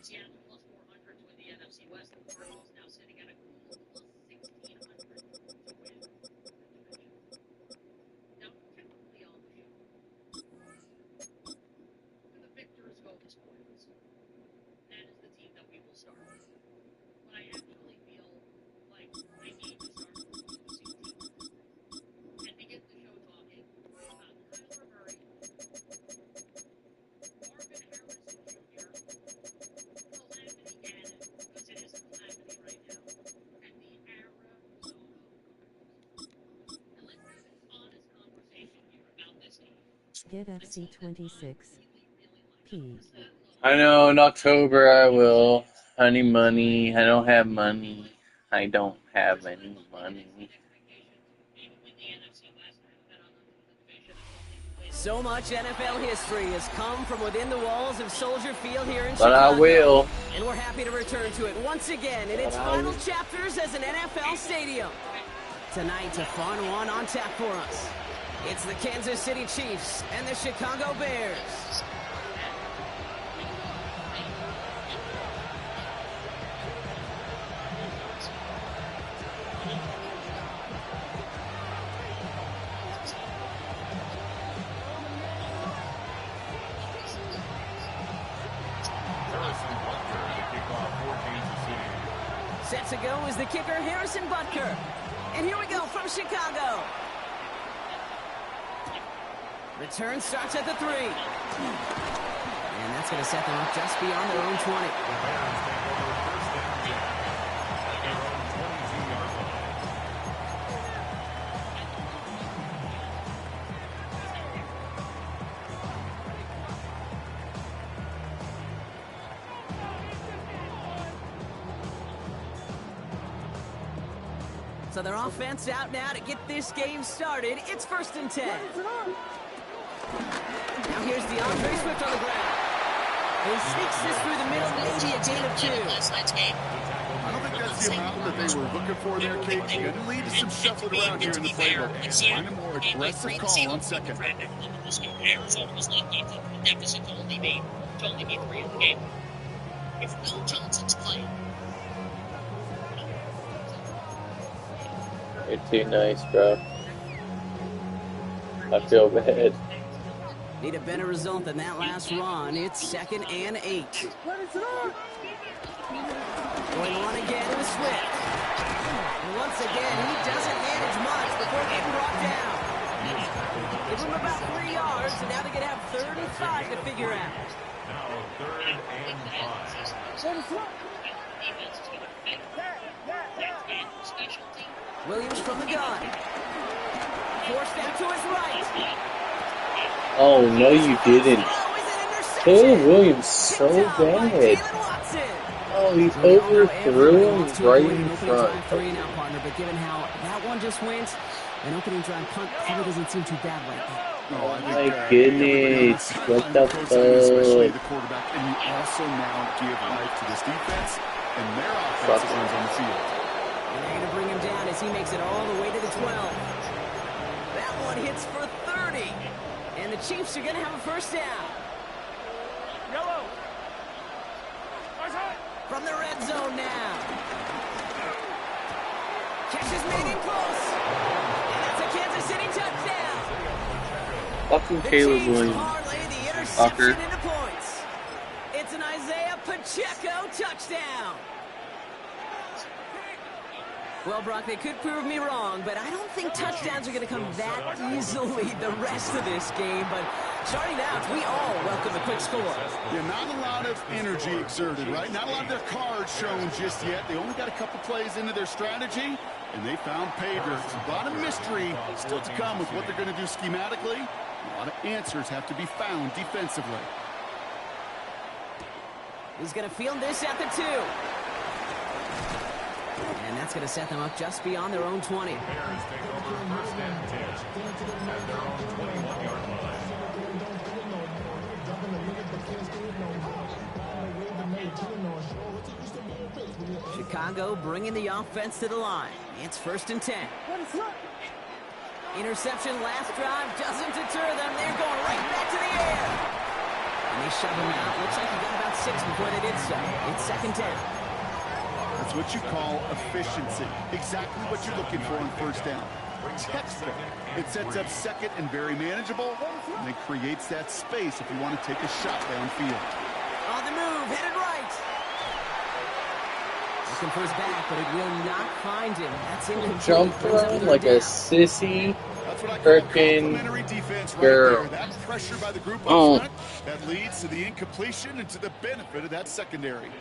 Seattle plus 400 to win the NFC West. The Cardinals now sitting at a cool plus 1,600 to win the division. Now, typically on the show, where the victors go the spoils. That is the team that we will start with. But I actually feel like I need to start with the losing team and begin the show talking about Kyler Murray, Marvin Harrison Jr., Calamity Gannon, because it is a calamity right now, and the Arizona Cardinals. And let's have an honest conversation here about this team. Get FC26 P. I know in October I will. Honey money. I don't have money. I don't have any money. So much NFL history has come from within the walls of Soldier Field here in But Chicago. I will. And we're happy to return to it once again in its final chapters as an NFL stadium. Tonight, a fun one on tap for us. It's the Kansas City Chiefs and the Chicago Bears. Set to go is the kicker, Harrison Butker. And here we go from Chicago. Return starts at the 3. And that's going to set them up just beyond their own 20. So their offense out now to get this game started. It's 1st and 10. Now here's DeAndre Swift on the ground. He sneaks this through the middle, maybe a gain of 2. I don't think that's the amount that they were looking for there, Kate. It's going to lead to some shuffling around here in the playbook. Find a more aggressive call on second. Arizona was lucky to the deficit to only be 3 in the game. If Will Johnson's playing, You're too nice, bro. I feel bad. Need a better result than that last run. It's 2nd and 8. Going on again with Swift. And once again, he doesn't manage much before getting brought down. Give him about 3 yards, and now they're going to have 3rd and 5 to figure out. Now 3rd and 5. Williams from the gun. Forced out to his right. Oh, no, you didn't. Caleb Williams so bad. Oh, he overthrew him right in front. Now, partner, but given how that one just went, an opening drive punt probably doesn't seem too bad like that. Oh my goodness, what the fuck? Especially the quarterback, and you also now give life to this defense, and their offensive runs on the field. And they're going to bring him down as he makes it all the way to the 12. That one hits for 30. And the Chiefs are going to have a 1st down. Yellow. From the red zone now. Catch is made in close. And that's a Kansas City touchdown. Fucking Caleb Williams. Parlay the interception into points. It's an Isaiah Pacheco touchdown. Well, Brock, they could prove me wrong, but I don't think touchdowns are going to come that easily the rest of this game. But starting out, we all welcome a quick score. Yeah, not a lot of energy exerted, right? Not a lot of their cards shown just yet. They only got a couple plays into their strategy, and they found pay dirt. A lot of mystery still to come with what they're going to do schematically. A lot of answers have to be found defensively. He's going to field this at the 2. And that's going to set them up just beyond their own 20. Bears take over 1st and 10 at their own 21-yard line. Chicago bringing the offense to the line. It's 1st and 10. Interception last drive doesn't deter them. They're going right back to the air. And They shove him out. Looks like he got about 6 before they did so. It's second down. That's what you call efficiency. Exactly what you're looking for on first down. Textbook. It sets up second and very manageable, and it creates that space if you want to take a shot downfield. On the move, headed right. Looking for his back, but it will not find him. That's incomplete. Jump around like a sissy frickin' girl. That pressure by the group up front, that leads to the incompletion and to the benefit of that secondary.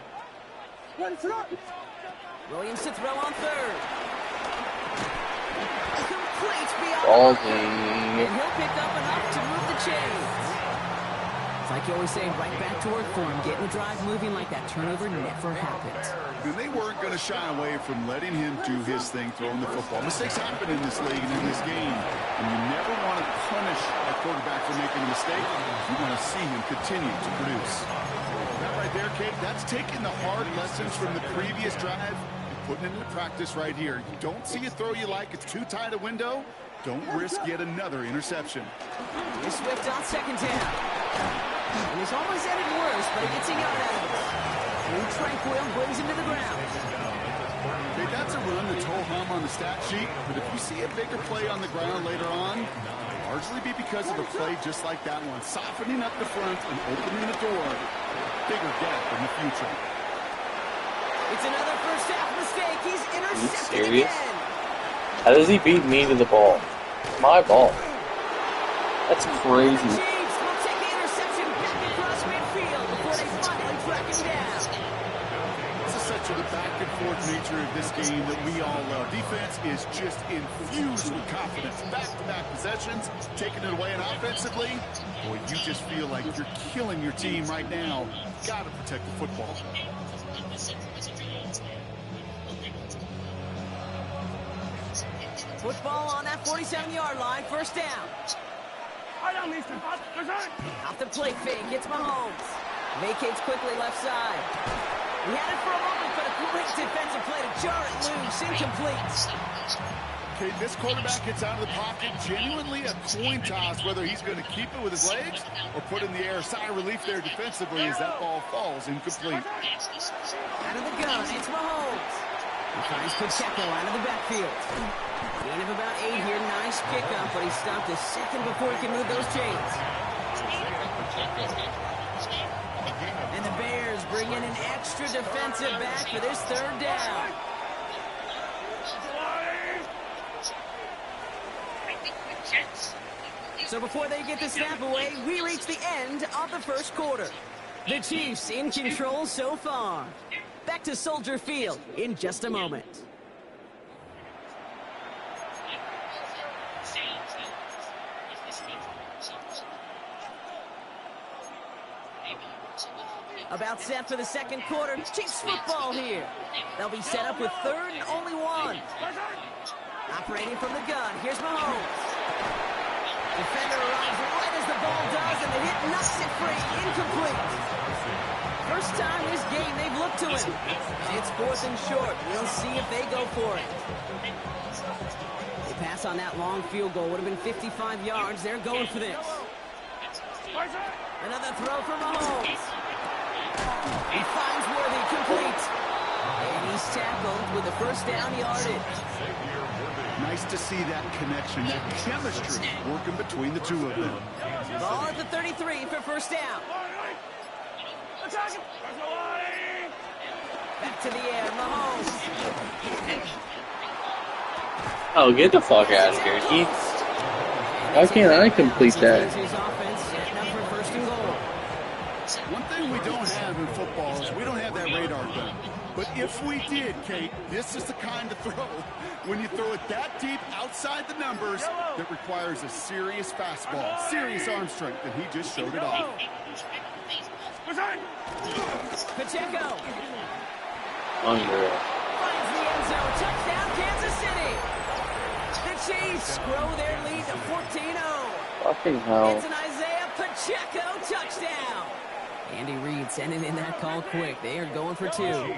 Williams to throw on third. Complete beyond. Balding. And he'll pick up enough to move the chains. It's like you always say, right back to work for him. Getting the drive moving like that turnover never happens. And they weren't going to shy away from letting him do his thing, throwing the football. Mistakes happen in this league and in this game. And you never want to punish a quarterback for making a mistake. You want to see him continue to produce. That right there, Kate, that's taking the hard lessons from the previous drive and putting it into practice right here. You don't see a throw you like, it's too tight a window. Don't risk yet another interception. Here's Swift on second down. And he's almost headed worse, but he gets a yard out of it. And Tranquil brings him to the ground. Hey, that's a run that's ho-hum on the stat sheet, but if you see a bigger play on the ground later on, it'll largely be because of a play just like that one, softening up the front and opening the door. Bigger gap in the future. It's another first half mistake. He's intercepted serious? again. How does he beat me to the ball? My ball. That's crazy. Chiefs will take the interception back across midfield before they finally track him down. This is such a back-and-forth nature of this game that we all love. Defense is just infused with confidence. Back-to-back possessions, taking it away, and offensively, boy, you just feel like you're killing your team right now. Got to protect the football. Football on that 47-yard line, first down. Off the play fake, it's Mahomes. Vacates quickly left side. He had it for a moment, but a great defensive play to jar it loose, incomplete. Okay, this quarterback gets out of the pocket, genuinely a coin toss, whether he's going to keep it with his legs or put in the air. Sigh of relief there defensively as that ball falls incomplete. Out of the gun, it's Mahomes. He finds Pacheco out of the backfield. Gain of about 8 here, nice pickup, but he stopped a second before he can move those chains. And the Bears bring in an extra defensive back for this third down. So before they get the snap away, we reach the end of the first quarter. The Chiefs in control so far. Back to Soldier Field in just a moment. About set for the second quarter. Chiefs football here. They'll be set up with third and only one. Operating from the gun. Here's Mahomes. Defender arrives right as the ball does, and the hit knocks it free. Incomplete. First time this game they've looked to him. It's fourth and short. We'll see if they go for it. They pass on that long field goal. Would have been 55 yards. They're going for this. Another throw for Mahomes. He finds Worthy, complete. And he's tackled with the first down yardage. Nice to see that connection, that chemistry working between the two of them. Ball at the 33 for first down. Back to the air, Mahomes. Oh, get the fuck out of here, Keith. Why can't I complete that? One thing we don't have in football is we don't have that radar gun. But if we did, Kate, this is the kind of throw, when you throw it that deep outside the numbers, that requires a serious fastball, serious arm strength, and he just showed it off. Pacheco. Unreal. Finds the end zone. Touchdown, Kansas City. The Chiefs grow their lead to 14-0. Fucking hell. It's an Isaiah Pacheco touchdown. Andy Reid sending in that call quick. They are going for two.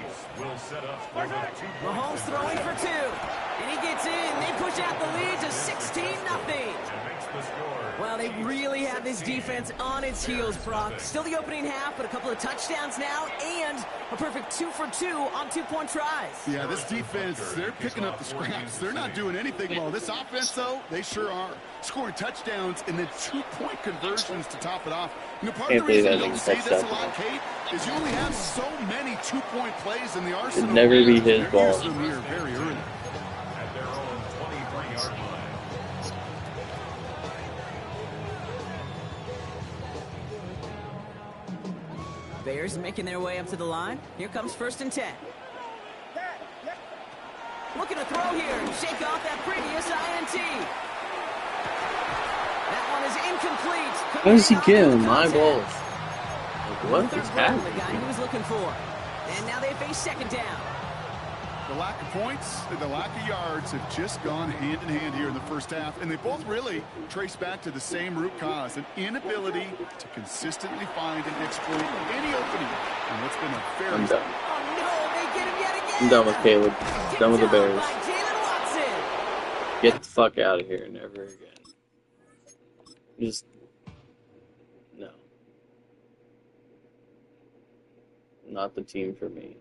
Mahomes throwing for two. And he gets in. They push out the lead to 16-0. the score. Well, they really have this defense on its heels, Brock. Still the opening half, but a couple of touchdowns now, and a perfect 2 for 2 on 2-point tries. Yeah, this defense, they're picking up the scraps. They're not doing anything well. This offense, though, they sure are. Scoring touchdowns and then 2-point conversions to top it off. You know, part of the reason you don't see this a lot, Kate, is you only have so many 2-point plays in the arsenal. Should never be his ball. Very early. At their own 23-yard line. Bears making their way up to the line. Here comes 1st and 10. Looking to throw here and shake off that previous INT. That one is incomplete. How does he get him my balls? Like, what is happening? The guy he was looking for. And now they face 2nd down. The lack of points and the lack of yards have just gone hand in hand here in the first half, and they both really trace back to the same root cause, an inability to consistently find and exploit any opening in what's been a very... I'm done. Oh no, they get him yet again. I'm done with Caleb. Done with the Bears. By Jalen Watson. Get the fuck out of here, never again. Just... no. Not the team for me.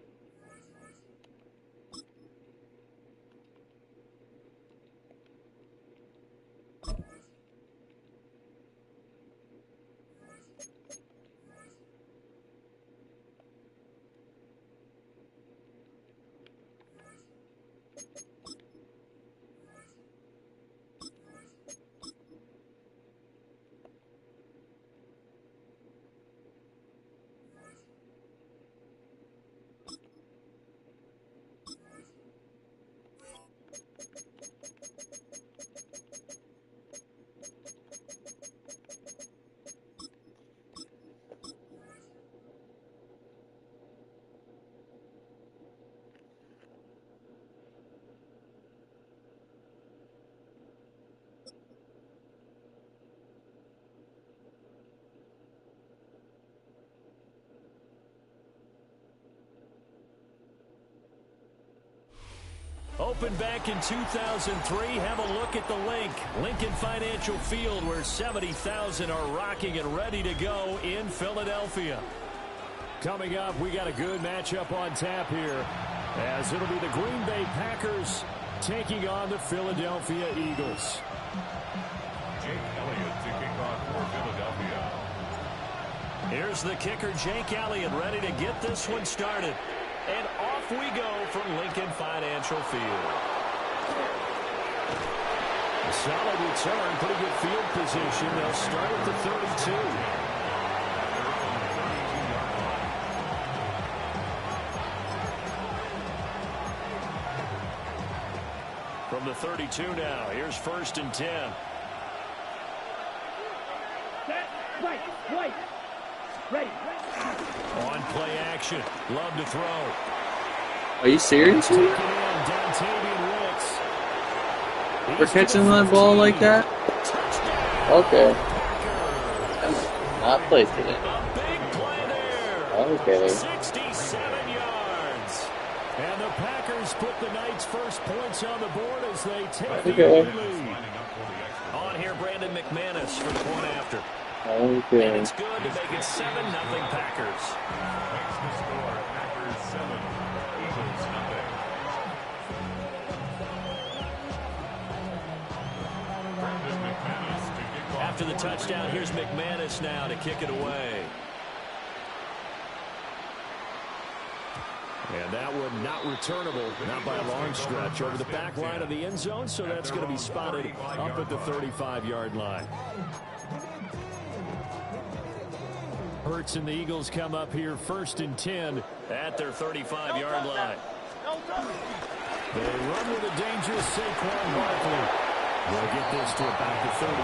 Opened back in 2003. Have a look at the link. Lincoln Financial Field, where 70,000 are rocking and ready to go in Philadelphia. Coming up, we got a good matchup on tap here, as it'll be the Green Bay Packers taking on the Philadelphia Eagles. Jake Elliott to kick off for Philadelphia. Here's the kicker, Jake Elliott, ready to get this one started. And off we go from Lincoln Financial Field. A solid return, pretty good field position. They'll start at the 32. From the 32 now, here's 1st and 10. Ready. On play action. Love to throw. Are you serious? Taking in Dontavian Wicks. We're catching that ball like that? Okay. Not play today. A big play there. Okay. 67 yards. And the Packers put the Knights' first points on the board as they take the early lead. On here, Brandon McManus for the point after. Okay. And it's good to make it 7-0 Packers. Makes the score Packers 7, Eagles nothing. Brandon McManus to kick off. After the touchdown, here's McManus now to kick it away. And that one not returnable, not by a long stretch, over the back line of the end zone, so that's going to be spotted up at the 35-yard line. Hurts and the Eagles come up here 1st and 10 at their 35-yard line. They run with a dangerous Saquon Barkley. They'll get this to about the 38.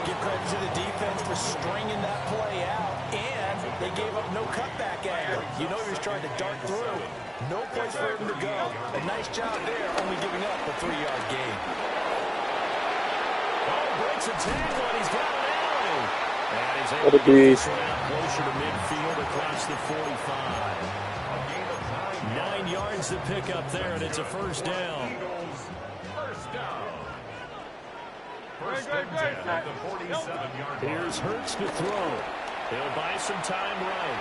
Give credit to the defense for stringing that play out, and they gave up no cutback angle. You know you're trying to dart through. No place for him to go. A nice job there, only giving up a 3-yard gain. Oh, breaks a tackle, and he's got an alley. And he's able What a to get beast. this one out closer to midfield across the 45. 9 yards to pick up there, and it's a 1st down. Eagles, first down. First and 10 at the 47-yard line. Here's Hurts to throw. He'll buy some time right.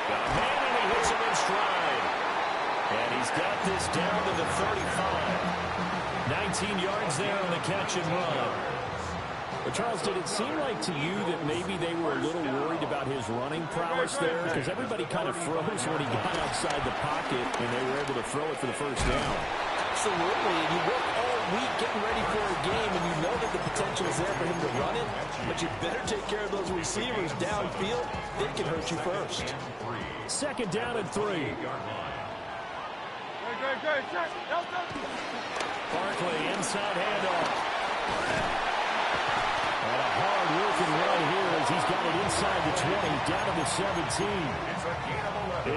Got a man, and he hits him in stride. And he's got this down to the 35. 19 yards there on the catch and run. But Charles, did it seem like to you that maybe they were a little worried about his running prowess there? Because everybody kind of froze when he got outside the pocket and they were able to throw it for the first down. Absolutely, and you work all week getting ready for a game, and you know that the potential is there for him to run it, but you better take care of those receivers downfield. They can hurt you first. Second down and 3. Barkley, inside handoff. And a hard-working run here as he's got it inside the 20, down to the 17.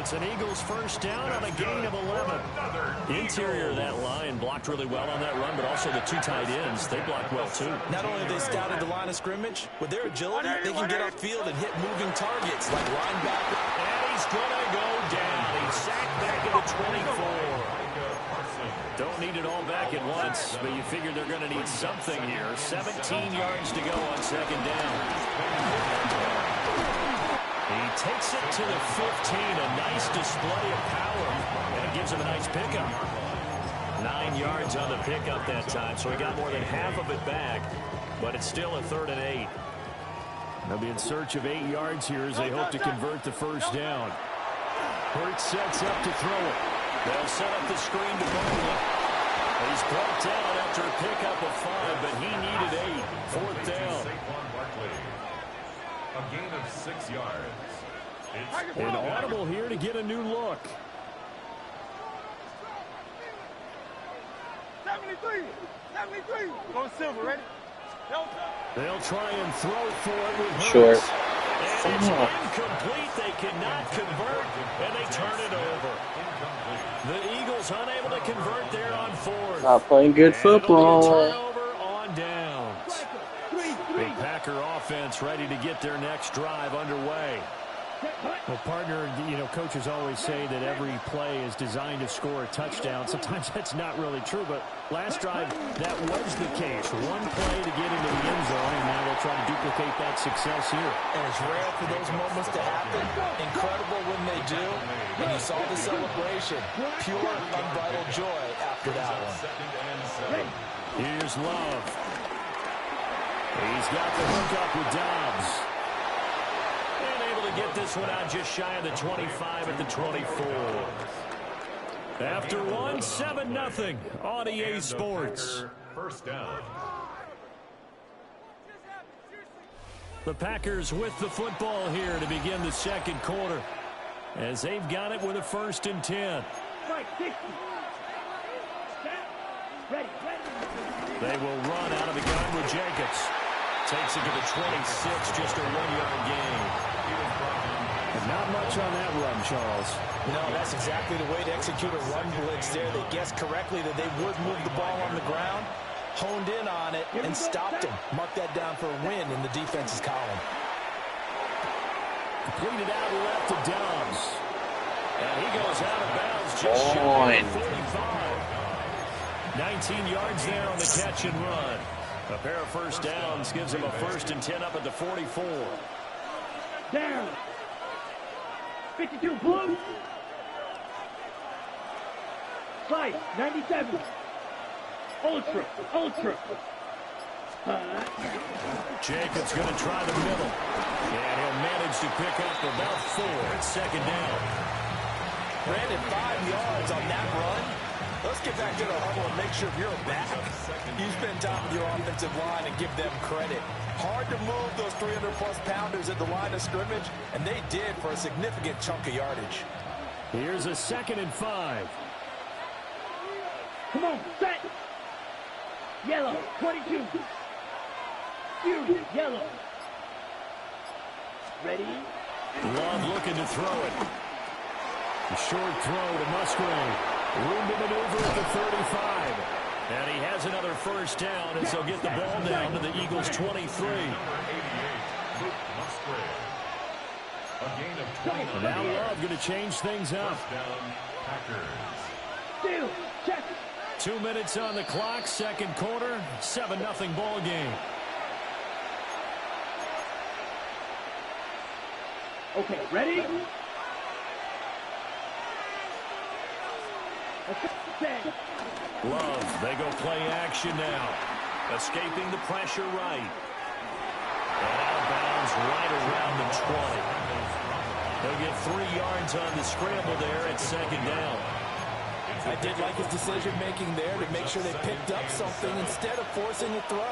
It's an Eagles first down on a gain of 11. The interior of that line blocked really well on that run, but also the two tight ends, they blocked well too. Not only have they scouted the line of scrimmage, with their agility, they can get upfield and hit moving targets like linebacker. And he's going to go down. He's sacked back at the 24. Don't need it all back at once, but you figure they're going to need something here. 17 yards to go on second down. He takes it to the 15. A nice display of power, and it gives him a nice pickup. 9 yards on the pickup that time, so he got more than half of it back, but it's still a 3rd and 8. They'll be in search of 8 yards here as they hope to convert the first down. Hurts sets up to throw it. They'll set up the screen to Bowman. He's brought down after a pickup of 5, but he needed 8. 4th down. A gain of 6 yards. An audible here to get a new look. 73. Go silver, ready? They'll try and throw for it with Short. Hurts. And it's incomplete. They cannot convert, and they turn it over. The Eagles unable to convert there on 4th. Not playing good football. Turnover on downs. The Packer offense ready to get their next drive underway. Well, partner, coaches always say that every play is designed to score a touchdown. Sometimes that's not really true, but last drive, that was the case. One play to get into the end zone, and now they'll try to duplicate that success here. And it's rare for those moments to happen. Incredible when they do. And you saw the celebration. Pure, unbridled joy after that one. Here's Love. He's got the hook up with Dobbs. And able to get this one out just shy of the 25 at the 24. After one, 7-0 on EA Sports. First down. The Packers with the football here to begin the second quarter, as they've got it with a 1st and 10. They will run out of the gun with Jacobs. Takes it to the 26, just a 1-yard gain. And not much on that run, Charles. No, that's exactly the way to execute a run blitz there. They guessed correctly that they would move the ball on the ground, honed in on it, and stopped him. Mark that down for a win in the defense's column. Completed out left to Dobbs. And he goes out of bounds just shy of 45. 19 yards there on the catch and run. A pair of first downs gives him a 1st and 10 up at the 44. Down. 52, blue. Slide, 97. Ultra. Jacobs going to try the middle. And he'll manage to pick up about 4. It's second down. Brandon, 5 yards on that run. Let's get back to the huddle and make sure you're back. You spend time with your offensive line and give them credit. Hard to move those 300-plus pounders at the line of scrimmage, and they did for a significant chunk of yardage. Here's a 2nd and 5. Come on, set. Yellow, 22. Yellow. Ready? Love looking to throw it. A short throw to Musgrave. Room to maneuver at the 35. And he has another first down as they'll get the ball down to the Eagles' 23. And now Love going to change things up. Steal, check. 2 minutes on the clock, second quarter, 7-0 ball game. Okay, ready? Love, they go play action now. Escaping the pressure right. And out of bounds right around the 20. They'll get 3 yards on the scramble there at second down. I did like his decision-making there to make sure they picked up something instead of forcing a throw.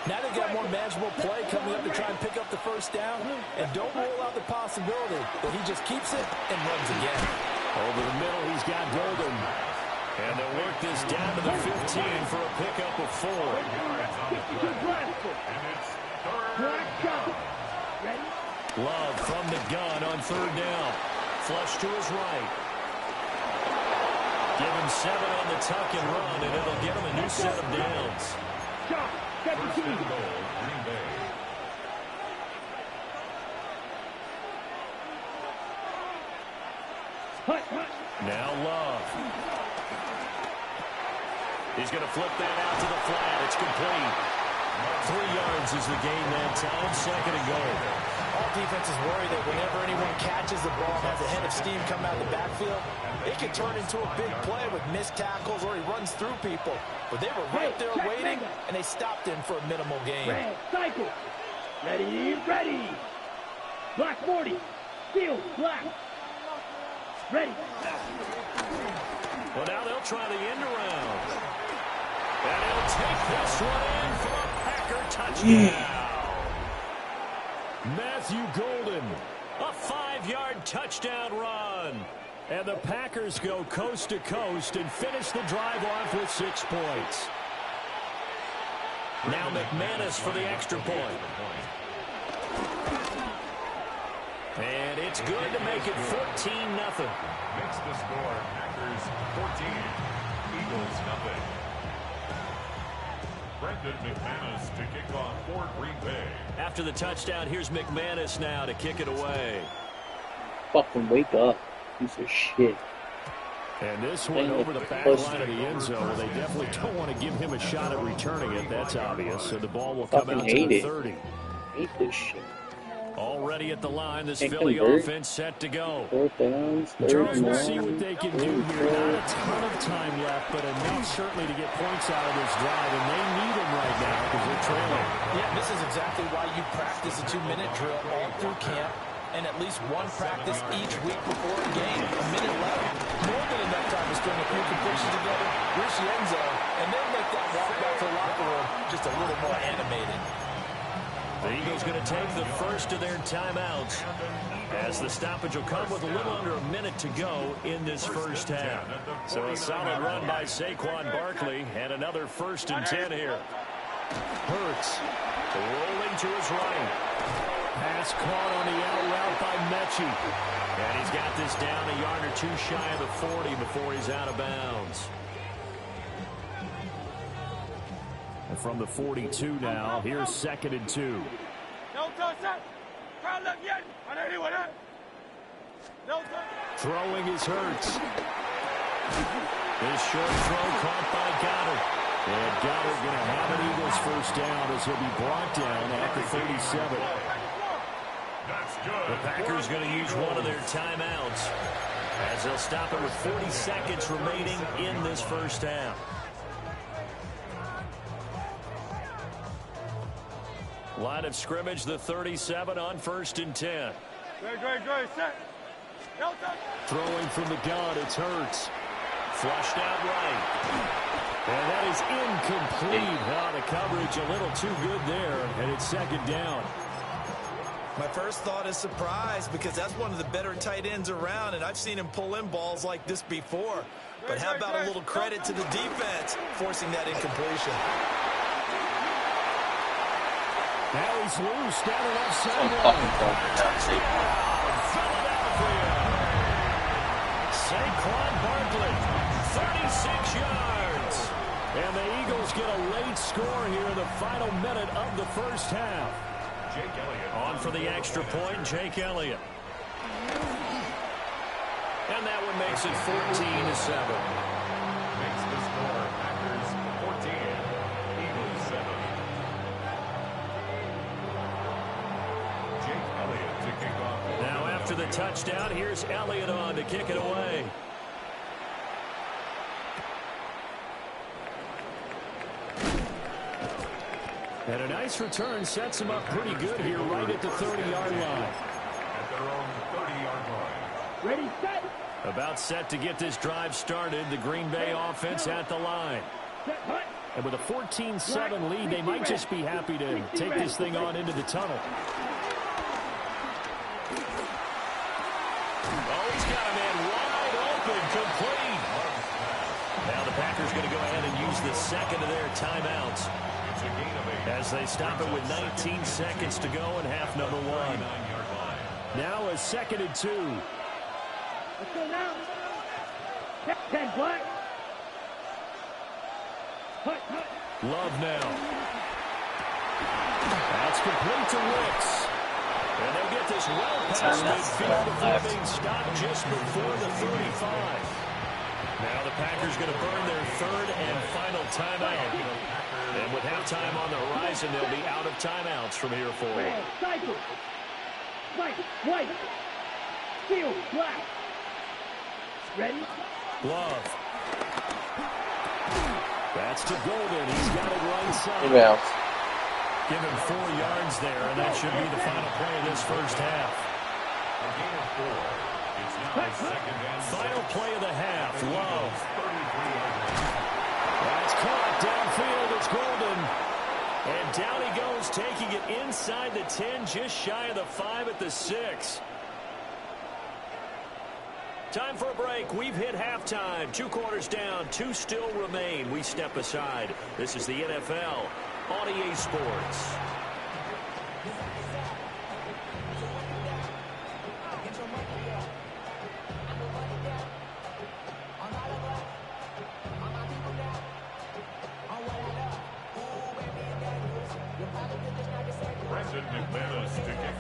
Now they got more manageable play coming up to try and pick up the first down. And don't rule out the possibility that he just keeps it and runs again. Over the middle, he's got Golden. And they'll work this down to the 15 for a pickup of 4. Love from the gun on third down. Flush to his right. Give him 7 on the tuck and run, and it'll get him a new set of downs. Now Love. He's going to flip that out to the flat. It's complete. 3 yards is the gain that time. Second and goal. All defenses worry that whenever anyone catches the ball and has a head of steam come out of the backfield, it can turn into a big play with missed tackles or he runs through people. But they were right there waiting, and they stopped him for a minimal gain. Red, cycle. Ready, ready. Black 40. Field, black. Ready. Well, now they'll try the end around. And he'll take this one in for a Packer touchdown. Matthew Golden, a 5-yard touchdown run. And the Packers go coast to coast and finish the drive off with 6 points. Now McManus for the extra point. And it's good to make it 14-0. Makes the score Packers 14, Eagles 0. Brendan McManus to kick off for Green Bay. After the touchdown, here's McManus now to kick it away. Fucking wake up, piece of shit. And this one over the back line of the end zone. Well, they definitely don't want to give him a shot at returning it. That's obvious. So the ball will come out to the 30. Hate this shit. Already at the line, this Philly offense set to go. Charles will see what they can do here. Not a ton of time left, but enough certainly to get points out of this drive, and they need them right now because they're trailing. Yeah, this is exactly why you practice a 2-minute drill all through camp and at least one practice each week before a game. A minute left. More than enough time to string a few completions together, reach the end zone, and then make that walk back to the locker room just a little more animated. The Eagles going to take the first of their timeouts as the stoppage will come with a little under a minute to go in this first half. So a solid run by Saquon Barkley and another 1st and 10 here. Hurts rolling to his right. Pass caught on the out route by Mechie. And he's got this down a yard or 2 shy of the 40 before he's out of bounds. And from the 42 now, here's 2nd and 2. Throwing is Hurts. This short throw caught by Goddard. And Goddard going to have an Eagles first down as he'll be brought down at the 37. The Packers going to use one of their timeouts as they'll stop it with 40 seconds remaining in this first half. Line of scrimmage, the 37 on 1st and 10. Throwing from the gun, it's Hurts. Flushed out right. And that is incomplete. The coverage a little too good there, and it's 2nd down. My first thought is surprise because that's one of the better tight ends around, and I've seen him pull in balls like this before. But how about a little credit to the defense forcing that incompletion? Now he's loose down the left sideline. Philadelphia. Saquon Barkley, 36 yards. And the Eagles get a late score here in the final minute of the first half. Jake Elliott. On for the extra point, Jake Elliott. And that one makes it 14-7. Makes the score after the touchdown. Here's Elliott on to kick it away. And a nice return sets him up pretty good here right at the 30-yard line. At their own 30-yard line. Ready, set. About set to get this drive started. The Green Bay offense at the line. And with a 14-7 lead, they might just be happy to take this thing on into the tunnel. Oh, he's got a man wide open, complete. Now the Packers going to go ahead and use the second of their timeouts as they stop it with 19 seconds to go in half number one. Now a 2nd and 2. Let's go now. 10 black. Love now. That's complete to Wicks. And they'll get this well past midfield before being stopped just before the 35. Now the Packers going to burn their 3rd and final timeout. And with halftime on the horizon, they'll be out of timeouts from here forward. Cycle. White. Steel. Black. Ready? Love. That's to Golden. He's got it right side. Rebounds. Give him 4 yards there, and that should be the final play of this first half. A gain of 4. It's now a 2nd and 6. Final play of the half. Love. That's caught downfield. It's Golden. And down he goes, taking it inside the 10, just shy of the 5 at the 6. Time for a break. We've hit halftime. 2 quarters down. 2 still remain. We step aside. This is the NFL on EA Sports.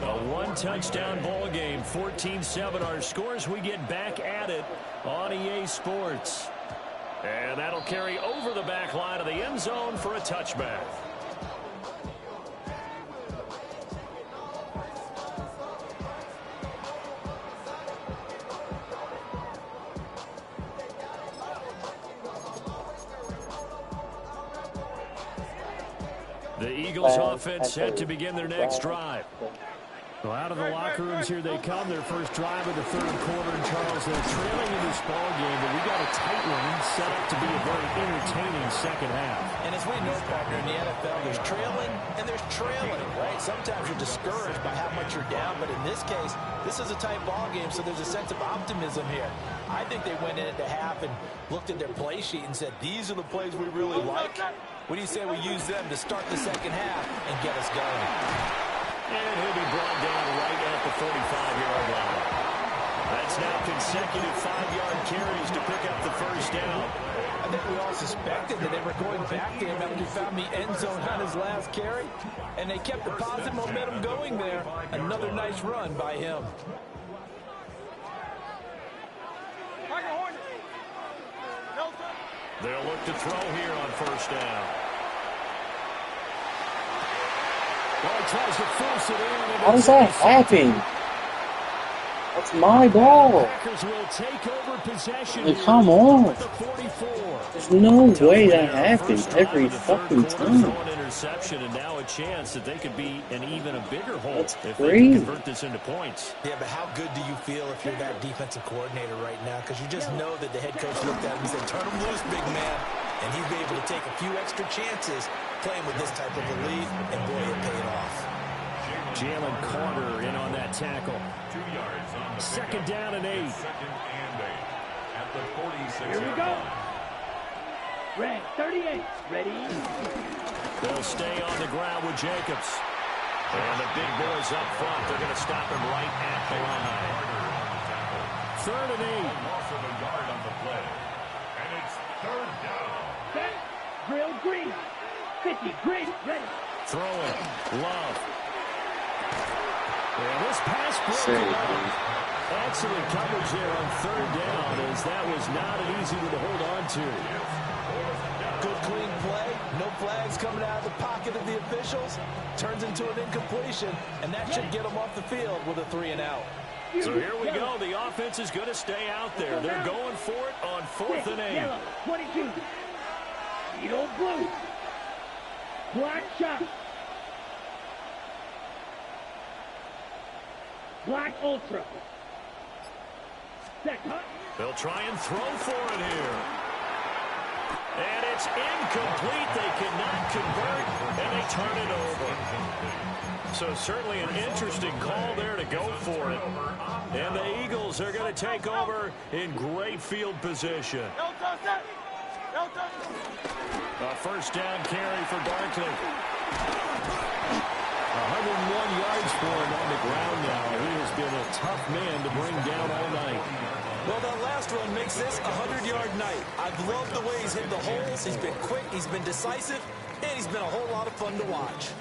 A 1-touchdown ball game, 14-7 our scores. We get back at it on EA Sports. And that'll carry over the back line of the end zone for a touchback. The Eagles offense set to begin their next drive. Well, out of the locker rooms here they come. Their first drive of the 3rd quarter. And Charles, they're trailing in this ball game, but we got a tight one set up to be a very entertaining second half. And as we know, partner, in the NFL, there's trailing and there's trailing, right? Sometimes you're discouraged by how much you're down, but in this case, this is a tight ball game, so there's a sense of optimism here. I think they went into half and looked at their play sheet and said, these are the plays we really like. What do you say we use them to start the second half and get us going? And he'll be brought down right at the 45-yard line. That's now consecutive 5-yard carries to pick up the first down. I think we all suspected that they were going back to him after he found the end zone on his last carry. And they kept the positive momentum going there. Another nice run by him. They'll look to throw here on first down. Well, he tries to force it in. How does that happen? That's my ball. Packers will take over possession. Like, come on. The 44. There's no way that happens every fucking time. An interception, and now a chance that they could be in even a bigger hole That's if crazy. they can convert this into points. Yeah, but how good do you feel if you're that defensive coordinator right now? Because you just know that the head coach looked at him and said, turn him loose, big man. And he'd be able to take a few extra chances playing with this type of a lead, and boy, it paid off. Jalen Carter in on that tackle. 2 yards on the 2nd down and 8. 2nd and 8 at the 46. Here we go. Red 38. Ready? They'll stay on the ground with Jacobs. And the big boys up front, they're going to stop him right at the line. 3rd and 8. Loss of a yard on the play. And it's 3rd down. Set. Drill green. 50. Green. Ready. Throw it. Love. Yeah, this pass broken up. Excellent coverage there on 3rd down, as that was not an easy one to hold on to. Good clean play. No flags coming out of the pocket of the officials. Turns into an incompletion, and that should get them off the field with a 3 and out. So here we go. The offense is going to stay out there. They're going for it on 4th and 8. Yellow, 22. Yellow, blue. Black shot. Black ultra. They'll try and throw for it here. And it's incomplete. They cannot convert, and they turn it over. So certainly an interesting call there to go for it. And the Eagles are going to take over in great field position. A first down carry for Barkley. 101 yards for him on the ground now. He has been a tough man to bring down all night. Well, that last run makes this a 100-yard night. I've loved the way he's hit the holes. He's been quick, he's been decisive, and he's been a whole lot of fun to watch.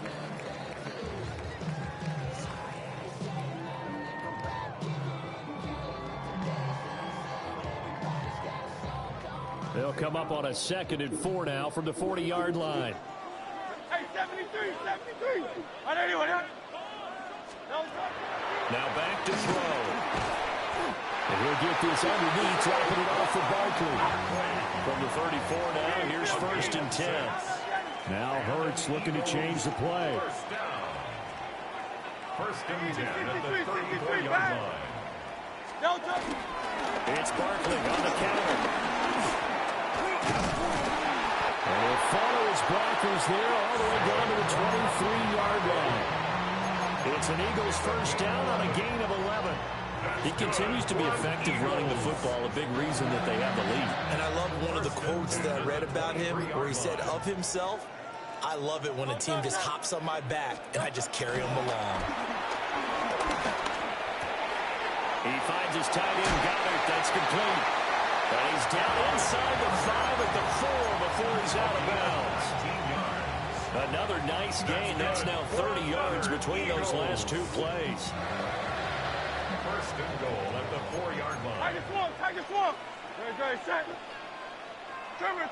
They'll come up on a 2nd and 4 now from the 40-yard line. Hey, 73, 73. Now back to throw. And he'll get this underneath, dropping it off for Barkley. From the 34 now, here's 1st and 10. Now Hurts looking to change the play. First and 10 at the 34-yard line. It's Barkley on the counter. And he'll follow his blockers there all the way down to the 23-yard line. It's an Eagles first down on a gain of 11. He continues to be effective running the football, a big reason that they have the lead. And I love one of the quotes that I read about him where he said of himself, I love it when a team just hops on my back and I just carry them along. He finds his tight end, Goddard. That's complete. And he's down inside the 5 at the 4 before he's out of bounds. Another nice gain. That's now 30 yards between those last 2 plays. First and goal at the 4-yard line. Tiger swamp. Very set. Trimmer.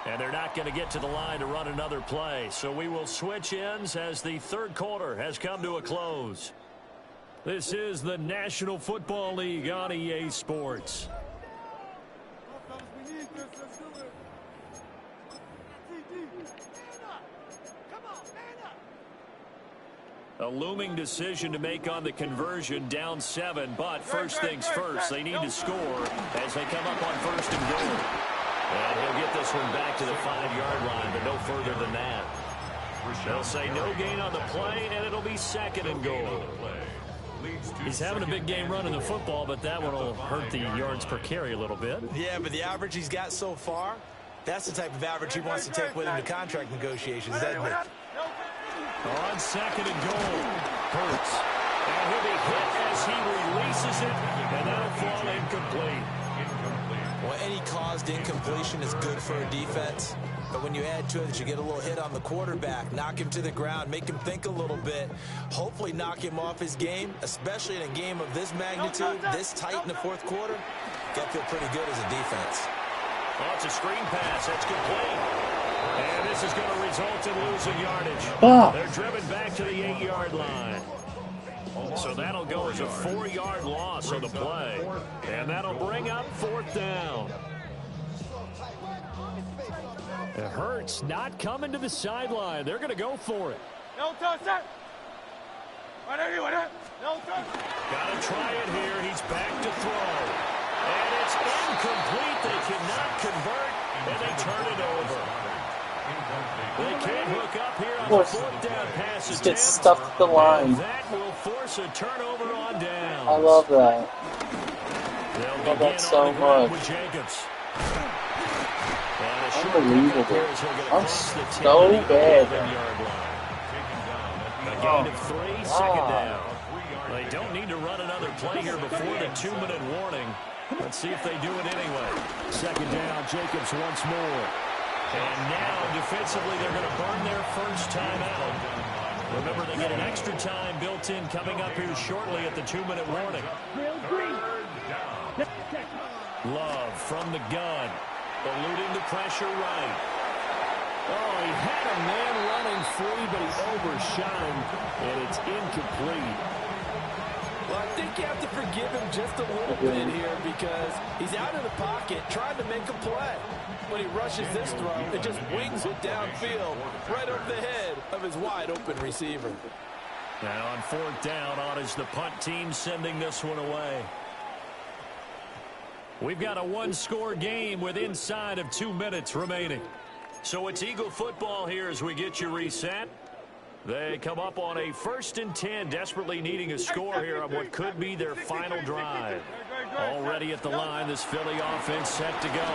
And they're not going to get to the line to run another play. So we will switch ends as the 3rd quarter has come to a close. This is the National Football League on EA Sports. A looming decision to make on the conversion, down 7, but first things first, they need to score as they come up on 1st and goal. And he'll get this one back to the 5-yard line, but no further than that. They'll say no gain on the play, and it'll be 2nd and goal. He's having a big game running the football, but that one will hurt the yards per carry a little bit. Yeah, but the average he's got so far, that's the type of average he wants to take with him to contract negotiations, doesn't it? On 2nd and goal, Hurts. And he'll be hit as he releases it, and that'll fall incomplete. Well, any caused incompletion is good for a defense. But when you add to it that you get a little hit on the quarterback, knock him to the ground, make him think a little bit, hopefully knock him off his game, especially in a game of this magnitude, this tight in the 4th quarter, got to feel pretty good as a defense. Well, it's a screen pass. That's complete. And this is going to result in losing yardage. They're driven back to the 8-yard line. So that'll go as a 4-yard loss on the play. And that'll bring up 4th down. It hurts not coming to the sideline. They're going to go for it. No touch that. No touch. Got to try it here. He's back to throw. And it's incomplete. They cannot convert, and they turn it over. They can't hook up here on the 4th down pass. Just get stuck at the line. That will force a turnover on down. I love that. I love that so much. Unbelievable. I'm so bad. A gain of 3, 2nd down. They don't need to run another play here before the 2-minute warning. Let's see if they do it anyway. 2nd down, Jacobs once more. And now, defensively, they're going to burn their first time out. Remember, they get an extra time built in coming up here shortly at the 2-minute warning. Love from the gun. Eluding the pressure right. Oh, he had a man running free, but he overshot him, and it's incomplete. Well, I think you have to forgive him just a little bit here because he's out of the pocket trying to make a play. When he rushes this throw, it just wings it downfield right over the head of his wide-open receiver. Now on 4th down, on is the punt team sending this one away. We've got a one-score game with inside of 2 minutes remaining. So it's Eagle football here as we get you reset. They come up on a 1st and 10, desperately needing a score here on what could be their final drive. Already at the line, this Philly offense set to go.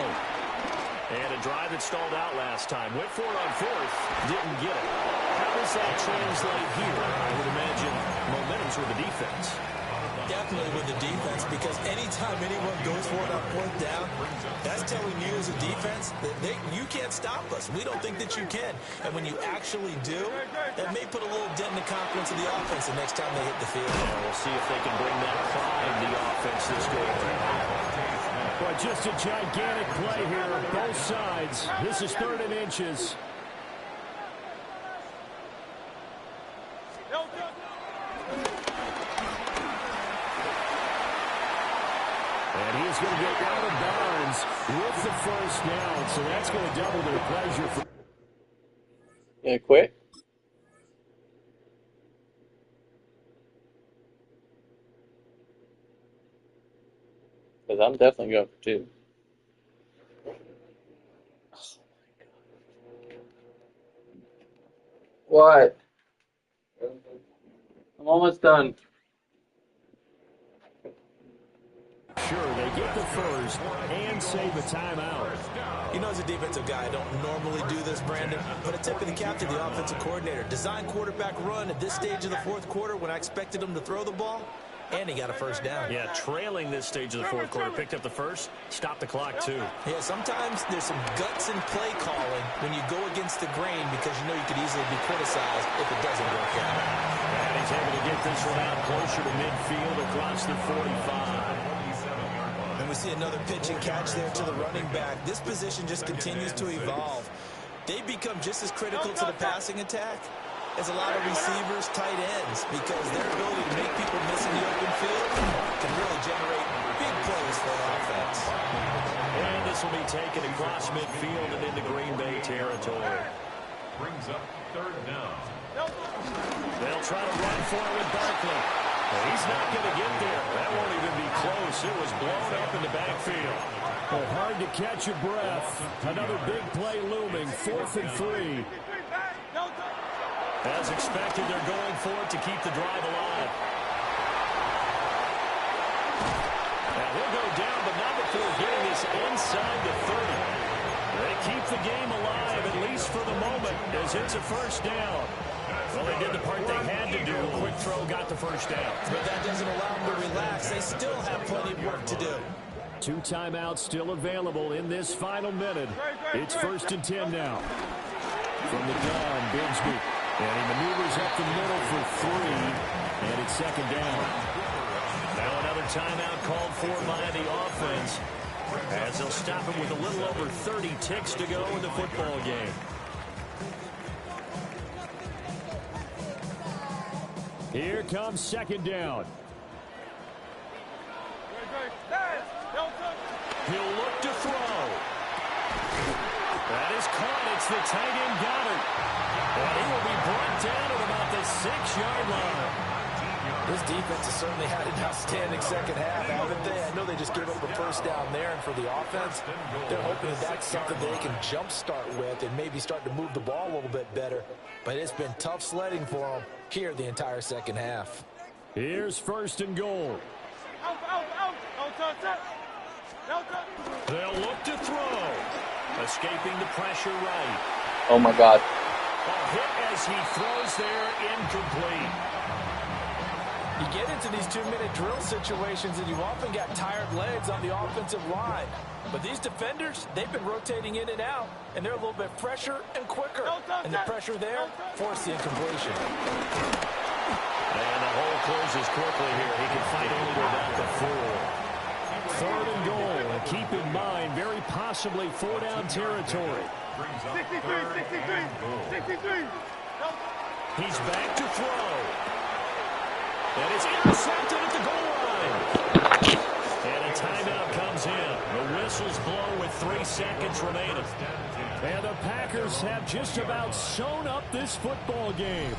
And a drive that stalled out last time. Went for it on 4th, didn't get it. How does that translate here? I would imagine momentum's with the defense. Definitely with the defense, because anytime anyone goes for it on 4th down, that's telling you as a defense that you can't stop us. We don't think that you can. And when you actually do, that may put a little dent in the confidence of the offense the next time they hit the field. Yeah, we'll see if they can bring that pride in the offense this game. Well, just a gigantic play here on both sides. This is 3rd and inches. And he's going to get out of bounds with the 1st down, so that's going to double their pleasure. Gonna quit? Because I'm definitely going for 2. What? I'm almost done. Sure, they get the 1st and save a timeout. You know, as a defensive guy, I don't normally do this, Brandon, but a tip of the cap to the offensive coordinator. Design quarterback run at this stage of the 4th quarter when I expected him to throw the ball, and he got a 1st down. Yeah, trailing this stage of the 4th quarter. Picked up the 1st, stopped the clock, too. Yeah, sometimes there's some guts in play calling when you go against the grain because you know you could easily be criticized if it doesn't work out. And he's able to get this one out closer to midfield across the 45. And we see another pitch and catch there to the running back. This position just continues to evolve. They become just as critical to the passing attack as a lot of receivers, tight ends, because their ability to make people miss in the open field can really generate big plays for an offense. And this will be taken across midfield and into Green Bay territory. Brings up 3rd down. They'll try to run for it with Barkley. He's not going to get there. That won't even be close. It was blown up in the backfield. Well, hard to catch your breath. Another big play looming. 4th and 3. As expected, they're going for it to keep the drive alive. Now he'll go down, but not before getting this inside the 30. They keep the game alive, at least for the moment, as it's a 1st down. Well, they did the part they had to do. A quick throw got the 1st down. But that doesn't allow them to relax. They still have plenty of work to do. 2 timeouts still available in this final minute. It's 1st and 10 now. From the gun, Bigsby. And he maneuvers up the middle for 3. And it's 2nd down. Now another timeout called for by the offense, as they'll stop him with a little over 30 ticks to go in the football game. Here comes 2nd down. He'll look to throw. That is caught. It's the tight end Goddard. And he will be brought down at about the 6-yard line. This defense has certainly had an outstanding second half, haven't they? I know they just gave up a 1st down there, and for the offense, they're hoping that that's something they can jumpstart with and maybe start to move the ball a little bit better. But it's been tough sledding for them here the entire second half. Here's 1st and goal. They'll look to throw. Escaping the pressure right. Oh, my God. A hit as he throws there, incomplete. You get into these 2-minute drill situations, and you often got tired legs on the offensive line. But these defenders, they've been rotating in and out, and they're a little bit fresher and quicker. And the pressure there forced the incompletion. And the hole closes quickly here. He can fight only to about the 4. 3rd and goal. And keep in mind, very possibly 4-down territory. 63. He's back to throw. And it's intercepted at the goal line. And a timeout comes in. The whistles blow with 3 seconds remaining. And the Packers have just about sewn up this football game.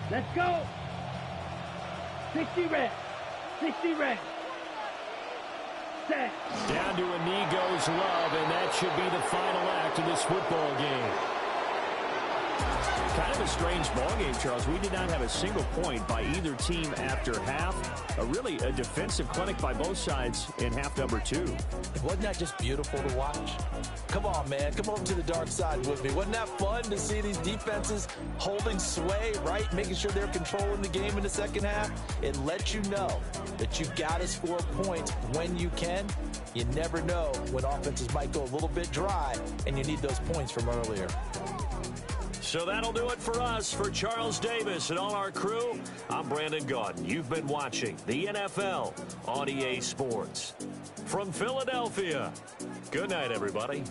Let's go. 60 red. 60 red. Set. Down to a knee goes Love, and that should be the final act of this football game. Kind of a strange ball game, Charles. We did not have a single point by either team after half. Really a defensive clinic by both sides in half number 2. Wasn't that just beautiful to watch? Come on, man. Come over to the dark side with me. Wasn't that fun to see these defenses holding sway, right? Making sure they're controlling the game in the second half. It lets you know that you've got to score points when you can. You never know when offenses might go a little bit dry, and you need those points from earlier. So that'll do it for us. For Charles Davis and all our crew, I'm Brandon Gaudin. You've been watching the NFL on EA Sports. From Philadelphia, good night, everybody.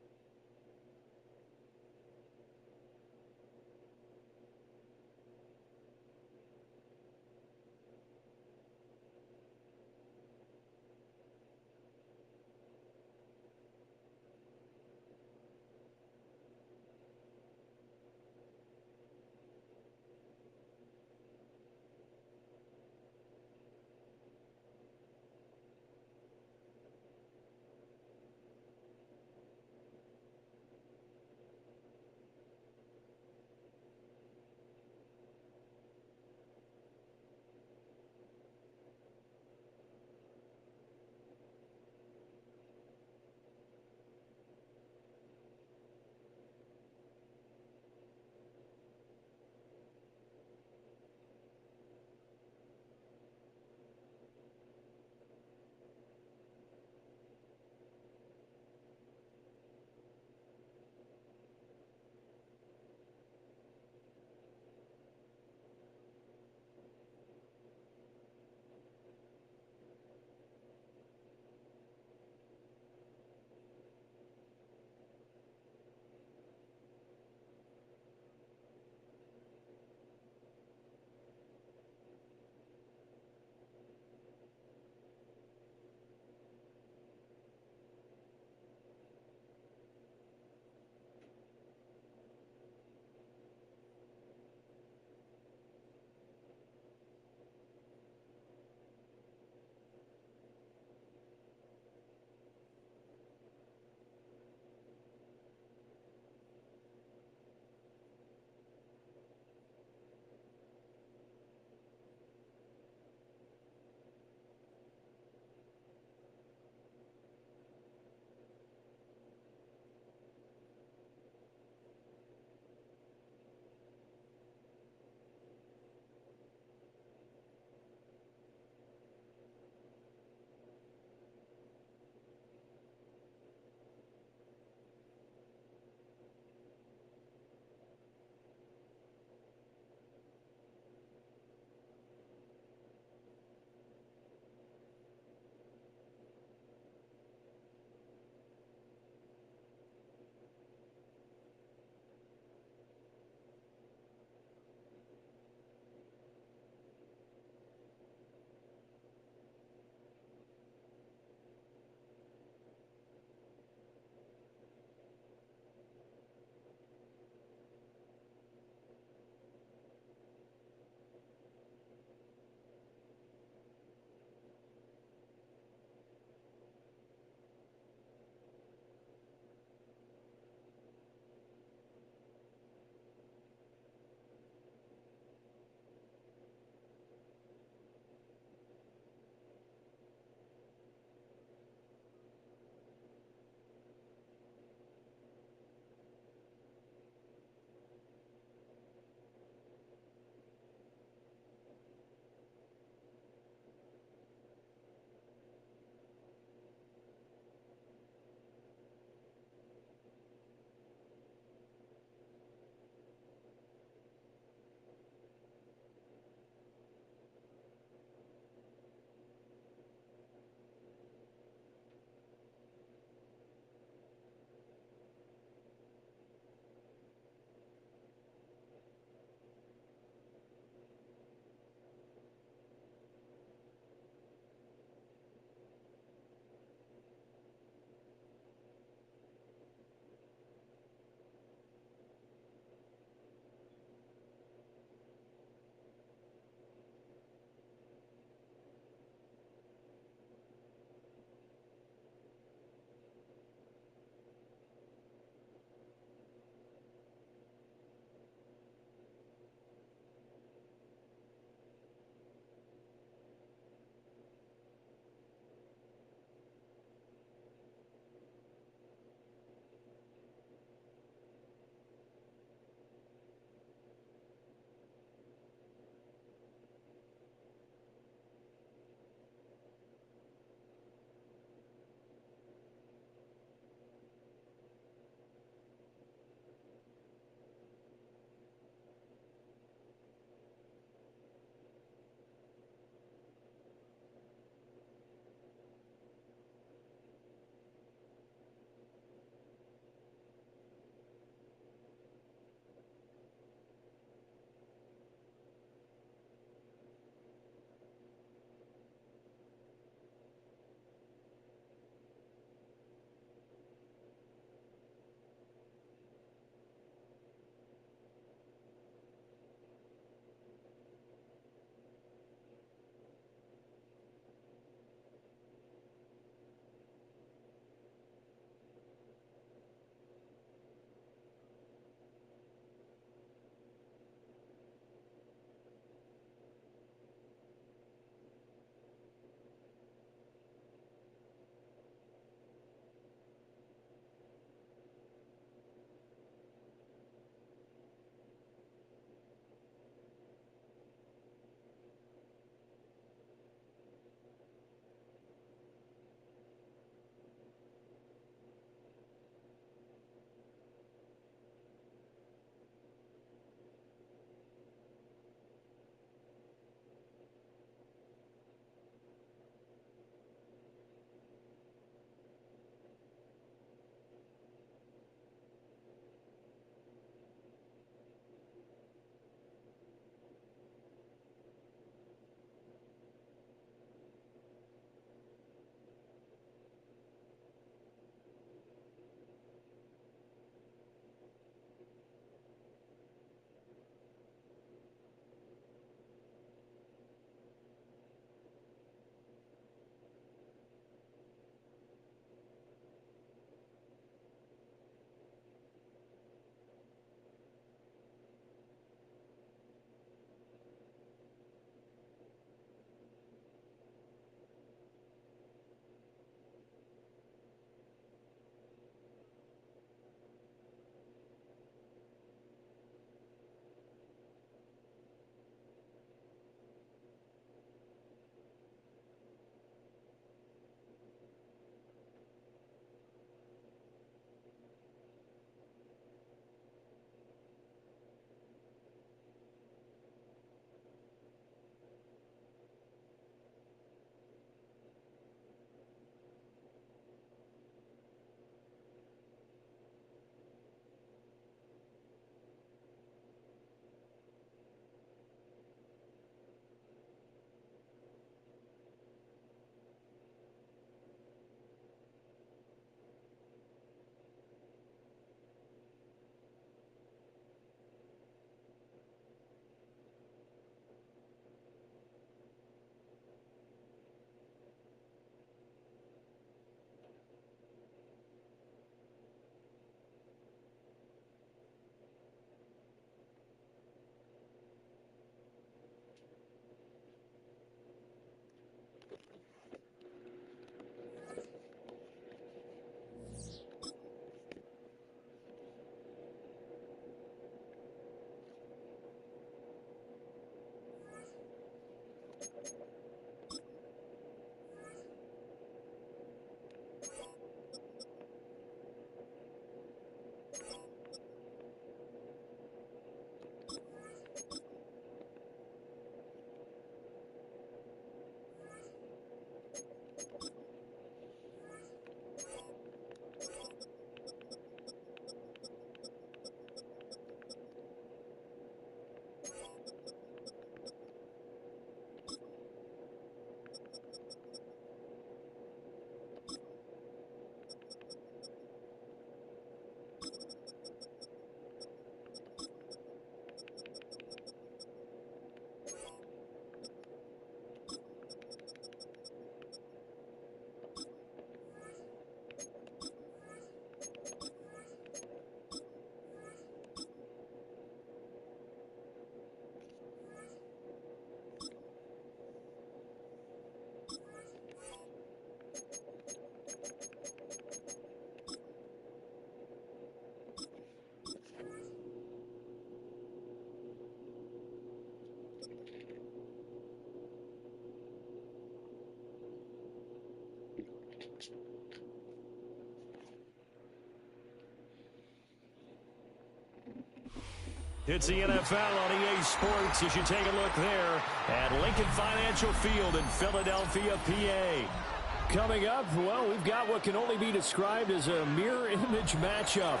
It's the NFL on EA Sports as you take a look there at Lincoln Financial Field in Philadelphia, PA. Coming up, well, we've got what can only be described as a mirror image matchup,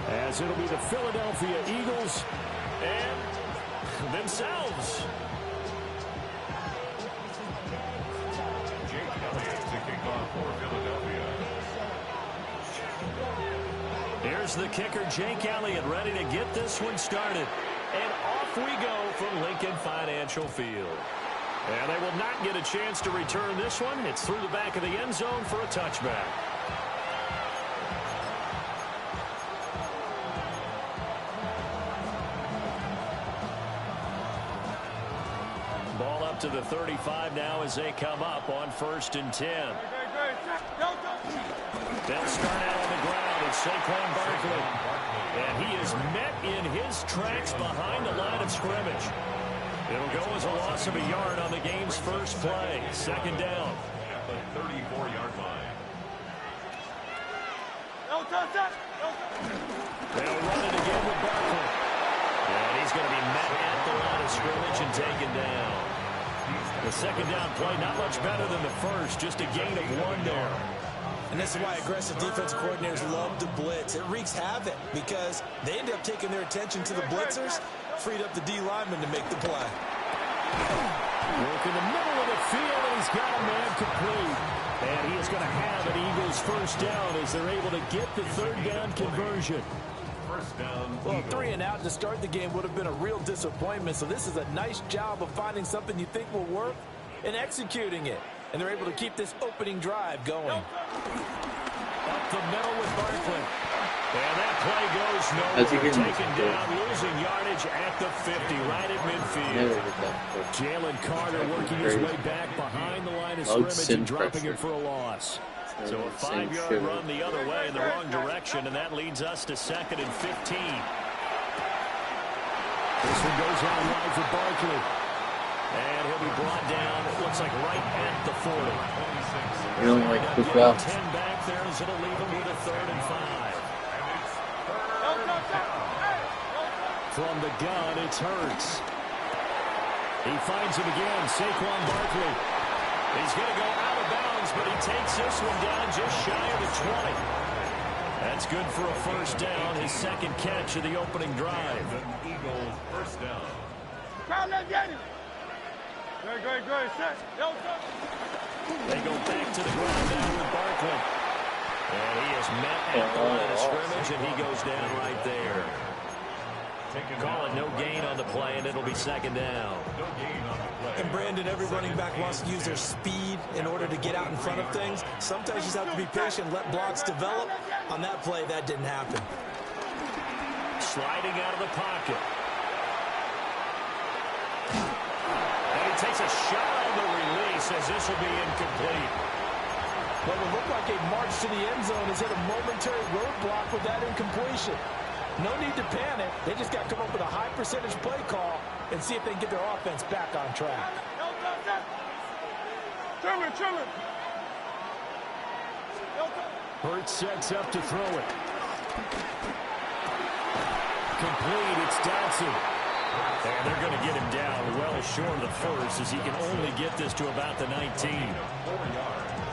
as it'll be the Philadelphia Eagles and themselves. Jake Elliott to kick off for Philadelphia. Here's the kicker, Jake Elliott, ready to get this one started. And off we go from Lincoln Financial Field. And they will not get a chance to return this one. It's through the back of the end zone for a touchback. Ball up to the 35 now as they come up on 1st and 10. They'll start out on the ground. It's Saquon Barkley. And he is met in his tracks behind the line of scrimmage. It'll go as a loss of a yard on the game's first play. 2nd down. At the 34-yard line. They'll run it again with Barkley. And he's going to be met at the line of scrimmage and taken down. The 2nd down play, not much better than the first. Just a gain of 1 there. And this is why aggressive defensive coordinators love to blitz. It wreaks havoc because they end up taking their attention to the blitzers, freed up the D lineman to make the play. Work in the middle of the field, and he's got a man complete. And he is going to have an Eagles first down as they're able to get the 3rd down conversion. First down. Well, 3 and out to start the game would have been a real disappointment. So this is a nice job of finding something you think will work and executing it. And they're able to keep this opening drive going. Up the middle with Barkley. And that play goes nowhere. Taken down, losing yardage at the 50, right at midfield. Jalen Carter working his way back behind the line of scrimmage and dropping it for a loss. So a 5-yard run the other way in the wrong direction, and that leads us to 2nd and 15. This one goes out wide for Barkley. And he'll be brought down, it looks like right at the 40. You don't like quick routes. 10 back there as it'll leave him with a 3rd and 5. From the gun, it's Hurts. He finds him again, Saquon Barkley. He's going to go out of bounds, but he takes this one down just shy of the 20. That's good for a first down, his 2nd catch of the opening drive. The Eagles first down. They go back to the ground now with Barkley. And he is met at the line of scrimmage, and he goes down right there. Call it no gain on the play, and it'll be 2nd down. No gain on the play. And Brandon, every running back wants to use their speed in order to get out in front of things. Sometimes you just have to be patient, let blocks develop. On that play, that didn't happen. Sliding out of the pocket. And he takes a shot on the release as this will be incomplete. What would look like a march to the end zone is hit a momentary roadblock with that incompletion. No need to panic. They just got to come up with a high percentage play call and see if they can get their offense back on track. Hurts sets up to throw it. Complete, it's Dodson. And they're going to get him down well short of the first, as he can only get this to about the 19.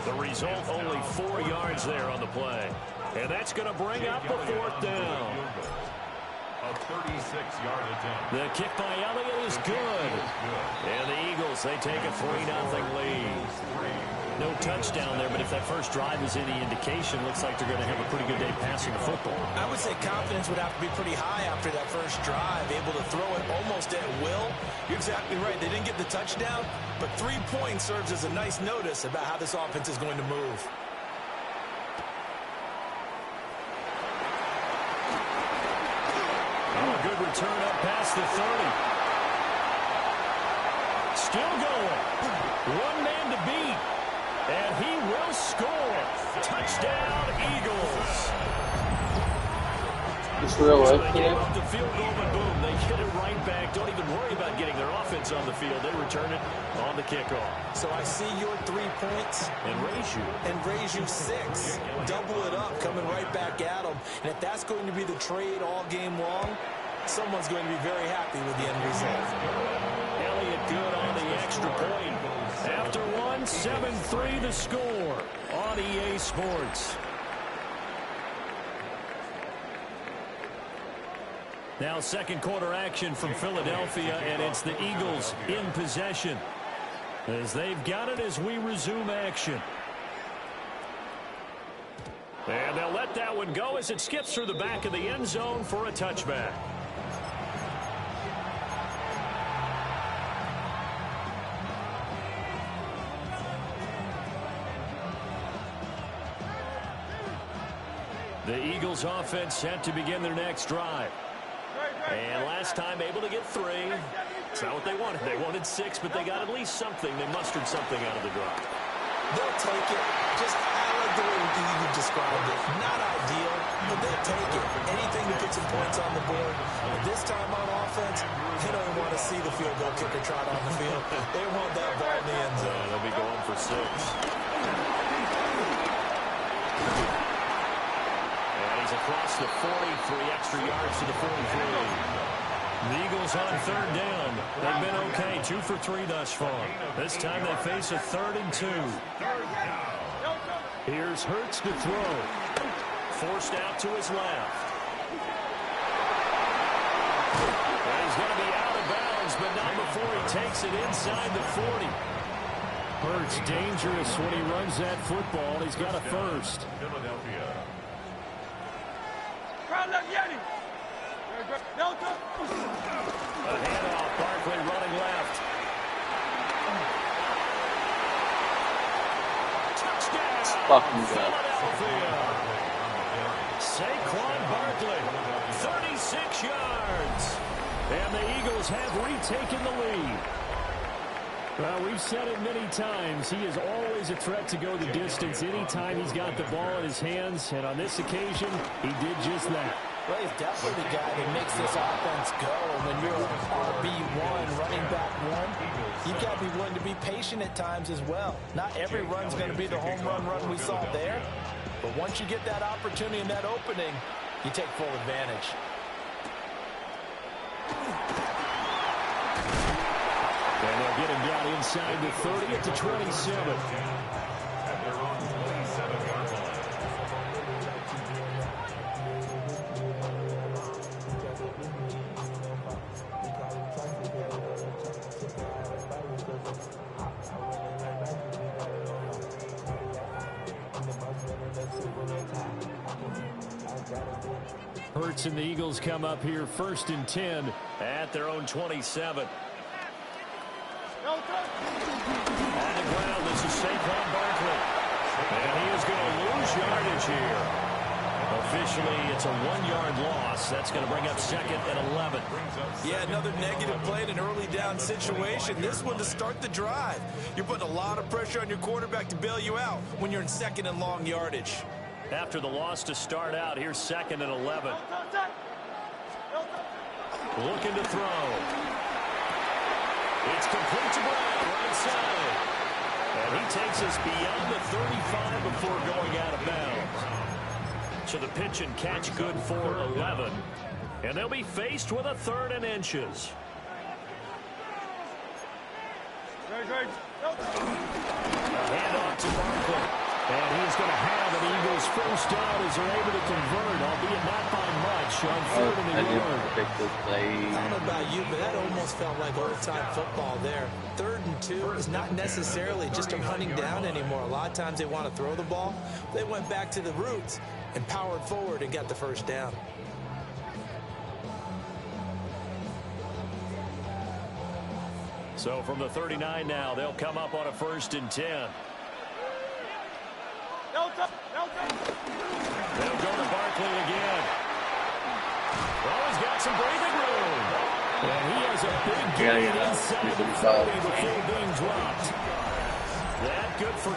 The result, only 4 yards there on the play. And that's going to bring up a 4th down. A 36-yard attempt. The kick by Elliott is good. And the Eagles, they take a 3-0 lead. No touchdown there, but if that first drive is any indication, looks like they're going to have a pretty good day passing the football. I would say confidence would have to be pretty high after that first drive, able to throw it almost at will. You're exactly right. They didn't get the touchdown, but 3 points serves as a nice notice about how this offense is going to move. Oh, a good return up past the 30. Still going. One man to beat. And he will score. Touchdown, Eagles. It's real life. They give up the field goal, but boom, they get it right back. Don't even worry about getting their offense on the field. They return it on the kickoff. So I see your 3 points. And raise you 6. Double it up, coming right back at them. And if that's going to be the trade all game long, someone's going to be very happy with the end result. Elliott good on the extra point. After one, 7-3 the score on EA Sports. Now second quarter action from Philadelphia, and it's the Eagles in possession as they've got it as we resume action. And they'll let that one go as it skips through the back of the end zone for a touchback. The Eagles offense set to begin their next drive. And last time able to get 3. It's not what they wanted. They wanted 6, but they got at least something. They mustered something out of the drive. They'll take it. Just, I like the way you described it. Not ideal, but they'll take it. Anything to put some points on the board. But this time on offense, they don't want to see the field goal kicker trot on the field. They want that ball in the end zone. They'll be going for 6. Across the 40, 3 extra yards to the 43. The Eagles on 3rd down. They've been okay, 2 for 3 thus far. This time they face a 3rd and 2. Here's Hurts to throw. Forced out to his left. And he's going to be out of bounds, but not before he takes it inside the 40. Hurts dangerous when he runs that football. He's got a first. Philadelphia. A handoff, Barkley running left. Touchdown, Philadelphia. Saquon Barkley, 36 yards. And the Eagles have retaken the lead. Well, we've said it many times. He is always a threat to go the distance anytime he's got the ball in his hands. And on this occasion, he did just that. Well, he's definitely the guy that makes this offense go. When you're RB1, running back 1, you've got to be willing to be patient at times as well. Not every run's going to be the home run we saw there. But once you get that opportunity and that opening, you take full advantage. And they'll get him down inside the 30 at the 27. Hurts and the Eagles come up here 1st and 10 at their own 27. On the ground, this is Saquon Barkley. And he is going to lose yardage here. Officially, it's a 1-yard loss. That's going to bring up 2nd and 11. Yeah, another negative play in an early down situation. This one to start the drive. You're putting a lot of pressure on your quarterback to bail you out when you're in 2nd and long yardage. After the loss to start out, here's 2nd and 11. Looking to throw. It's complete to Brown, right side. And he takes us beyond the 35 before going out of bounds. So the pitch and catch good for 11. And they'll be faced with a 3rd and inches. Hand off to Barkley. And he's going to have an Eagles first down as they're able to convert, albeit not by much, on 3rd and a yard. I don't know about you, but that almost felt like old-time football there. 3rd and 2 is not necessarily just a running down anymore. A lot of times they want to throw the ball. They went back to the roots and powered forward and got the first down. So from the 39 now, they'll come up on a 1st and 10. They'll go to Barkley again. Oh, he's got some breathing room. And he has a big gain inside the 40 before being dropped. That good for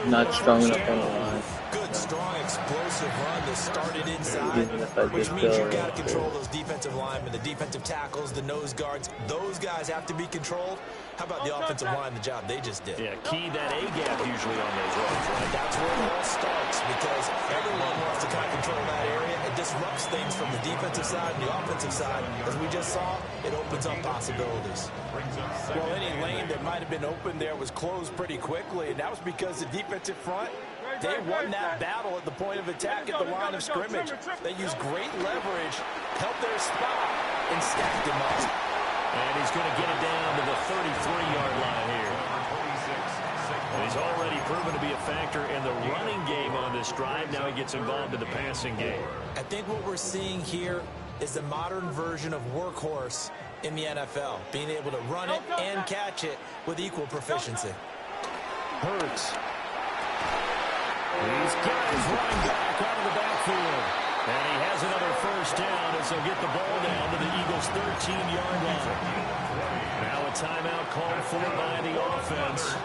22. Not strong enough on the line. Good, strong, explosive run that started inside, which means you've got to control those defensive linemen, the defensive tackles, the nose guards. Those guys have to be controlled. How about the offensive line, the job they just did? Yeah, key that A-gap usually on those runs, right? That's where it all starts, because everyone wants to kind of control that area. It disrupts things from the defensive side and the offensive side. As we just saw, it opens up possibilities. Well, any lane that might have been open there was closed pretty quickly, and that was because the defensive front, they won that battle at the point of attack at the line of scrimmage. They used great leverage, held their spot, and stacked them up. And he's going to get it down to the 33-yard line here. And he's already proven to be a factor in the running game on this drive. Now he gets involved in the passing game. I think what we're seeing here is the modern version of workhorse in the NFL, being able to run it and catch it with equal proficiency. Hurts. He's got his running back out of the backfield. And he has another first down as they'll get the ball down to the Eagles' 13-yard line. Now a timeout called for by the offense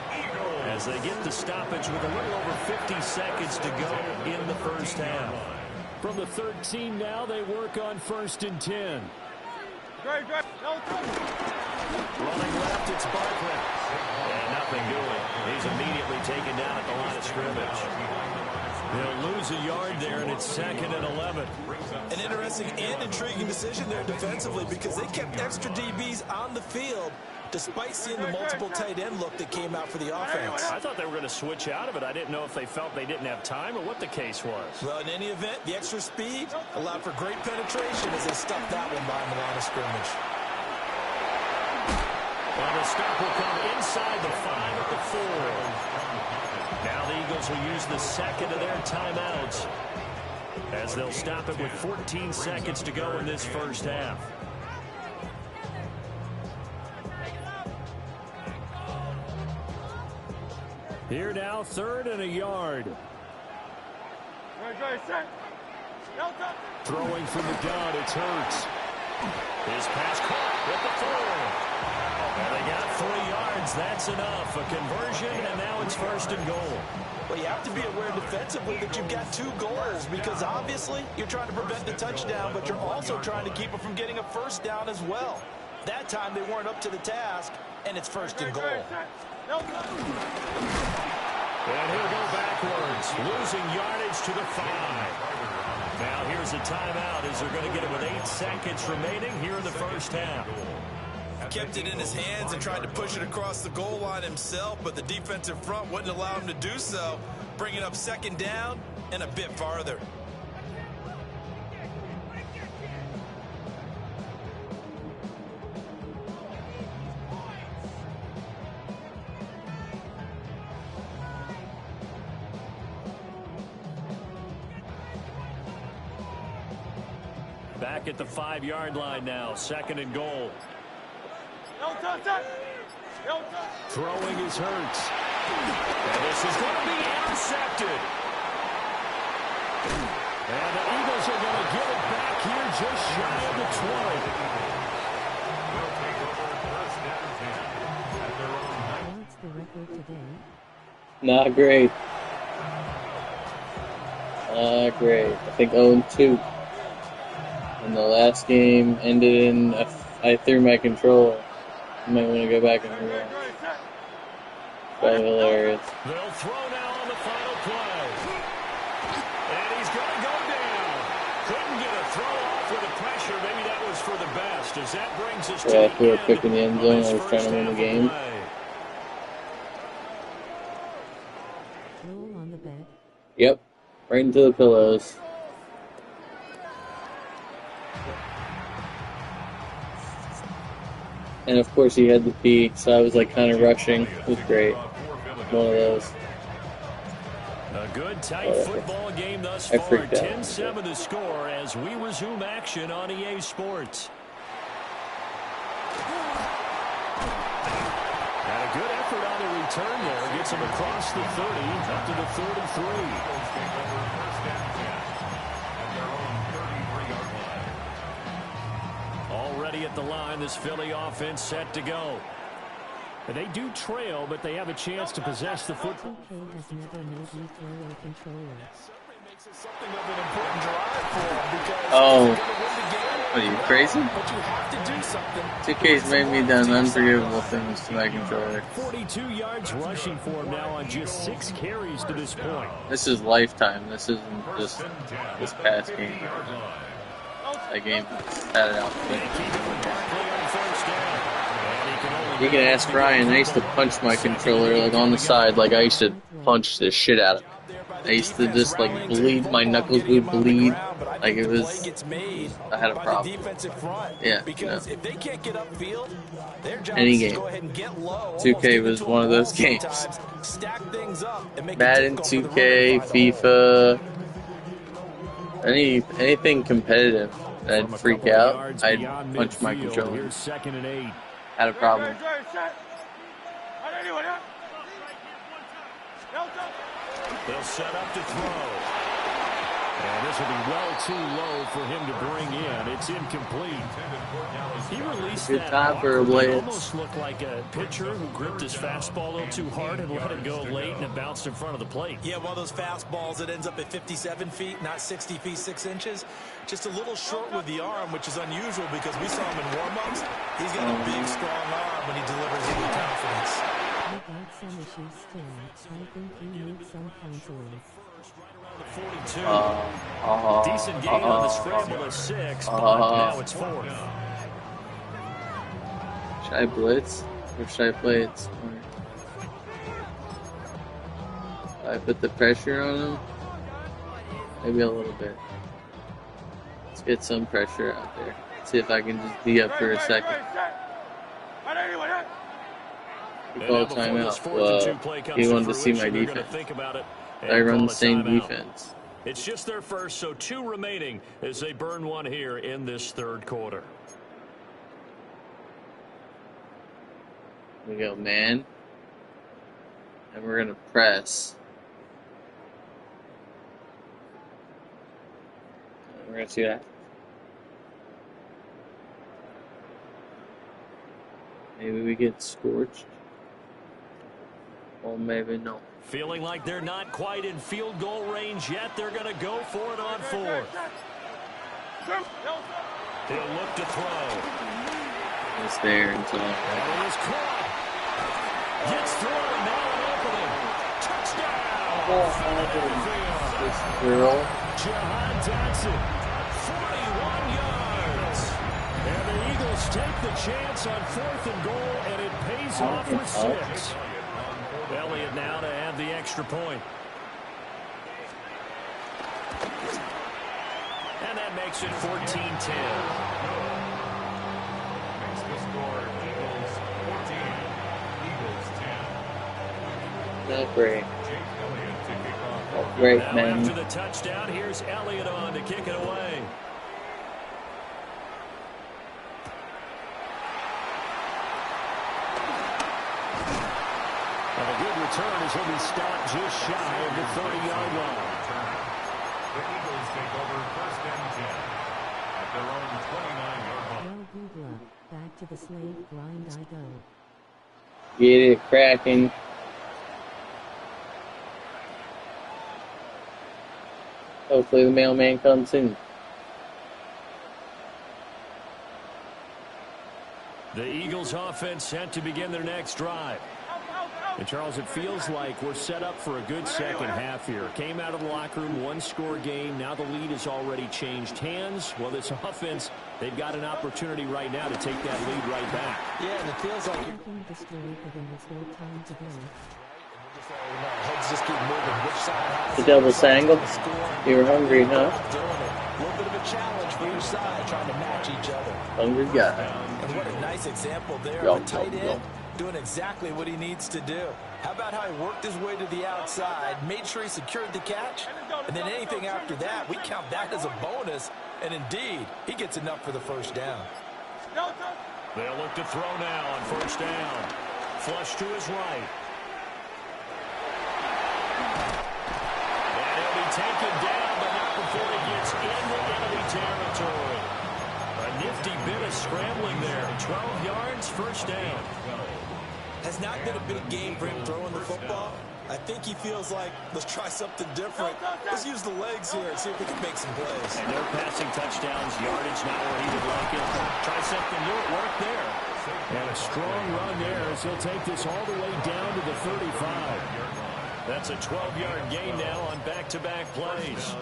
as they get the stoppage with a little over 50 seconds to go in the first half. From the 13 now, they work on 1st and 10. Running left, it's Barkley. And nothing doing. He's immediately taken down at the line of scrimmage. They'll lose a yard there, and it's 2nd and 11. An interesting and intriguing decision there defensively, because they kept extra DBs on the field despite seeing the multiple tight end look that came out for the offense. I thought they were going to switch out of it. I didn't know if they felt they didn't have time or what the case was. Well, in any event, the extra speed allowed for great penetration as they stuffed that one behind the line of scrimmage. And the stop will come inside the 5 at the 4. Now the Eagles will use the 2nd of their timeouts as they'll stop it with 14 seconds to go in this first half. Here now, 3rd and a yard. Throwing from the gun, it's Hurts. His pass caught with the 4. And they got 3 yards. That's enough. A conversion, and now it's 1st and goal. Well, you have to be aware defensively that you've got 2 goals, because obviously you're trying to prevent the touchdown, but you're also trying to keep it from getting a first down as well. That time they weren't up to the task, and it's 1st and goal. And he'll go backwards, losing yardage to the 5. Now here's a timeout as they're going to get it with 8 seconds remaining here in the first half. Kept it in his hands and tried to push it across the goal line himself, but the defensive front wouldn't allow him to do so, bringing up 2nd down and a bit farther. Back at the 5-yard line now, 2nd and goal. Throwing is Hurts. And this is going to be intercepted. And the Eagles are going to get it back here just shy of the 20. What's the record today? Not great. Not great. I think 0-2. And the last game ended in I threw my controller. You might want to go back and rewind. kind of hilarious. They'll throw now on the final play. And he's going to go down. Couldn't get a throw off with the pressure. Maybe that was for the best, as that brings us to Yeah, I the threw a end pick in the end zone. of I this was trying to first win the half of game. play. Roll on the bed. Yep, right into the pillows. And of course he had to pee, so I was like kind of rushing. It was great. One of those. A good tight football game thus I far. freaked out. 10-7 to score as we resume action on EA Sports. And a good effort on the return there. Gets him across the 30 up to the 33. Already at the line, this Philly offense set to go. They do trail, but they have a chance to possess the football. 2K has never made me throw a controller. Something of an important drive for them because Oh, they're going to win the game. are you crazy? But you have to do something. 2K's made me done unforgivable things to my controller. 42 yards rushing for him now on just 6 carries to this point. This is lifetime. This isn't just this past game. That game had it out. You can ask Ryan. I used to punch my controller like on the side, like I used to punch the shit out of it. I used to just like bleed. My knuckles would bleed. Like it was. I had a problem. Yeah. Because if they can't get upfield, their job Any is to game. go ahead and get low. 2K was one of those games. Stack things up and make Madden, 2K, FIFA, anything competitive. I'd freak out. I'd punch my controller. Had a problem. They'll set up to throw. And this will be well too low for him to bring in. It's incomplete. He released Good that time for a awkwardly. blitz. Almost looked like a pitcher who gripped his fastball a little too hard and let it go late, and it bounced in front of the plate. Yeah, one of those fastballs that ends up at 57 feet, not 60 feet, 6 inches. Just a little short with the arm, which is unusual because we saw him in warm-ups. He's got a big, strong arm when he delivers it with confidence. I got some issues still. I think you need some counseling. 42. Decent gain on the scramble of 6, but now it's 4th. Should I blitz or should I play it smart? I put the pressure on him. Maybe a little bit. Let's get some pressure out there. See if I can just be up for a second. He called timeout. He wanted to see my defense. I run the same defense. It's just their first, so 2 remaining as they burn one here in this 3rd quarter. We go, man. And we're going to press. And we're going to see that. Maybe we get scorched. Or maybe no. Feeling like they're not quite in field goal range yet. They're going to go for it on 4th. He'll look to throw. It's there until. And it is caught. Gets through and now an opening. Touchdown. This girl. Jahan Dotson, 41 yards. And the Eagles take the chance on 4th and goal, and it pays off with 6. Elliott now to have the extra point. And that makes it 14-10. Makes the score Eagles 14, Eagles 10. Not great. Jake Elliott to kick off. Not great, Now man. after the touchdown, here's Elliott on to kick it away. And a good return as he'll be stopped just shy of the 30-yard line. The Eagles take over 1st and 10 at their own 29-yard line. Well, Googler, back to the slave grind I go. Get it cracking. Hopefully the mailman comes soon. The Eagles offense set to begin their next drive. And, Charles, it feels like we're set up for a good second half here. Came out of the locker room, one-score game. Now the lead has already changed hands. Well, this offense, they've got an opportunity right now to take that lead right back. Yeah, and it feels like the story within this no time to go. Heads just keep moving. Which side? The double angle. You were hungry, huh? Doing it. A little bit of a challenge for each side, trying to match each other. Hungry guy. And what a nice example there of a tight end doing exactly what he needs to do. How about how he worked his way to the outside, made sure he secured the catch, and then anything after that, we count that as a bonus. And indeed, he gets enough for the first down. They'll look to throw now on first down. Flush to his right. And he'll be taken down, but not before he gets into enemy territory. A nifty bit of scrambling there. 12 yards, first down. Has not been a big game for him throwing the football. I think he feels like, let's try something different. Let's use the legs here and see if we can make some plays. And no passing touchdowns, yardage not where he would like it. Try something new at work there. And a strong run there as he'll take this all the way down to the 35. That's a 12-yard gain now on back-to-back plays.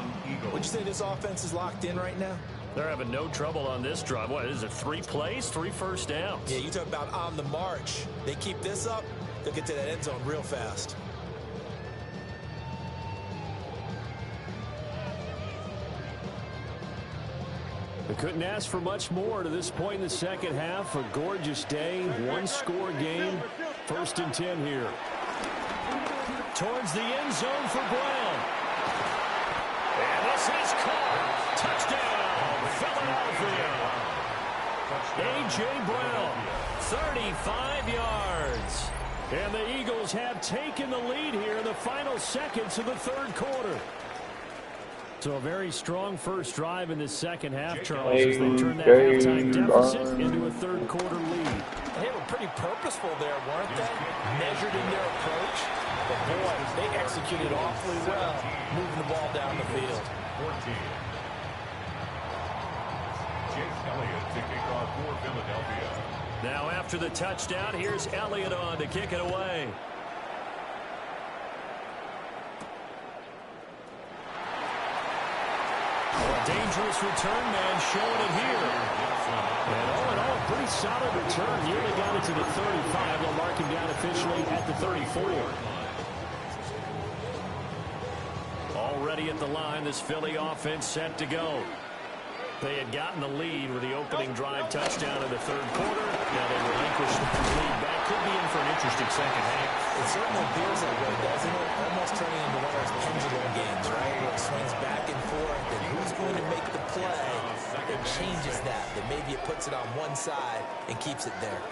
Would you say this offense is locked in right now? They're having no trouble on this drive. What is it, 3 plays, 3 first downs? Yeah, you talk about on the march. They keep this up, they'll get to that end zone real fast. They couldn't ask for much more to this point in the second half. A gorgeous day, one-score game. 1st and 10 here. Towards the end zone for Brown. And this is caught. Touchdown, Philadelphia. A.J. Brown, 35 yards. And the Eagles have taken the lead here in the final seconds of the third quarter. So a very strong first drive in the second half, Charles, as they turn that halftime deficit into a third quarter lead. They were pretty purposeful there, weren't they? Measured in their approach. But boy, they executed awfully well, moving the ball down the field. 14. Chase Elliott to kick off for Philadelphia. Now after the touchdown, here's Elliott on to kick it away. Dangerous return man showing it here. And all in all, pretty solid return. Nearly got it to the 35. They'll mark him down officially at the 34. Already at the line, this Philly offense set to go. They had gotten the lead with the opening drive touchdown in the third quarter. Now they relinquish the lead back. Could be in for an interesting second half. It certainly feels that way, doesn't it? Almost turning into one of those pendulum games, right? Where it swings back and forth, and who's going to make the play that changes that? That maybe it puts it on one side and keeps it there.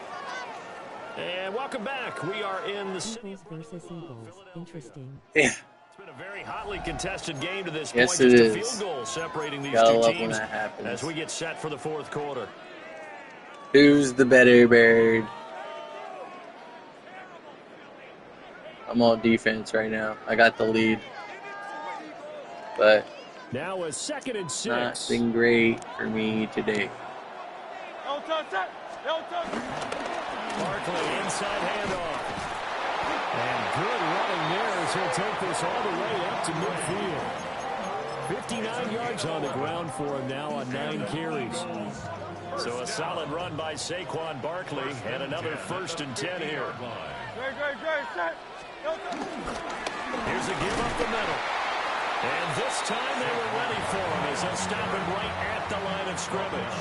And welcome back. We are in the Eagles versus Eagles. Interesting. Yeah. It's been a very hotly contested game to this Yes, point. it Just a is. field goal separating these Gotta two love teams when that happens. as we get set for the fourth quarter. Who's the better bird? I'm on defense right now. I got the lead. But now a 2nd and 6. Not been great for me today. Barkley inside handoff. And good running there as he'll take this all the way up to midfield. 59 yards on the ground for him now on 9 carries. So a solid run by Saquon Barkley and another 1st and 10 here. Here's a give up the middle. And this time they were ready for him as they'll stop him right at the line of scrimmage.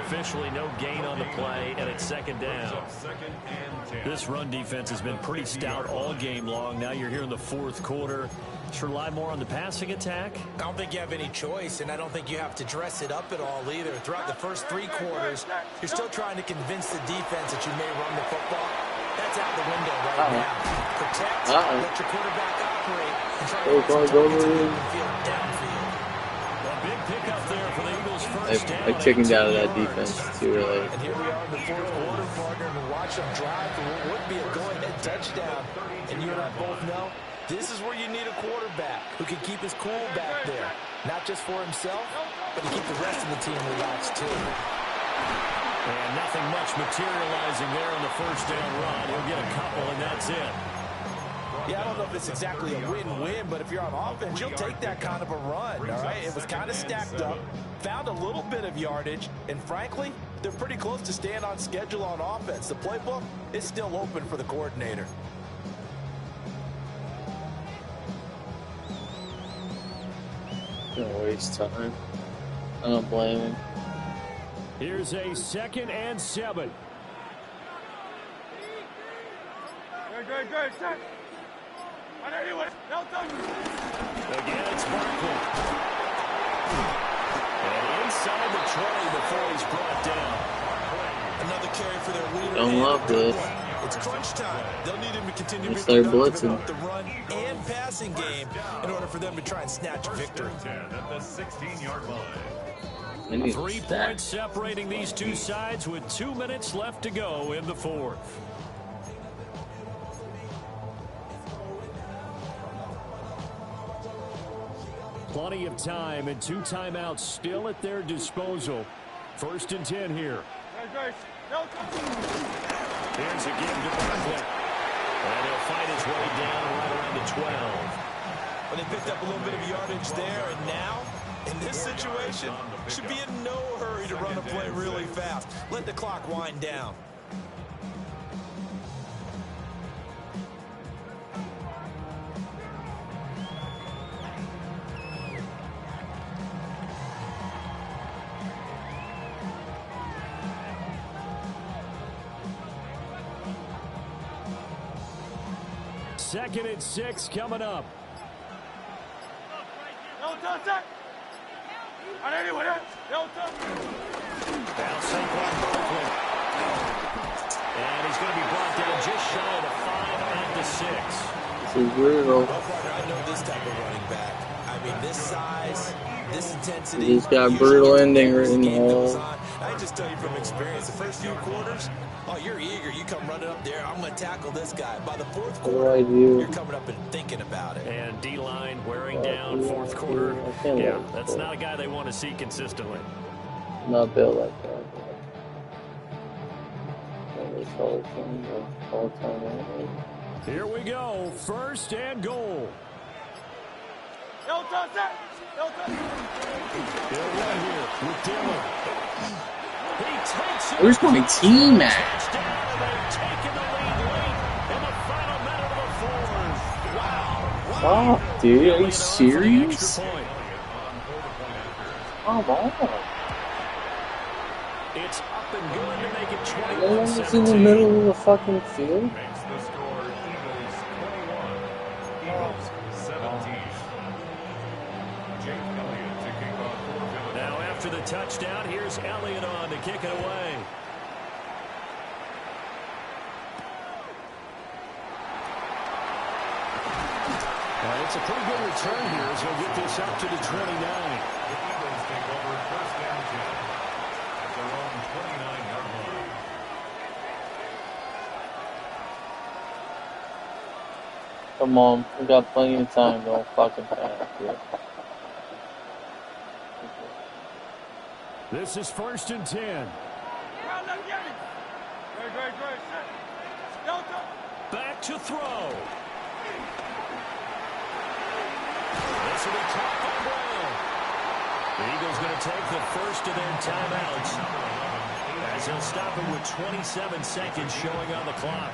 Officially no gain on the play, and it's 2nd down. This run defense has been pretty stout all game long. Now you're here in the fourth quarter. Should rely more on the passing attack? I don't think you have any choice, and I don't think you have to dress it up at all either. Throughout the first 3 quarters, you're still trying to convince the defense that you may run the football. That's out the window right now. Protect, let your quarterback operate, and try to get some targets in the open field downfield. A big pickup there for the Eagles' first down. I chickened out of that defense too early. And here we are in the fourth quarter, partner, and watch them drive for what would be a go-ahead touchdown. And you and I both know this is where you need a quarterback who can keep his cool back there. Not just for himself, but to keep the rest of the team relaxed too. And nothing much materializing there on the first down run. He'll get a couple, and that's it. Yeah, I don't know if it's exactly a win-win, but if you're on offense, you'll take that kind of a run, all right? It was kind of stacked up, found a little bit of yardage, and frankly, they're pretty close to staying on schedule on offense. The playbook is still open for the coordinator. Gonna waste time. I don't blame him. Here's a 2nd and 7. Good. Again, it's Barkley. And inside the 20 before he's brought down. Another carry for their leader. Don't love this. It's crunch time. They'll need him to continue to be Start productive blitzing. with the run and passing game in order for them to try and snatch a victory. At the 16-yard line. 3 points separating these two sides with 2 minutes left to go in the fourth. Plenty of time and 2 timeouts still at their disposal. 1st and 10 here. Here's a give to Barkley. And he'll fight his way down right around the 12. Well, they picked up a little bit of yardage there, and now, in this situation, should be in no hurry to run a play really fast. Let the clock wind down. Second and 6 coming up. And he's going to be brought down just shy of the 5 at the 6. This is brutal. Well, partner, I know this type of running back. I mean, this size, this intensity. He's got brutal ending written all. I just tell you from experience, the first few quarters, oh, you're eager. You come running up there. I'm going to tackle this guy. By the fourth quarter, you're coming up and thinking about it. And D-line wearing down fourth quarter. Yeah, that's not a guy they want to see consistently. Not built like that. Here we go. 1st and goal. Where's my team at? Oh, dude, are you serious? Come on. It's up and good to make it 21-17. It's in the middle of the fucking field. Makes the score Eagles 21, Eagles 17. Jake Elliott to kick off for Philadelphia. Now after the touchdown, here's Elliott on to kick it away. It's a pretty good return here as he'll get this up to the 29. The Eagles take over 1st and 10 at their own 29-yard line. Come on, we got plenty of time. Don't fucking pass here. This is 1st and 10. Back to throw. This will be caught by Brown. The Eagles going to take the first of their timeouts as he'll stop it with 27 seconds showing on the clock.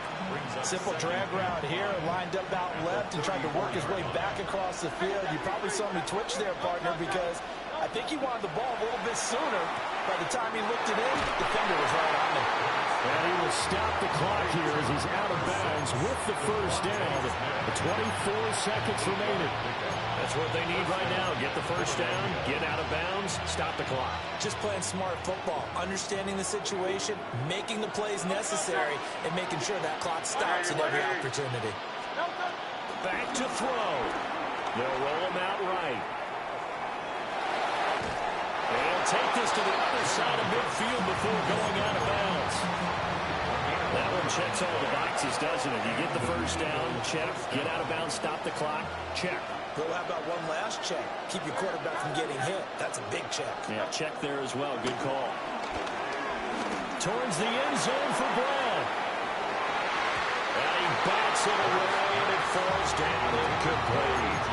Simple drag route here, lined up out left and tried to work his way back across the field. You probably saw me twitch there, partner, because I think he wanted the ball a little bit sooner. By the time he looked it in, the defender was right on him. And he will stop the clock here as he's out of bounds with the first down. 24 seconds remaining. That's what they need right now. Get the first down, get out of bounds, stop the clock. Just playing smart football, understanding the situation, making the plays necessary, and making sure that clock stops at every opportunity. Back to throw. They'll roll him out right. They'll take this to the other side of midfield before going out of bounds. That one checks all the boxes, doesn't it? You get the first down, check. Get out of bounds, stop the clock, check. Well, how about one last check? Keep your quarterback from getting hit. That's a big check. Yeah, check there as well. Good call. towards the end zone for Brown. And he bats it away, and it falls down incomplete.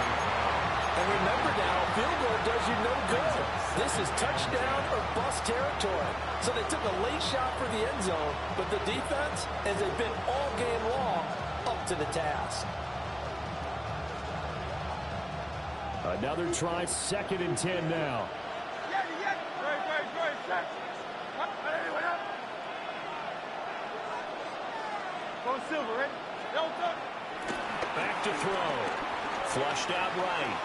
And remember now, a field goal does you no good. This is touchdown or bust territory. So they took a late shot for the end zone, but the defense, as they've been all game long, up to the task. Another try, 2nd and 10 now. Go Silver, ready? Back to throw. Flushed out right.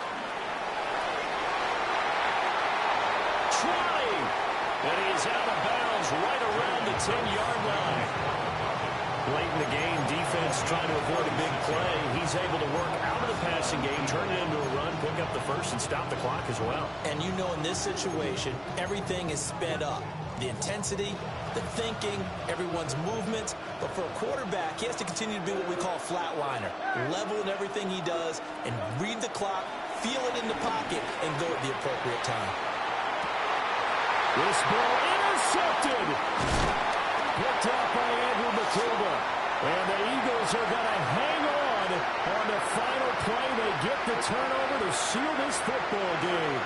Trying. And he's out of bounds right around the 10-yard line. Late in the game, defense trying to avoid a big play. He's able to work out of the passing game, turn it into a run, pick up the first, and stop the clock as well. And you know in this situation, everything is sped up. The intensity, the thinking, everyone's movement. But for a quarterback, he has to continue to be what we call a flatliner. Level in everything he does and read the clock, feel it in the pocket, and go at the appropriate time. This ball intercepted. Picked up by Andrew Matilda. And the Eagles are going to hang on the final play. They get the turnover to seal this football game.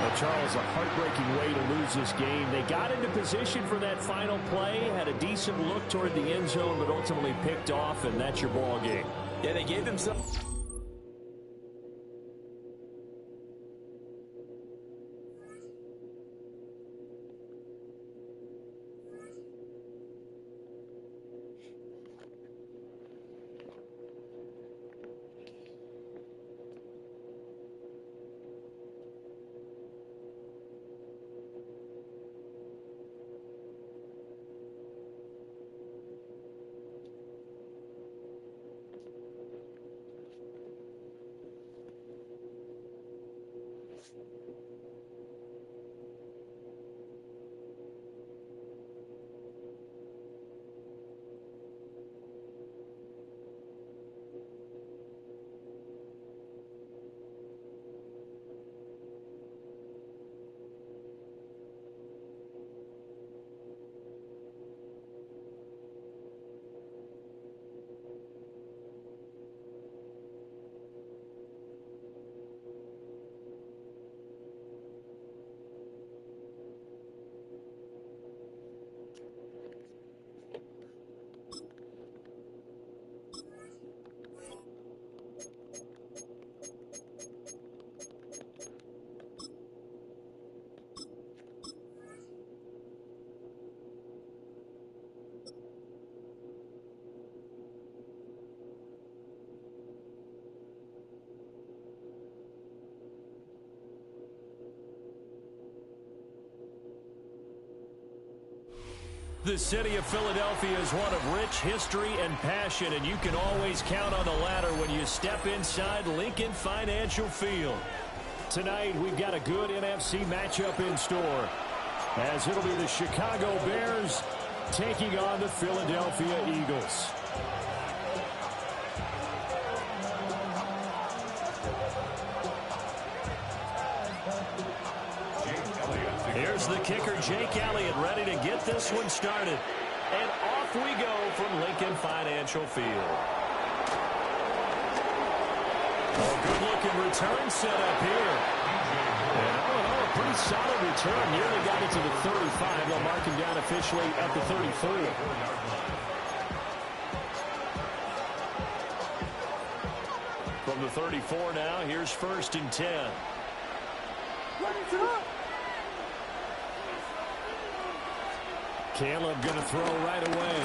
Well, Charles, a heartbreaking way to lose this game. They got into position for that final play, had a decent look toward the end zone, but ultimately picked off, and that's your ball game. Yeah, they gave themselves... The city of Philadelphia is one of rich history and passion, and you can always count on the latter when you step inside Lincoln Financial Field. Tonight, we've got a good NFC matchup in store, as it'll be the Chicago Bears taking on the Philadelphia Eagles. Here's the kicker, Jake Elliott, ready to get this one started. And off we go from Lincoln Financial Field. Oh, good-looking return set up here. And all in all, a pretty solid return. Nearly got it to the 35. They'll mark him down officially at the 34. From the 34 now, here's 1st and 10. Caleb going to throw right away.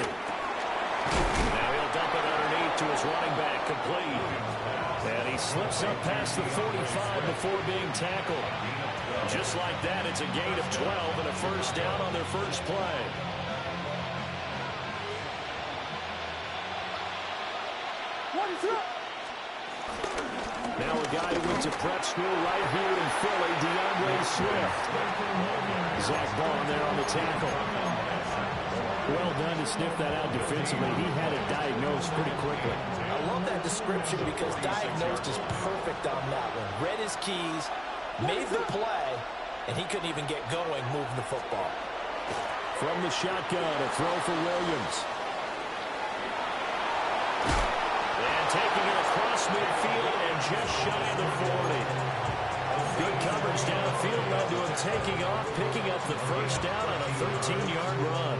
Now he'll dump it underneath to his running back, complete. And he slips up past the 45 before being tackled. Just like that, it's a gain of 12 and a first down on their first play. Now a guy who went to prep school right here in Philly, DeAndre Swift. Zach Bond there on the tackle. Well done to sniff that out defensively. He had it diagnosed pretty quickly. I love that description because diagnosed is perfect on that one. Read his keys, made the play, and he couldn't even get going moving the football. From the shotgun, a throw for Williams. And taking it across midfield and just shy of the 40. Good coverage downfield led to him taking off, picking up the first down on a 13-yard run.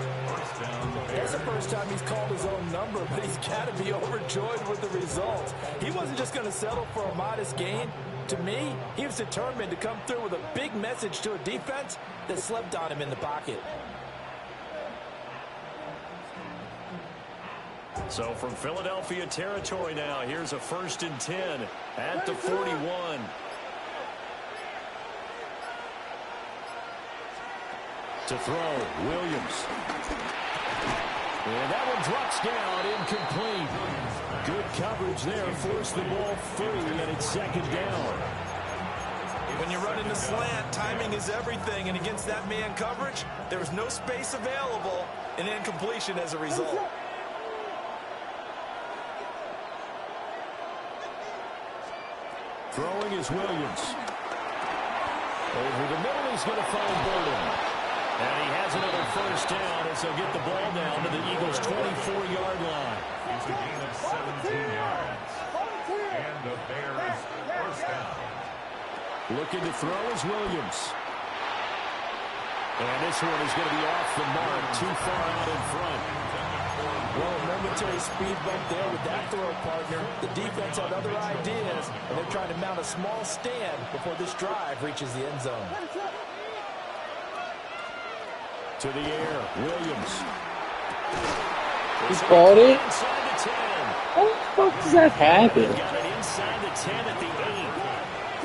That's the first time he's called his own number, but he's got to be overjoyed with the results. He wasn't just going to settle for a modest gain. To me, he was determined to come through with a big message to a defense that slept on him in the pocket. So from Philadelphia territory now, here's a 1st and 10 at the 41. To throw, Williams. And that one drops down, incomplete. Good coverage there, forced the ball free, and it's 2nd down. When you're running the slant, timing is everything, and against that man coverage, there was no space available, and incompletion as a result. Throwing is Williams. Over the middle, he's going to find Burden. And he has another first down as he'll get the ball down to the Eagles' 24-yard line. It's a gain of 17 yards. And the Bears first down. Looking to throw is Williams. And this one is going to be off the mark, too far out in front. Well, a momentary speed bump there with that throw, partner. The defense had other ideas, and they're trying to mount a small stand before this drive reaches the end zone. To the air, Williams. He caught it? Inside the 10. How the fuck does that happen? Got it inside the 10 at the 8.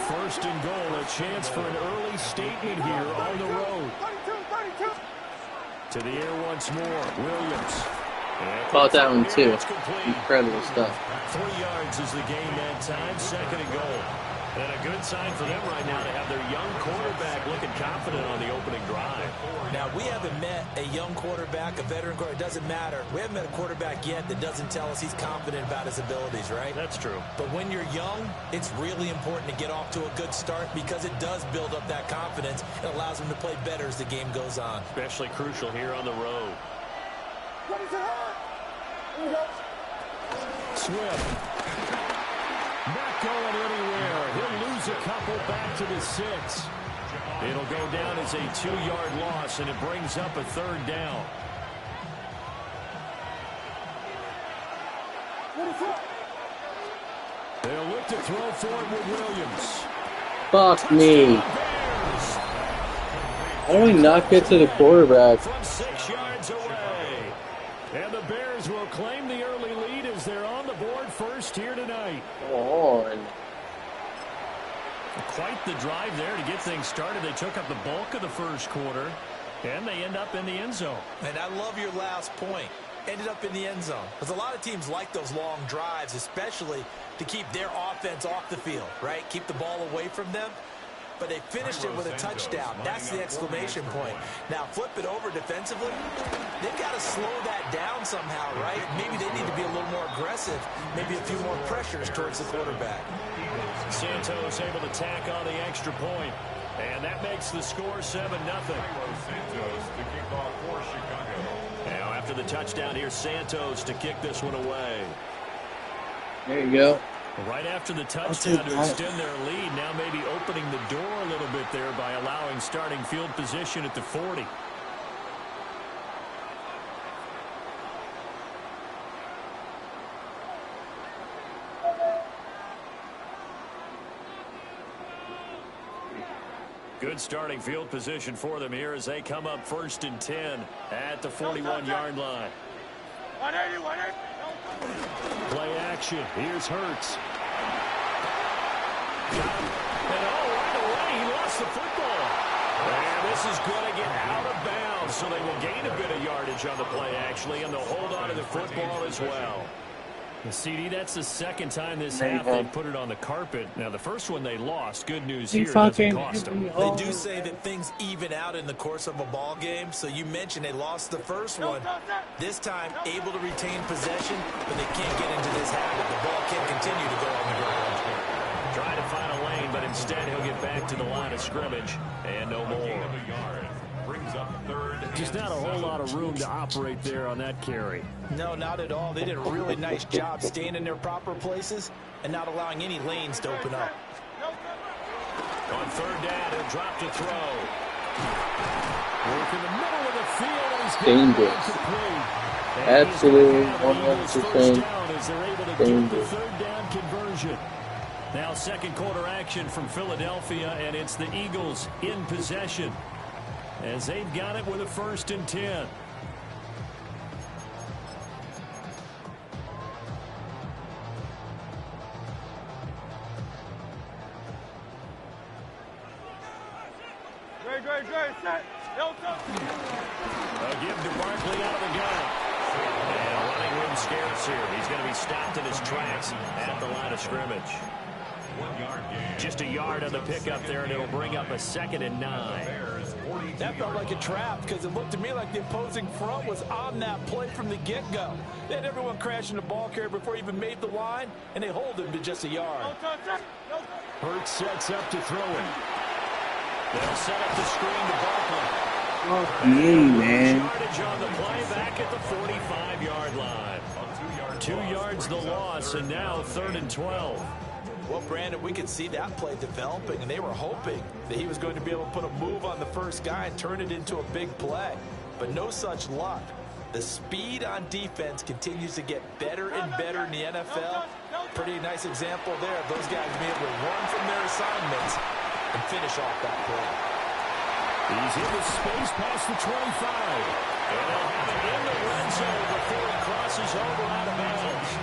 1st and goal, a chance for an early statement here on the road. To the air once more, Williams. Caught that one too. Incredible stuff. 3 yards is the gain that time, 2nd and goal. And a good sign for them right now to have their young quarterback looking confident on the opening drive. Now, we haven't met a young quarterback, a veteran quarterback. It doesn't matter. We haven't met a quarterback yet that doesn't tell us he's confident about his abilities, right? That's true. But when you're young, it's really important to get off to a good start because it does build up that confidence. It allows him to play better as the game goes on. Especially crucial here on the road. Swift. Not going anywhere. He'll lose a couple back to the 6. It'll go down as a 2-yard loss, and it brings up a 3rd down. They'll look to throw for it with Williams. Fuck me. How do we not get to the quarterback? From 6 yards away. And the Bears will claim the early lead as they're on the board first here tonight. Come on. Quite the drive there to get things started. They took up the bulk of the first quarter, and they end up in the end zone. And I love your last point. Ended up in the end zone. Because a lot of teams like those long drives, especially to keep their offense off the field, right? Keep the ball away from them. But they finished it with a touchdown. That's the exclamation point. Now, flip it over defensively. They've got to slow that down somehow, right? Maybe they need to be a little more aggressive. Maybe a few more pressures towards the quarterback. Santos able to tack on the extra point. And that makes the score 7-0. Santos to kick off for Chicago. Now, after the touchdown, here's Santos to kick this one away. There you go. Right after the touchdown to extend their lead, now maybe opening the door a little bit there by allowing starting field position at the 40. Good starting field position for them here as they come up 1st and 10 at the 41-yard line. 180. Play action. Here's Hurts. And right away, he lost the football. And this is going to get out of bounds, so they will gain a bit of yardage on the play, actually, and they'll hold on to the football as well. And CD, that's the 2nd time this half they've put it on the carpet. Now, the first one they lost. Good news here, it doesn't cost them. They do say that things even out in the course of a ball game. So you mentioned they lost the first one. This time, able to retain possession, but they can't get into this habit. The ball can't continue to go on the ground. Trying to find a lane, but instead he'll get back to the line of scrimmage and no more. Brings up third. Just not a whole lot of room to operate there on that carry. No, not at all. They did a really nice job staying in their proper places and not allowing any lanes to open up. On third down, he'll drop to throw. Work in the middle of the field, and he's dangerous. Absolutely 100% as they're able to get the third down conversion. Now second quarter action from Philadelphia, and it's the Eagles in possession as they've got it with a 1st and 10. Set. A give to Barkley out of the gun. And running room scarce here. He's going to be stopped in his tracks at the line of scrimmage. 1 yard gain. Just a yard on the pickup there, and it'll bring up a 2nd and 9. That felt like a trap because it looked to me like the opposing front was on that play from the get-go. They had everyone crashing the ball carrier before he even made the line, and they hold him to just a yard. Hurts sets up to throw it. They'll set up the screen to Barkley. Fuck me, man. Yardage on the play back at the 45-yard line. 2 yards the loss, and now 3rd and 12. Well, Brandon, we could see that play developing, and they were hoping that he was going to be able to put a move on the first guy and turn it into a big play. But no such luck. The speed on defense continues to get better and better in the NFL. Pretty nice example there of those guys being able to run from their assignments and finish off that play. He's in the space past the 25. And they'll have it in the red zone before he crosses over out of bounds.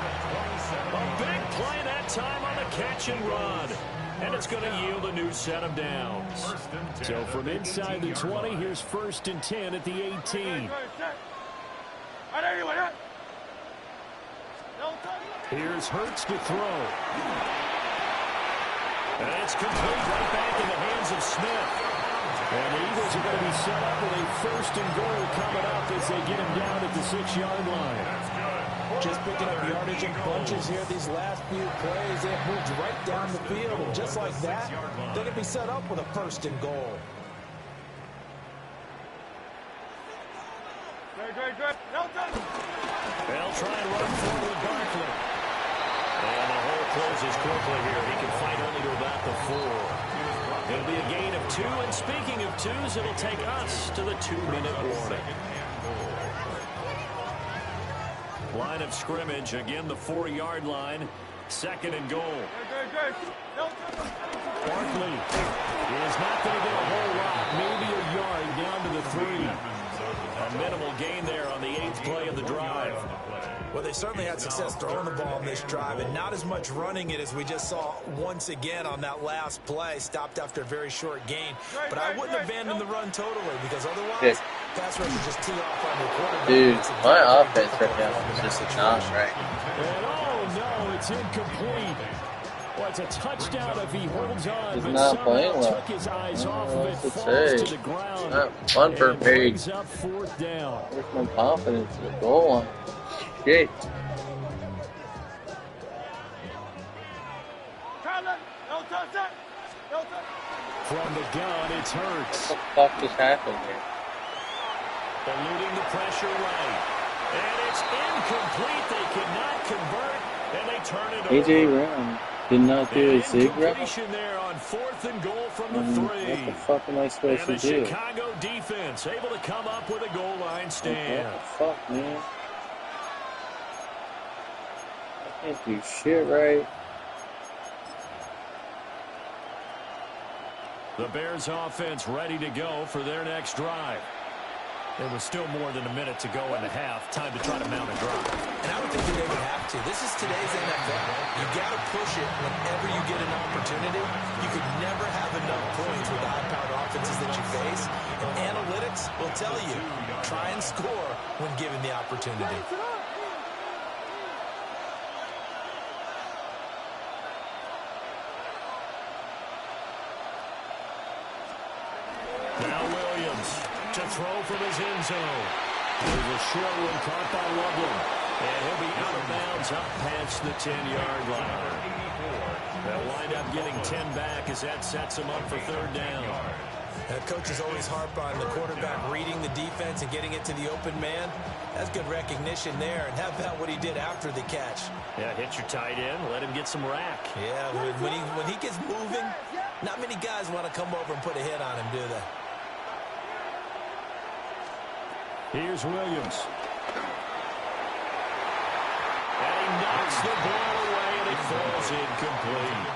A big play that time on the catch and run. And it's going to yield a new set of downs. So from inside the 20, here's 1st and 10 at the 18. Here's Hurts to throw. And it's complete right back in the hands of Smith. And the Eagles are going to be set up with a 1st and goal coming up as they get him down at the 6-yard line. Just picking up yardage in bunches here these last few plays. They have moved right down the field, and just like that, they're going to be set up with a 1st and goal. They'll try and run forward Barkley. And the hole closes quickly here. He can fight only to about the 4. It'll be a gain of 2, and speaking of 2s, it'll take us to the 2-minute warning. Line of scrimmage, again the 4-yard line, 2nd and goal. Barkley is not going to get a whole lot, maybe a yard down to the 3. A minimal gain there on the 8th play of the drive. Well, they certainly had success throwing the ball in this drive, and not as much running it as we just saw once again on that last play. Stopped after a very short gain. But I wouldn't abandon the run totally, because otherwise, pass rush would just tee off on the quarterback. Dude, my offense right now is just not right. And oh, no, it's incomplete. Well, it's a touchdown if he holds on, He's but not playing somehow well. took his eyes off of it, to falls say. to the ground, Not fun for and Page. brings up 4th down. Where's my confidence in the goal line? Shit. From the gun, it's Hurts. What the fuck just happened here? Eluding the pressure right. And it's incomplete. They could not convert, and they turn it over. A.J. Brown did not do a zig route. Incompletion there on 4th and goal from the 3. What the fuck am I supposed And to the do? Chicago defense able to come up with a goal line stand. What the fuck, man? I can't do shit right. The Bears offense ready to go for their next drive. There was still more than a minute to go in the half. Time to try to mount a drive. And I would think that they would have to. This is today's NFL. You got to push it whenever you get an opportunity. You could never have enough points with the high-powered offenses that you face. And analytics will tell you, try and score when given the opportunity. Now Williams to throw from his end zone. There's a short one caught by Loveland. And he'll be out of bounds up past the 10-yard line. They'll wind up getting 10 back as that sets them up for third down. Coaches always harp on the quarterback reading the defense and getting it to the open man. That's good recognition there. And how about what he did after the catch? Yeah, hit your tight end, let him get some rack. Yeah, when he gets moving, not many guys want to come over and put a hit on him, do they? Here's Williams. And he knocks the ball away, and it falls incomplete.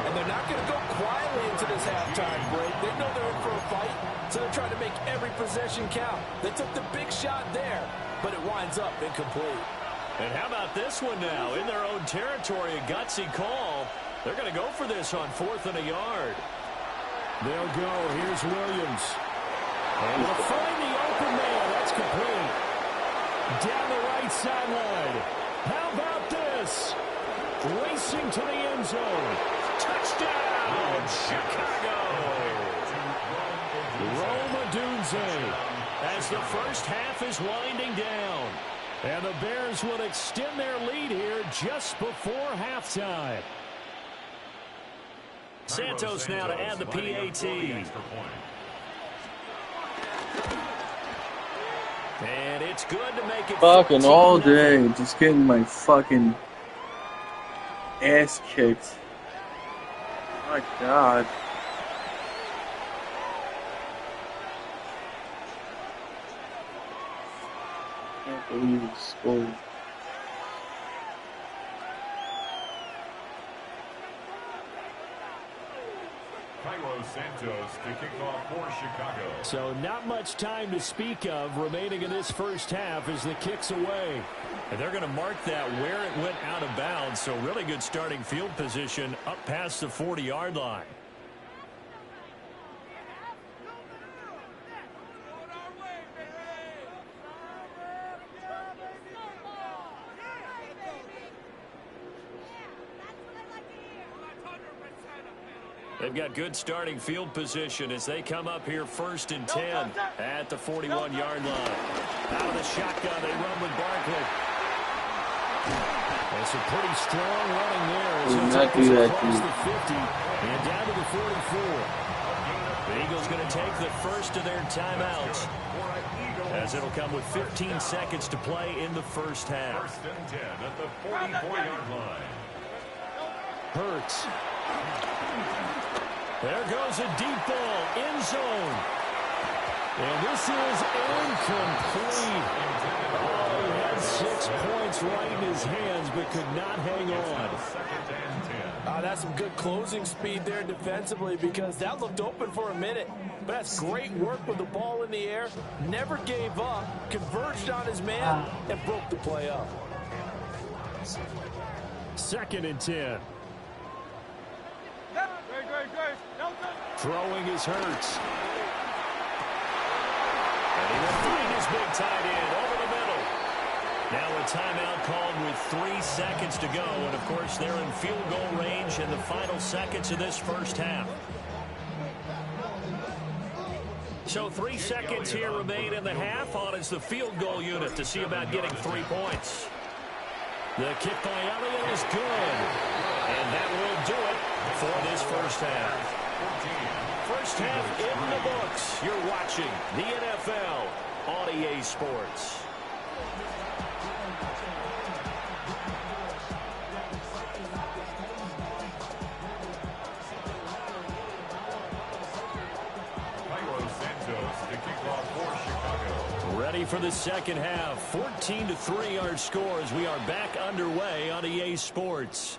And they're not going to go quietly into this halftime break. They know they're in for a fight, so they're trying to make every possession count. They took the big shot there, but it winds up incomplete. And how about this one now? In their own territory, a gutsy call. They're going to go for this on 4th and a yard. They'll go. Here's Williams. And they'll find the open man. That's complete. Down the right sideline. How about this? Racing to the end zone. Touchdown, Chicago! Rome Odunze as the first half is winding down. And the Bears will extend their lead here just before halftime. Santos now to add the PAT. And it's good to make it fucking all day, just getting my fucking ass kicked. My God. Can't believe he scored. Santos to kick off for Chicago. So not much time to speak of remaining in this first half as the kick's away. And they're going to mark that where it went out of bounds. So really good starting field position up past the 40-yard line. They've got good starting field position as they come up here 1st and 10 at the 41-yard line. Out of the shotgun, they run with Barkley. That's a pretty strong running there. Did not do that, across the 50 and down to the 44. The Eagles going to take the first of their timeouts as it'll come with 15 seconds to play in the first half. 1st and 10 at the 44-yard line. Hurts. There goes a deep ball, end zone. And this is incomplete. Oh, he had 6 points right in his hands, but could not hang on. 2nd and 10. That's some good closing speed there defensively because that looked open for a minute. But that's great work with the ball in the air. Never gave up, converged on his man, and broke the play up. 2nd and 10. Throwing is Hurts. And he will find his big tight end over the middle. Now a timeout called with 3 seconds to go. And, of course, they're in field goal range in the final seconds of this first half. So 3 seconds here remain in the half. On is the field goal unit to see about getting 3 points. The kick by Elliott is good. And that will do it for this first half. First half in the books. You're watching the NFL on EA Sports. Ready for the second half. 14-3 our score as we are back underway on EA Sports.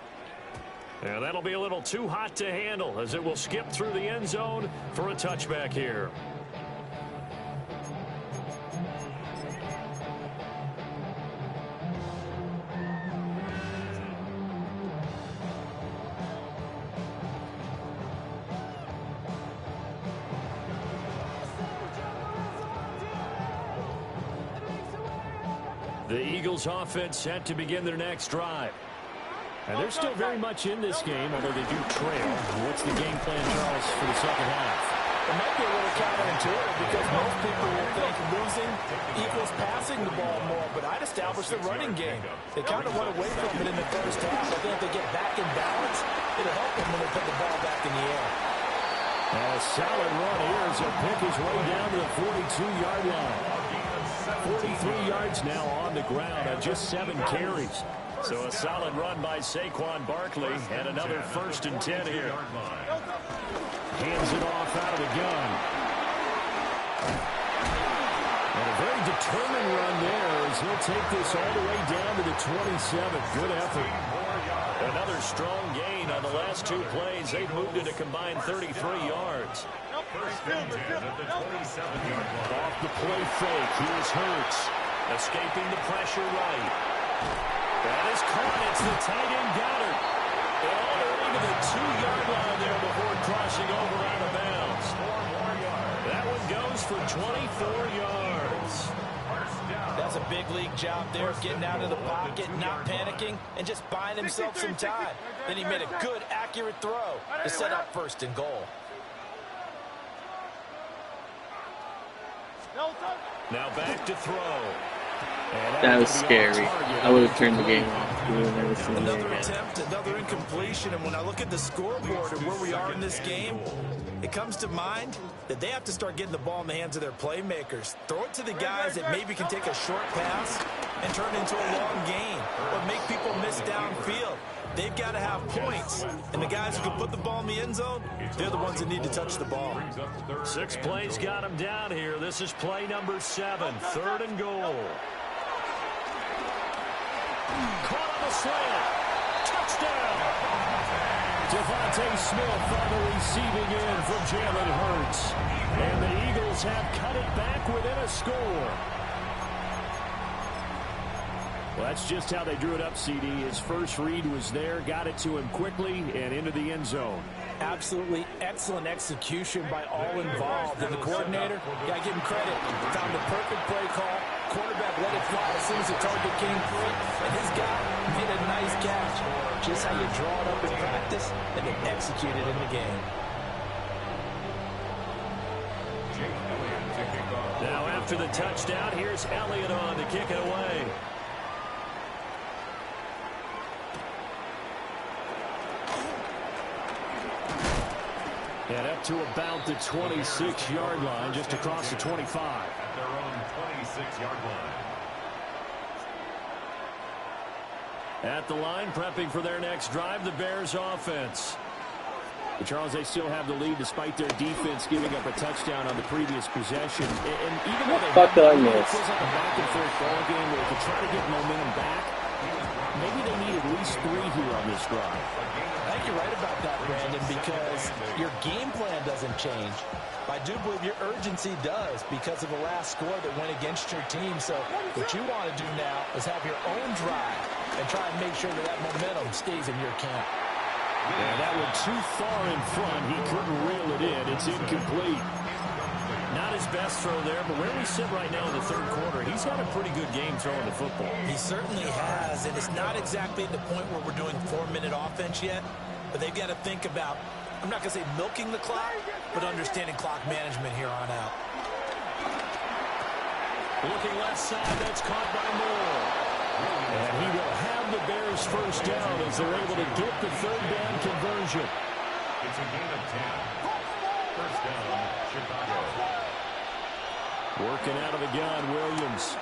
And that'll be a little too hot to handle as it will skip through the end zone for a touchback here. The Eagles offense set to begin their next drive. And they're still very much in this game, although they do trail. What's the game plan, Charles, for the second half? It might be a little counterintuitive because most people will think losing equals passing the ball more, but I'd establish the running game. They kind of went away from it in the first half. I think if they get back in balance, it'll help them when they put the ball back in the air. And a solid run here as he'll pick his way down to the 42-yard line. 43 yards now on the ground on just 7 carries. So a solid run by Saquon Barkley and another 1st and 10 here. Hands it off out of the gun. And a very determined run there as he'll take this all the way down to the 27. Good effort. Another strong gain on the last 2 plays. They've moved it a combined 33 yards. First and 10 at the 27-yard line. Off the play fake. Here's Hurts. Escaping the pressure right. That is caught. It's the tight end Goddard. And all the way to the 2-yard line there before crossing over out of bounds. That one goes for 24 yards. That's a big league job there, getting out of the pocket, not panicking, and just buying himself some time. Then he made a good, accurate throw to set up 1st and goal. Now back to throw. That was scary. I would have turned the game off. Another attempt, another incompletion, and when I look at the scoreboard and where we are in this game, it comes to mind that they have to start getting the ball in the hands of their playmakers. Throw it to the guys that maybe can take a short pass and turn it into a long gain or make people miss downfield. They've got to have points, and the guys who can put the ball in the end zone, they're the ones that need to touch the ball. 6 plays got him down here. This is play number 7, 3rd and goal. Caught on the slant. Touchdown. Devontae Smith on the receiving end from Jalen Hurts. And the Eagles have cut it back within a score. Well, that's just how they drew it up, CD. His first read was there, got it to him quickly, and into the end zone. Absolutely excellent execution by all involved. And the coordinator, got to give him credit. Found the perfect play call. Quarterback let it fly as soon as the target came through. And his guy made a nice catch. Just how you draw it up in practice and then execute it in the game. Now after the touchdown, here's Elliott on to kick it away. And up to about the 26-yard line, just across the 25. At their own 26-yard line. At the line, prepping for their next drive, the Bears offense. But Charles, they still have the lead despite their defense giving up a touchdown on the previous possession. And even though they Fuck did I miss? It feels like a back-and-forth ball game where to try to get momentum back, maybe they need at least 3 here on this drive. I think you're right about that, Brandon, because your game plan doesn't change. I do believe your urgency does because of the last score that went against your team. So what you want to do now is have your own drive and try and make sure that that momentum stays in your camp. And that one too far in front. He couldn't reel it in. It's incomplete. Not his best throw there, but where we sit right now in the 3rd quarter, he's had a pretty good game throwing the football. He certainly has, and it's not exactly at the point where we're doing 4-minute offense yet, but they've got to think about, I'm not going to say milking the clock, but understanding clock management here on out. Looking left side, that's caught by Moore. And he will have the Bears first down as they're able to get the 3rd down conversion. It's a gain of 10. First down, Chicago. Working out of the gun, Williams.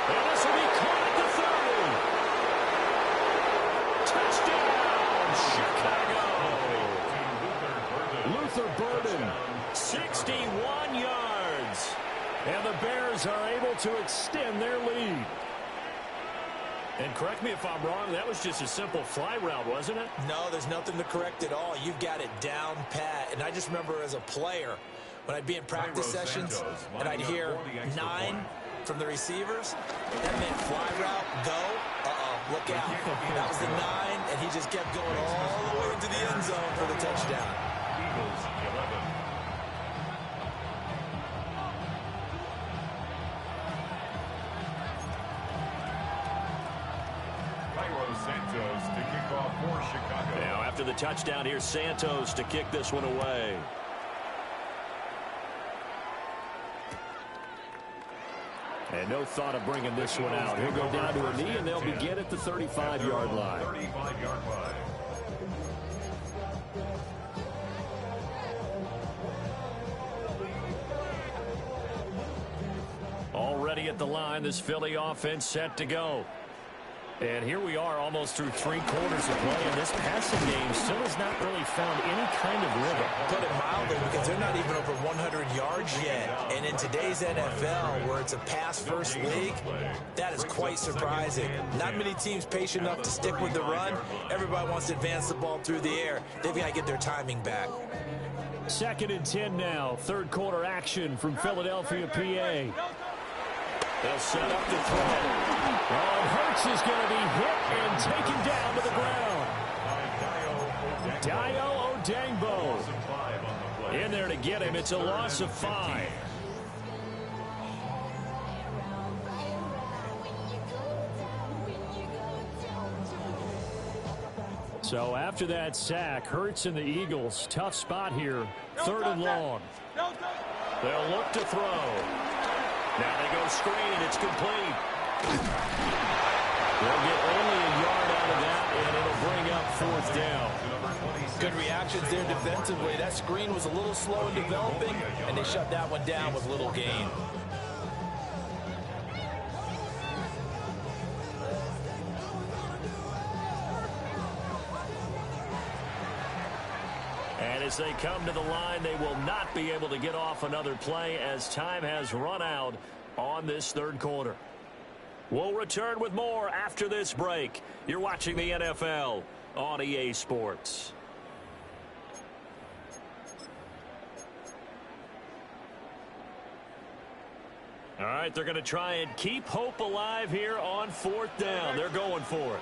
And this will be caught at the 30. Touchdown, Chicago. Luther Burden. 61 yards. And the Bears are able to extend their lead. And correct me if I'm wrong, that was just a simple fly route, wasn't it? No, there's nothing to correct at all. You've got it down pat. And I just remember as a player, when I'd be in practice sessions and I'd hear 9 from the receivers, that meant fly route, go, look out. That was the 9, and he just kept going all the way into the end zone for the touchdown. Eagles 11. Santos to kick off for Chicago. Now after the touchdown, here's Santos to kick this one away. And no thought of bringing this one out. He'll go down to a knee, and they'll begin at the 35-yard line. 35-yard line. Already at the line, this Philly offense set to go. And here we are almost through 3 quarters of play, and this passing game still has not really found any kind of rhythm. Put it mildly, because they're not even over 100 yards yet. And in today's NFL, where it's a pass-first league, that is quite surprising. Not many teams patient enough to stick with the run. Everybody wants to advance the ball through the air. They've got to get their timing back. 2nd and 10 now. 3rd quarter action from Philadelphia, PA. They'll set up the throw. Oh, and Hurts is going to be hit and taken down to the ground. Dio Odangbo in there to get him. It's a loss of 5. So after that sack, Hurts and the Eagles, tough spot here. 3rd and long. They'll look to throw. Now they go screen. It's complete. They'll get only a yard out of that, and it'll bring up 4th down. Good reactions there defensively. That screen was a little slow in developing, and they shut that one down with little gain. And as they come to the line, they will not be able to get off another play as time has run out on this 3rd quarter. We'll return with more after this break. You're watching the NFL on EA Sports. All right, they're going to try and keep hope alive here on 4th down. They're going for it.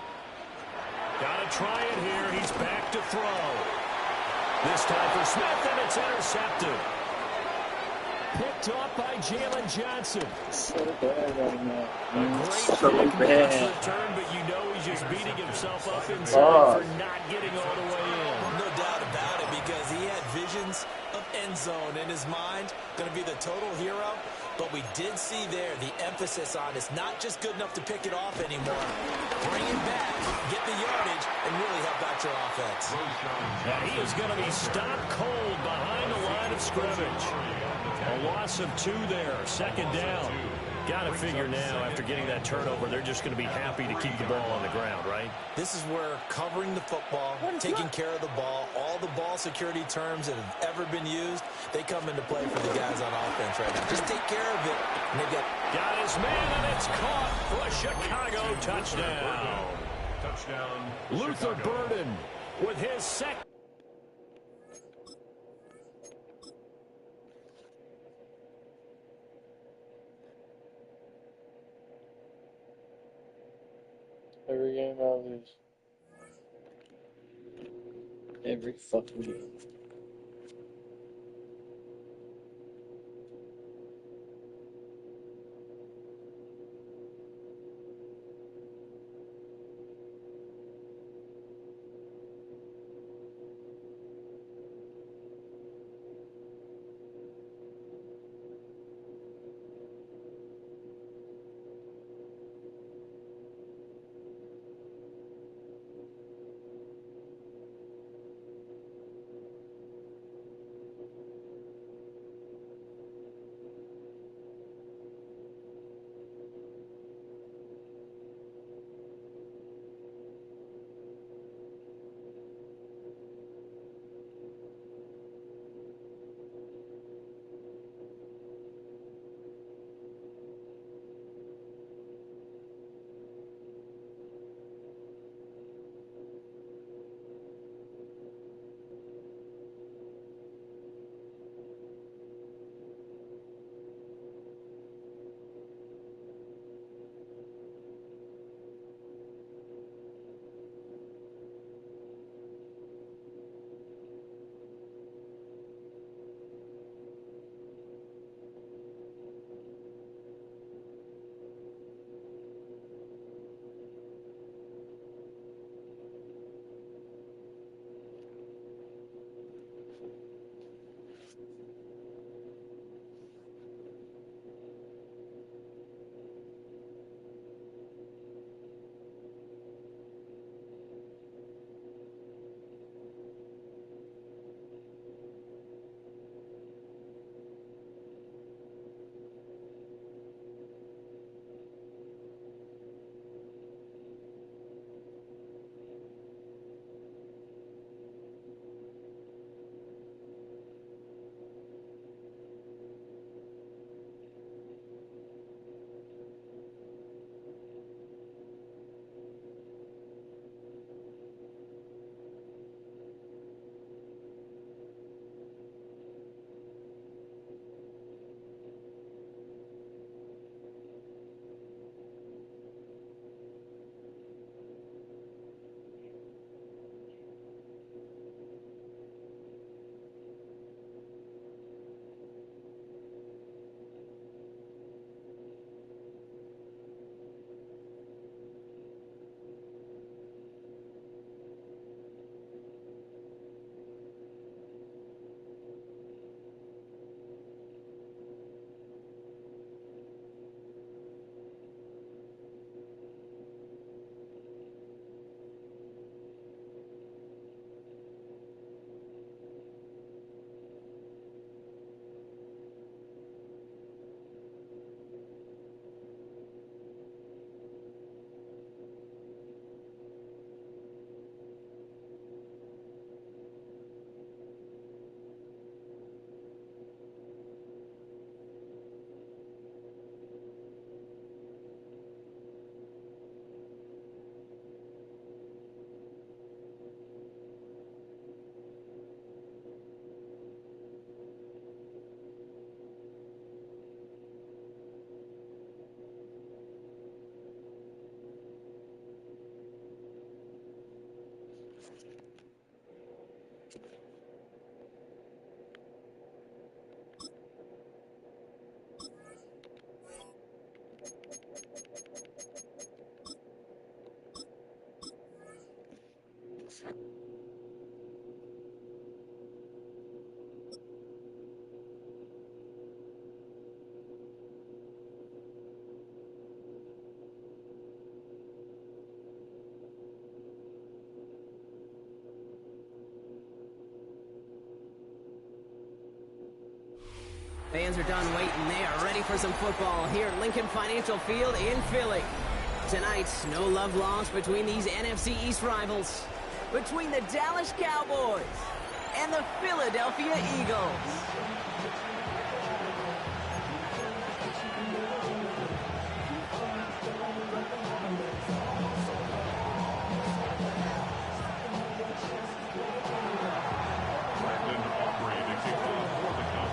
Got to try it here. He's back to throw. This time for Smith, and it's intercepted. Picked off by Jalen Johnson. So bad right now. A great return, but you know he's just beating himself up inside for not getting all the way in. No doubt about it, because he had visions of end zone in his mind. Going to be the total hero. But we did see there the emphasis on it's not just good enough to pick it off anymore. Bring it back, get the yardage, and really help out your offense. And he is going to be stopped cold behind the line of scrimmage. A loss of 2 there, 2nd down. Got to figure now, after getting that turnover, they're just going to be happy to keep the ball on the ground, right? This is where covering the football, taking care of the ball, all the ball security terms that have ever been used, they come into play for the guys on offense right now. Just take care of it. And they've got his man, and it's caught for a Chicago touchdown. Touchdown. Luther Burden with his 2nd. Every game I lose. Every fucking game. Fans are done waiting. They are ready for some football here at Lincoln Financial Field in Philly. Tonight, no love lost between these NFC East rivals. Between the Dallas Cowboys and the Philadelphia Eagles.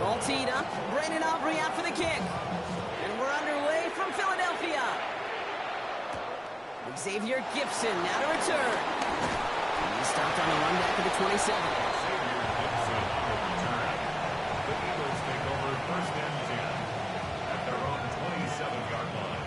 Ball teed up. Brandon Aubrey out for the kick. And we're underway from Philadelphia. Xavier Gipson now to return. He stopped on the run back of the 27. Xavier Gipson will return. The Eagles take over first and 10 at their own 27-yard line.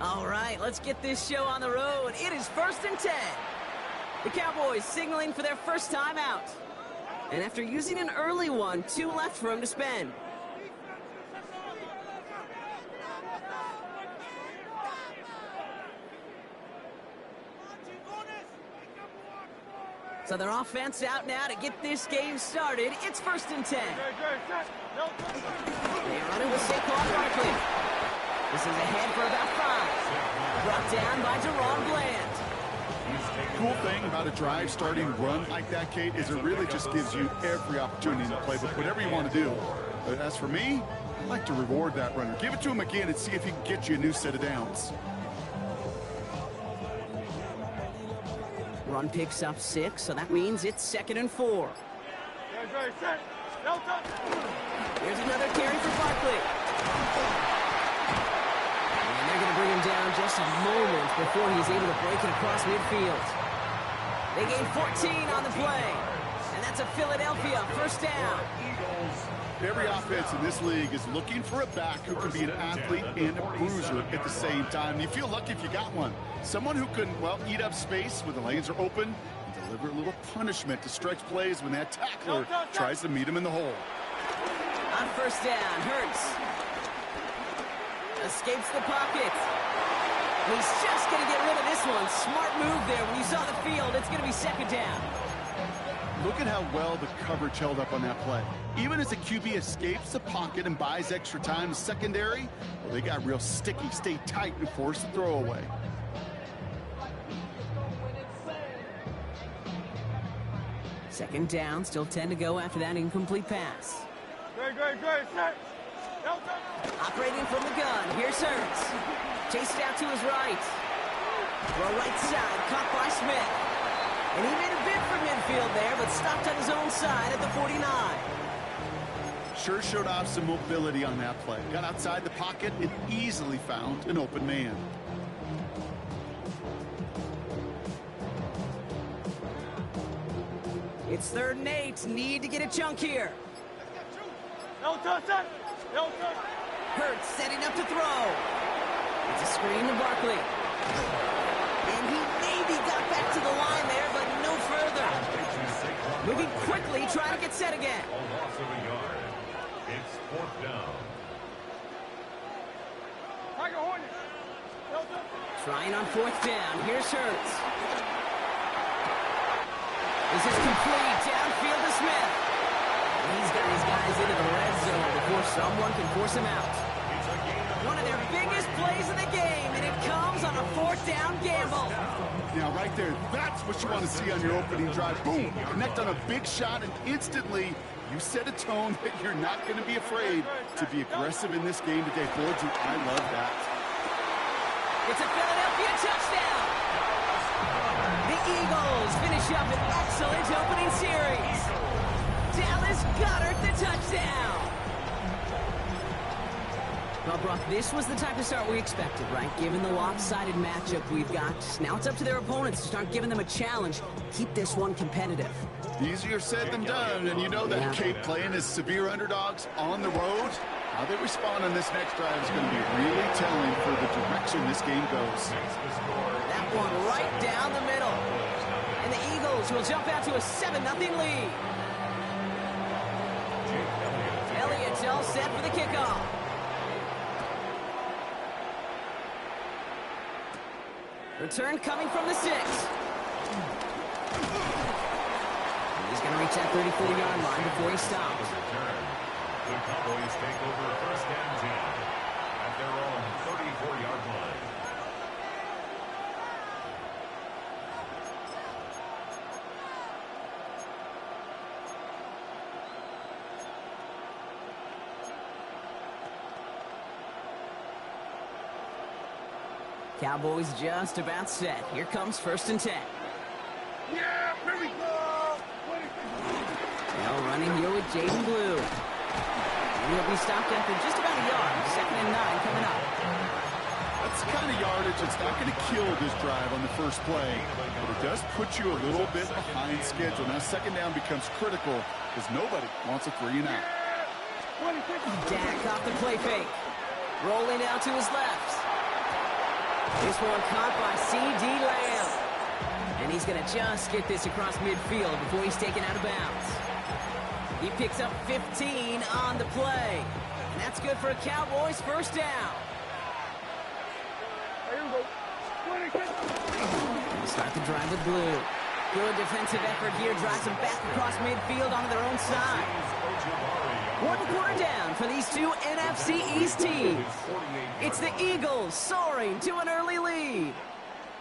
All right, let's get this show on the road. It is 1st and 10. The Cowboys signaling for their first time out. And after using an early one, 2 left for him to spend. So their offense out now to get this game started. It's 1st and 10. They run it with Saquon Barkley. This is ahead for about 5. Brought down by Deron Bland. Cool thing about a drive starting run like that, Kate, is it really just gives you every opportunity in the playbook, whatever you want to do. But as for me, I like to reward that runner. Give it to him again and see if he can get you a new set of downs. Run picks up 6, so that means it's 2nd and 4. Here's another carry for Barkley. And they're going to bring him down just a moment before he's able to break it across midfield. They gain 14 on the play. And that's a Philadelphia first down. Every offense in this league is looking for a back who can be an athlete and a bruiser at the same time. You feel lucky if you got one. Someone who can, well, eat up space when the lanes are open and deliver a little punishment to stretch plays when that tackler tries to meet him in the hole. On first down, Hurts escapes the pocket. He's just going to get rid of this one. Smart move there. When you saw the field, it's going to be 2nd down. Look at how well the coverage held up on that play. Even as the QB escapes the pocket and buys extra time, the secondary, well, they got real sticky. Stay tight and force the throw away. Second down, still 10 to go after that incomplete pass. Operating from the gun, here's Hurts. Chased out to his right. Throw right side, caught by Smith. And he made a bid for midfield there, but stopped on his own side at the 49. Sure showed off some mobility on that play. Got outside the pocket and easily found an open man. It's 3rd and 8. Need to get a chunk here. Hurts setting up to throw. It's a screen to Barkley. And he maybe got back to the line there, but no further. Moving quickly, trying to get set again. A loss of a yard. It's 4th down. Trying on 4th down. Here's Hurts. This is complete. Downfield to Smith. He's got his guys into the red zone before someone can force him out. One of their biggest plays of the game, and it comes on a 4th down gamble. Now, right there, that's what you want to see on your opening drive. Boom, connect on a big shot, and instantly you set a tone that you're not going to be afraid to be aggressive in this game today. Boys, I love that. It's a Philadelphia touchdown. The Eagles finish up an excellent opening series. Dallas Goedert the touchdown. Well, Brock, this was the type of start we expected, right? Given the lopsided matchup we've got, now it's up to their opponents to start giving them a challenge. Keep this one competitive. Easier said than done, and you know that Cape playing as severe underdogs on the road. How they respond on this next drive is going to be really telling for the direction this game goes. That one right down the middle. And the Eagles will jump out to a 7-0 lead. Elliott's all set for the kickoff. kickoff. Return coming from the 6. He's going to reach that 34-yard line before he stops. The Cowboys take over 1st and 10 at their own 34-yard line. Cowboys just about set. Here comes 1st and 10. Yeah, here we go. Now running here with Jaden Blue. And he'll be stopped after just about a yard. 2nd and 9 coming up. That's the kind of yardage that's not going to kill this drive on the first play, but it does put you a little bit behind schedule. Now 2nd down becomes critical because nobody wants a 3 and out. Dak off the play fake. Rolling out to his left. This one caught by C.D. Lamb. And he's going to just get this across midfield before he's taken out of bounds. He picks up 15 on the play. And that's good for a Cowboys 1st down. They start the drive with Blue. Good defensive effort here. Drives them back across midfield onto their own side. 1 quarter down for these two NFC East teams. It's the Eagles soaring to an early lead.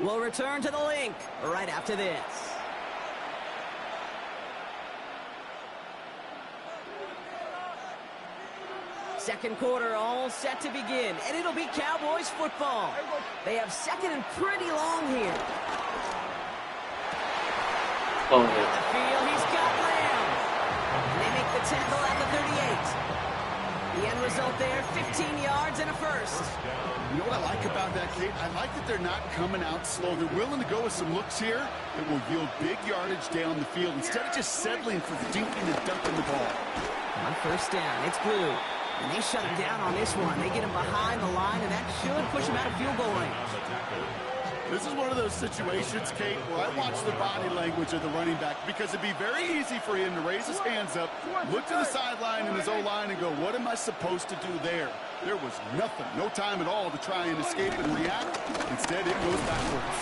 We'll return to the link right after this. Second quarter all set to begin, and it'll be Cowboys football. They have 2nd and pretty long here. Oh, The field, he's got Lamb. And they make the tackle at the 38. The end result there, 15 yards and a 1st. You know what I like about that, Kate? I like that they're not coming out slow. They're willing to go with some looks here that will yield big yardage down the field instead of just settling for dinking and dunking the ball. On 1st down, it's Blue. And they shut him down on this one. They get him behind the line, and that should push him out of field goal range. This is one of those situations, Kate, where I watch the body language of the running back because it'd be very easy for him to raise his hands up, look to the sideline in his O-line and go, what am I supposed to do there? There was nothing, no time at all to try and escape and react. Instead, it goes backwards.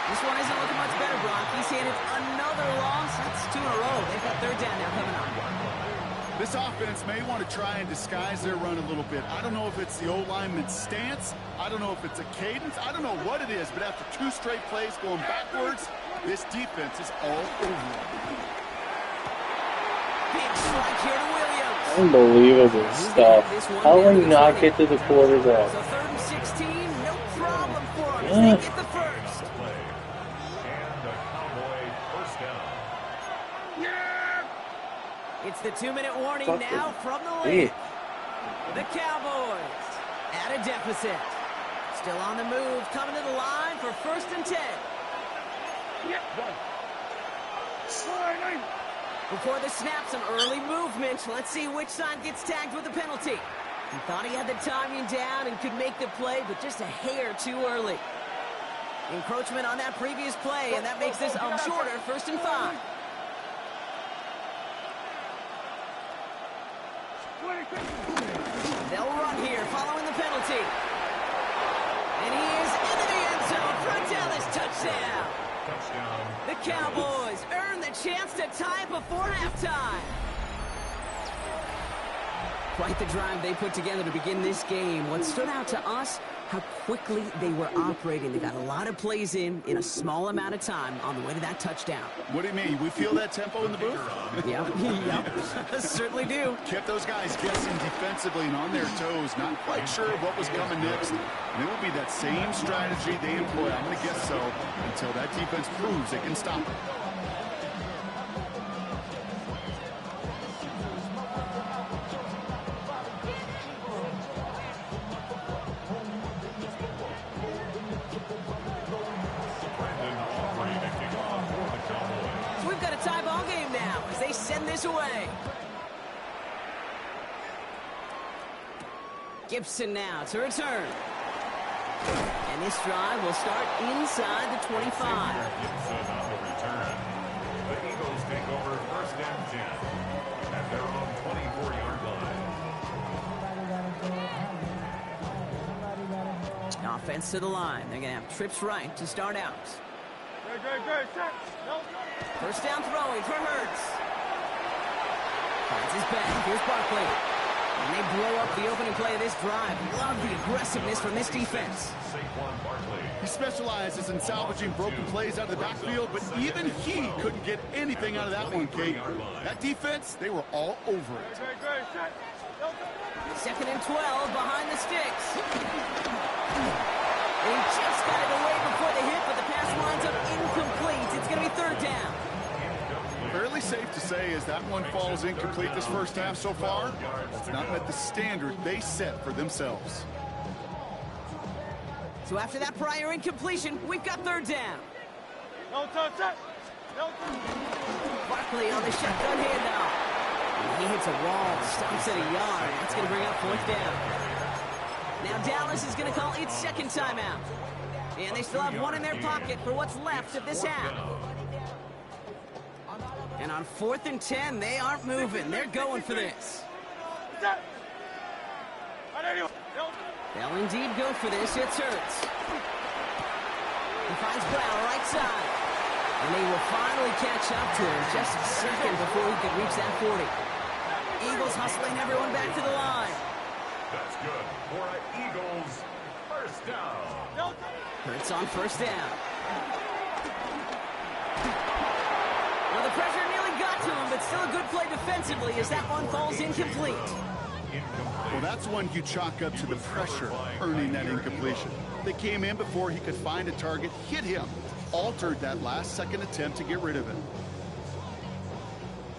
This one isn't looking much better, Brock. He's handed another loss. That's 2 in a row. They've got 3rd down now coming up. This offense may want to try and disguise their run a little bit. I don't know if it's the O-lineman's stance. I don't know if it's a cadence. I don't know what it is, but after 2 straight plays going backwards, this defense is all over. Big strike here to Williams. unbelievable stuff. How will you not get to the quarterback? So 3rd and 16, no problem for them. They get the 1st. It's the 2-minute warning now from the lead. The Cowboys at a deficit. Still on the move, coming to the line for 1st and 10. Before the snap, some early movement. Let's see which side gets tagged with the penalty. He thought he had the timing down and could make the play, but just a hair too early. Encroachment on that previous play, and that makes this a shorter 1st and 5. They'll run here following the penalty. And he is into the end zone for a Dallas touchdown. The Cowboys earn the chance to tie it before halftime. Quite the drive they put together to begin this game. What stood out to us, how quickly they were operating. They got a lot of plays in a small amount of time on the way to that touchdown. What do you mean? We feel that tempo in the booth? Yep. Certainly do. Kept those guys guessing defensively and on their toes, not quite sure what was coming next. And it will be that same strategy they employ, I'm going to guess so, until that defense proves they can stop it. Away. Gibson now to return. And this drive will start inside the 25. Gibson on the return. The Eagles take over 1st and 10 at their own 24-yard line. Offense to the line. They're going to have trips right to start out. First down throwing for Hurts. Finds his back. Here's Barkley. And they blow up the opening play of this drive. Love the aggressiveness from this defense. He specializes in salvaging broken plays out of the backfield, but even he couldn't get anything out of that one, Kate. That defense, they were all over it. 2nd and 12 behind the sticks. He just got it away before the hit, but the pass winds up incomplete. It's going to be 3rd down. Fairly safe to say as that one falls incomplete this first half so far, that's not met the standard they set for themselves. So after that prior incompletion, we've got 3rd down. Barkley on the shotgun handoff. He hits a wall, stops at a yard. That's going to bring up 4th down. Now Dallas is going to call its 2nd timeout. And they still have one in their pocket for what's left of this half. And on 4th and 10, they aren't moving. They're going for this. They'll indeed go for this. It's Hurts. He finds Brown right side. And they will finally catch up to him just a second before he could reach that 40. Eagles hustling everyone back to the line. That's good for an Eagles first down. Hurts on 1st down. Well, the pressure nearly got to him, but still a good play defensively as that one falls incomplete. Well, that's one you chalk up to the pressure earning that incompletion. They came in before he could find a target, hit him, altered that last-second attempt to get rid of it.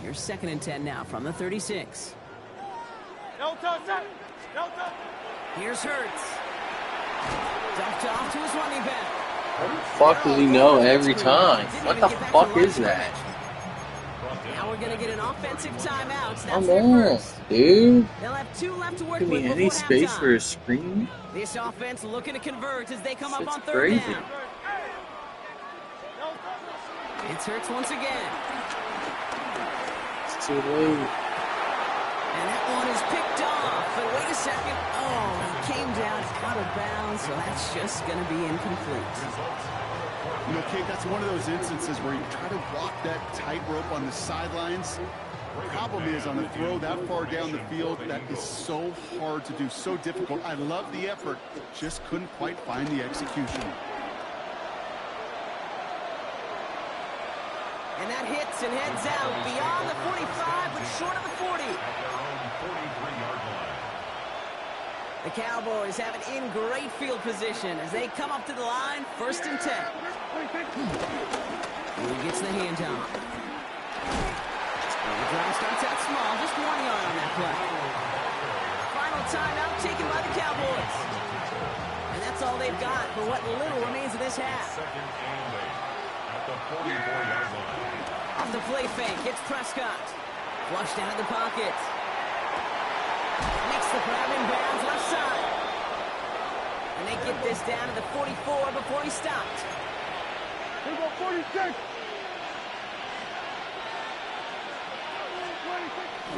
Here's 2nd and 10 now from the 36. Here's Hurts. Dumped off to his running back. How the fuck does he know every time? What the fuck is that? Now we're going to get an offensive timeout. Come on, dude. They'll have 2 left to work Give with me before any space halftime. for a screen? This offense looking to convert as they come up Shit's on 3rd crazy. down. It's Hurts once again. It's too late. And that one is picked off. But wait a second. Oh, he came down out of bounds, so that's just going to be incomplete. You know, Kate, that's one of those instances where you try to walk that tightrope on the sidelines. The problem is on a throw that far down the field, that is so hard to do, so difficult. I love the effort, just couldn't quite find the execution. And that hits and heads out beyond the 45, but short of the 40. The Cowboys have it in great field position as they come up to the line, 1st and 10. He gets the handoff. The drive starts out small, just 1 yard on that play. Final timeout taken by the Cowboys. And that's all they've got for what little remains of this half. Off the play fake, it's Prescott. Flushed out of the pocket. Makes the grab in bounds left side. And they get this down to the 44 before he stopped. Here go 46.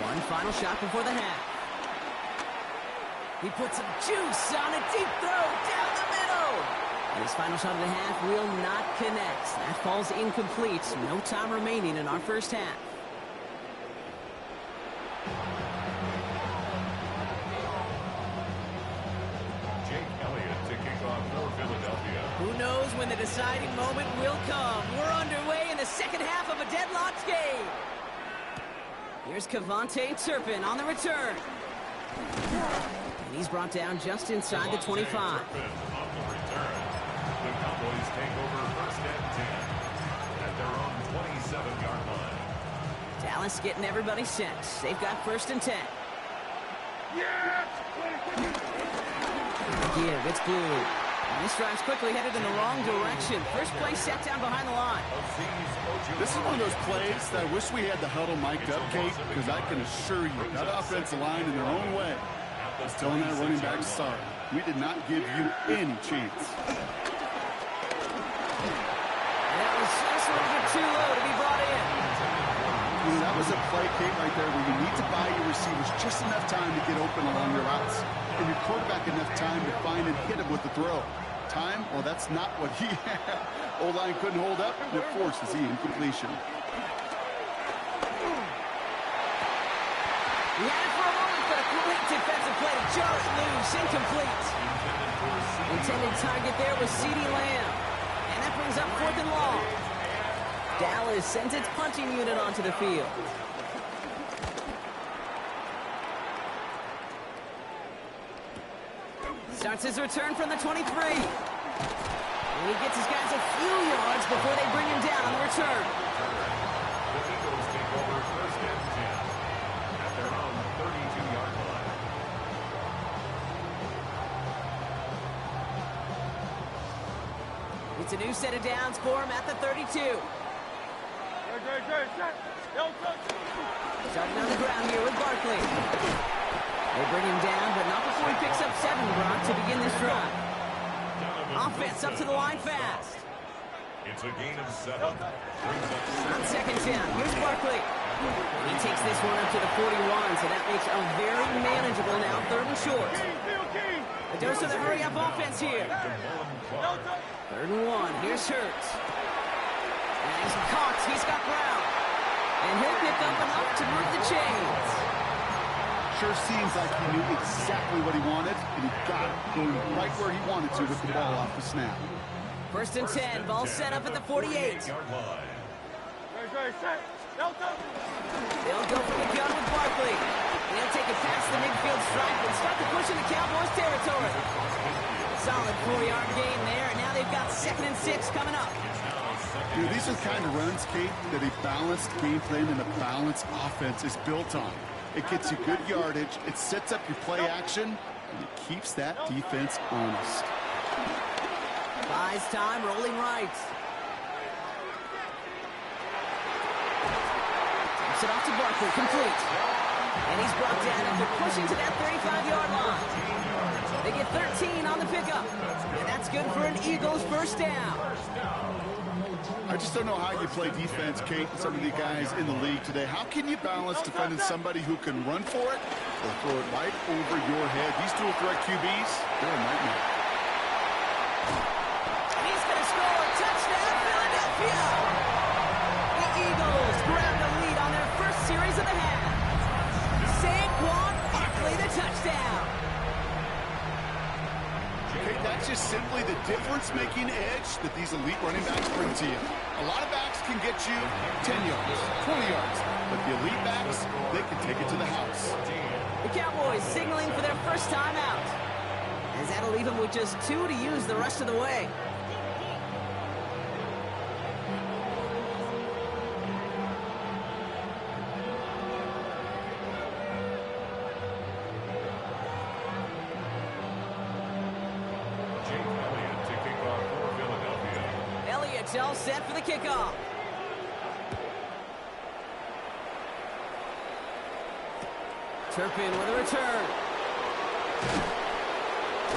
One final shot before the half. He puts some juice on a deep throw down the middle. And his final shot of the half will not connect. That falls incomplete. No time remaining in our first half. Who knows when the deciding moment will come? We're underway in the second half of a deadlocked game. Here's Kevontae Turpin on the return. And he's brought down just inside the 25. The Cowboys take over 1st and 10 at their own 27-yard line. Dallas getting everybody set. They've got 1st and 10. Give, it's Blue. And this drive's quickly headed in the wrong direction. First play set down behind the line. This is one of those plays that I wish we had the huddle mic'd up, Kate, because I can assure you that offensive line in their own way is telling that running back, sorry, we did not give you any chance. And that was just a little bit too low to be brought in. That was a play, Kate, right there where you need to buy your receivers just enough time to get open along your routes and your quarterback enough time to find and hit him with the throw. time, well, that's not what he had. O-line couldn't hold up, and it forces the incompletion. He had it for a moment, but a great defensive play to jar it loose. Incomplete. Intended target there was CeeDee Lamb. And that brings up 4th and long. Dallas sends its punching unit onto the field. Starts his return from the 23. And he gets his guys a few yards before they bring him down on the return. The Eagles take over 1st and 10 at their own 32-yard line. It's a new set of downs for him at the 32. Starting on the ground here with Barkley. They bring him down, but not before he picks up 7, Brock, to begin this drive. Offense up to the line fast. It's a gain of 7. On 2nd down, here's Barkley. He takes this one up to the 41, so that makes a very manageable now 3rd and short. A dose of the hurry-up offense here. 3rd and 1, here's Hurts. And he's caught, he's got ground. And he'll pick up enough to move the chains. Sure seems like he knew exactly what he wanted, and he got it going right where he wanted to with the ball off the snap. 1st and 10, ball set up at the 48. They'll They'll go for the gun with Barkley. He'll take it past the midfield stripe and start to push into Cowboys territory. Solid 4-yard gain there, and now they've got 2nd and 6 coming up. Dude, these are the kind of runs, Kate, that a balanced game plan and a balanced offense is built on. It gets you good yardage, it sets up your play action, and it keeps that defense honest. Buys time, rolling right. Taps it off to Barkley, complete. And he's brought down after pushing to that 35-yard line. They get 13 on the pickup, and that's good for an Eagles 1st down. I just don't know how you play defense, Kate, and some of the guys in the league today. How can you balance defending somebody who can run for it or throw it right over your head? These dual threat QBs, they're a nightmare. And he's going to score a touchdown, Philadelphia! The Eagles grab the lead on their first series of the half. Saquon Barkley, the touchdown. Okay, that's just simply the difference-making edge that these elite running backs bring to you. A lot of backs can get you 10 yards, 20 yards, but the elite backs, they can take it to the house. The Cowboys signaling for their first time out, as that'll leave them with just 2 to use the rest of the way. All set for the kickoff. Turpin with a return.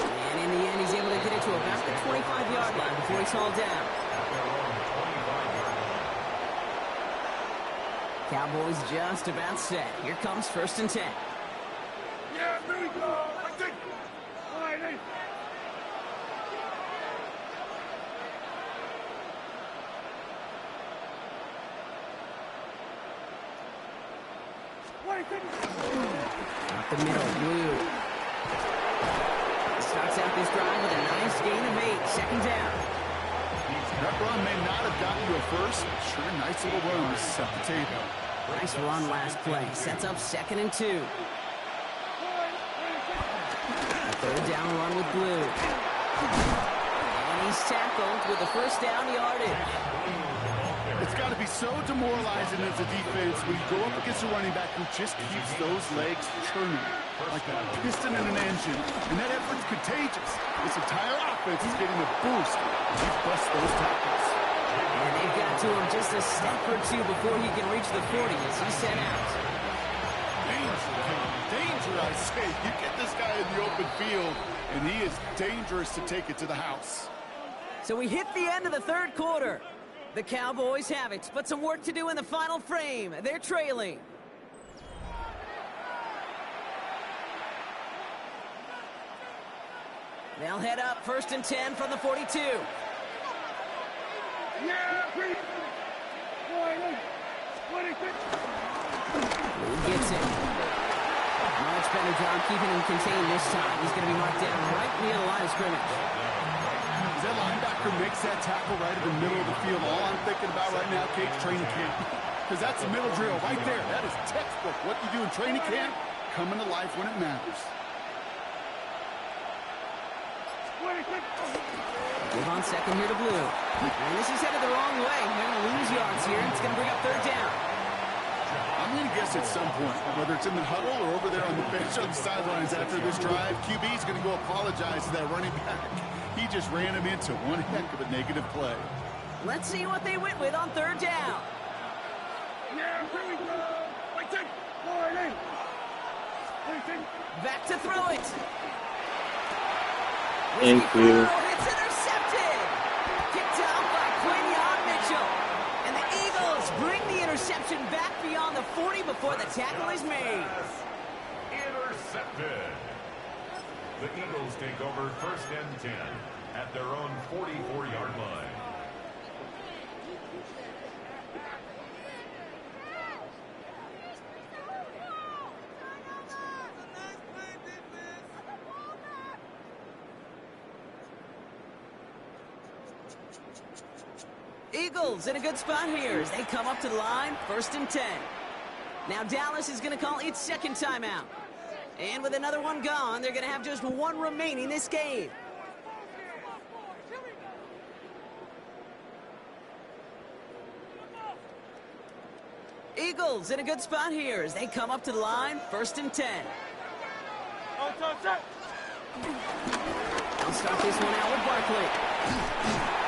And in the end, he's able to get it to about the 25-yard line before he's hauled down. Cowboys just about set. Here comes 1st and 10. Yeah, there we go. I think. Up the middle, Blue. Starts out this drive with a nice gain of 8. 2nd down. That run may not have gotten you a first. Sure, nice little run to set the table. Nice run last play. Sets up 2nd and 2. A 3rd down run with Blue. And he's tackled with the 1st down yardage. It's got to be so demoralizing as a defense when you go up against a running back who just keeps those legs churning like a piston in an engine. And that effort's contagious. This entire offense is getting a boost as he busts those tackles. And they've got to him just a step or 2 before he can reach the 40 as he's sent out. Danger, I say. You get this guy in the open field, and he is dangerous to take it to the house. So we hit the end of the 3rd quarter. The Cowboys have it, but some work to do in the final frame. They're trailing. They'll head up 1st and 10 from the 42. Who gets it? Much better job keeping him contained this time. He's going to be marked down right near the line of scrimmage. That linebacker makes that tackle right in the middle of the field. All I'm thinking about right now, Kate, training camp. Because that's the middle drill right there. That is textbook. What you do in training camp, coming to life when it matters. Give on second here to Blue. And this is headed the wrong way. They're going to lose yards here. It's going to bring up 3rd down. I'm going to guess at some point, whether it's in the huddle or over there on the bench on the sidelines after this drive, QB's going to go apologize to that running back. He just ran him into one heck of a negative play. Let's see what they went with on 3rd down. Back to throw it. Thank you. It's intercepted. Kicked out by Quinion Mitchell. And the Eagles bring the interception back beyond the 40 before the tackle is made. Intercepted. The Eagles take over 1st and 10 at their own 44-yard line. Eagles in a good spot here as they come up to the line, 1st and 10. Now Dallas is going to call its 2nd timeout. And with another one gone, they're going to have just one remaining this game. Eagles in a good spot here as they come up to the line, 1st and 10. They'll start this one out with Barkley.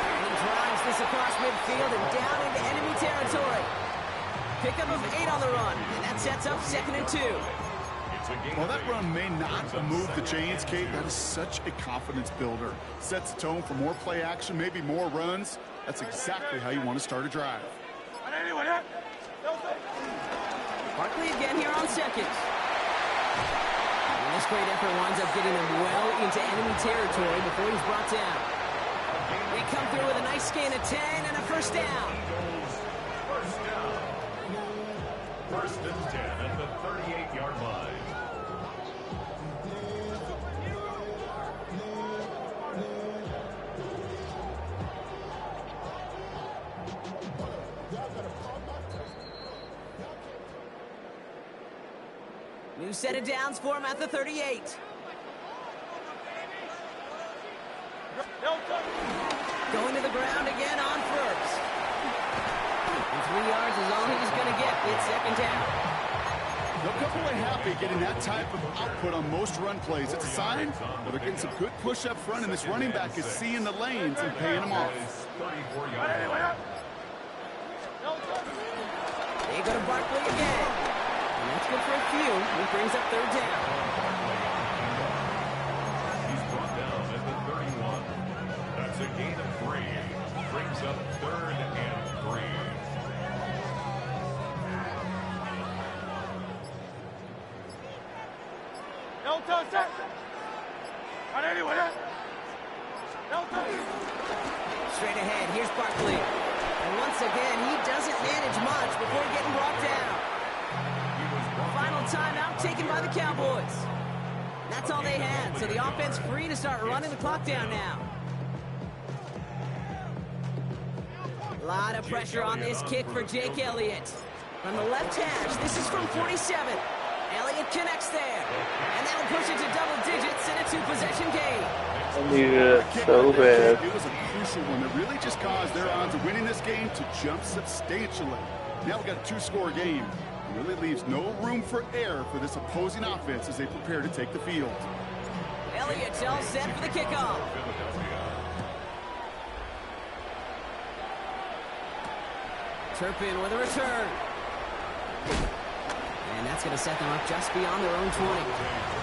And he drives this across midfield and down into enemy territory. Pickup of 8 on the run, and that sets up 2nd and 2. Well, that run may not move the chains, Kate. That is such a confidence builder. Sets the tone for more play action, maybe more runs. That's exactly how you want to start a drive. Barkley again here on 2nd. And this great effort winds up getting him well into enemy territory before he's brought down. They come through with a nice gain of 10 and a 1st down. 1st and 10 at the 38-yard line. New set of downs for him at the 38. Going to the ground again on 1st. And 3 yards is all he's going to get. It's 2nd down. They'll come away happy getting that type of output on most run plays. It's a sign that they're getting some good push up front, and this running back is seeing the lanes and paying them off. They go to Barkley again. And that's good for a few. He brings up 3rd down. He's brought down at the 31. That's a gain of 3. Brings up 3rd and 3. Straight ahead, here's Barkley. And once again, he doesn't manage much before getting brought down. Final timeout taken by the Cowboys. That's all they had, so the offense free to start running the clock down now. A lot of pressure on this kick for Jake Elliott. From the left hash, this is from 47. Elliott connects there. And that'll push it to double digits in a 2-possession game. I needed it so bad. It was a crucial one that really just caused their odds of winning this game to jump substantially. Now we've got a 2-score game. It really leaves no room for error for this opposing offense as they prepare to take the field. Elliott's all set for the kickoff. Turpin with a return. And that's going to set them up just beyond their own 20.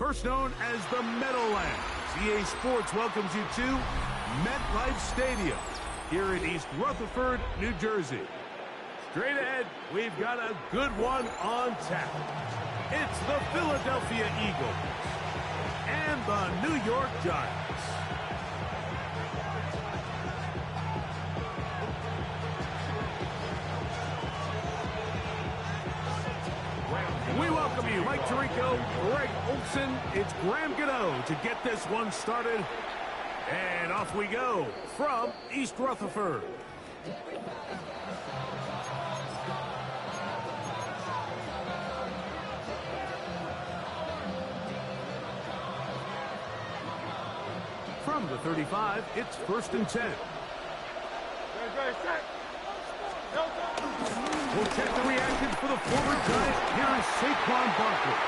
First known as the Meadowlands, EA Sports welcomes you to MetLife Stadium here in East Rutherford, New Jersey. Straight ahead, we've got a good one on tap. It's the Philadelphia Eagles and the New York Giants. We welcome you, Mike Tirico, Greg Olson. It's Graham Gano to get this one started. And off we go from East Rutherford. From the 35, it's 1st and 10. We'll check the reaction for the former Giant. Here is Saquon Barkley.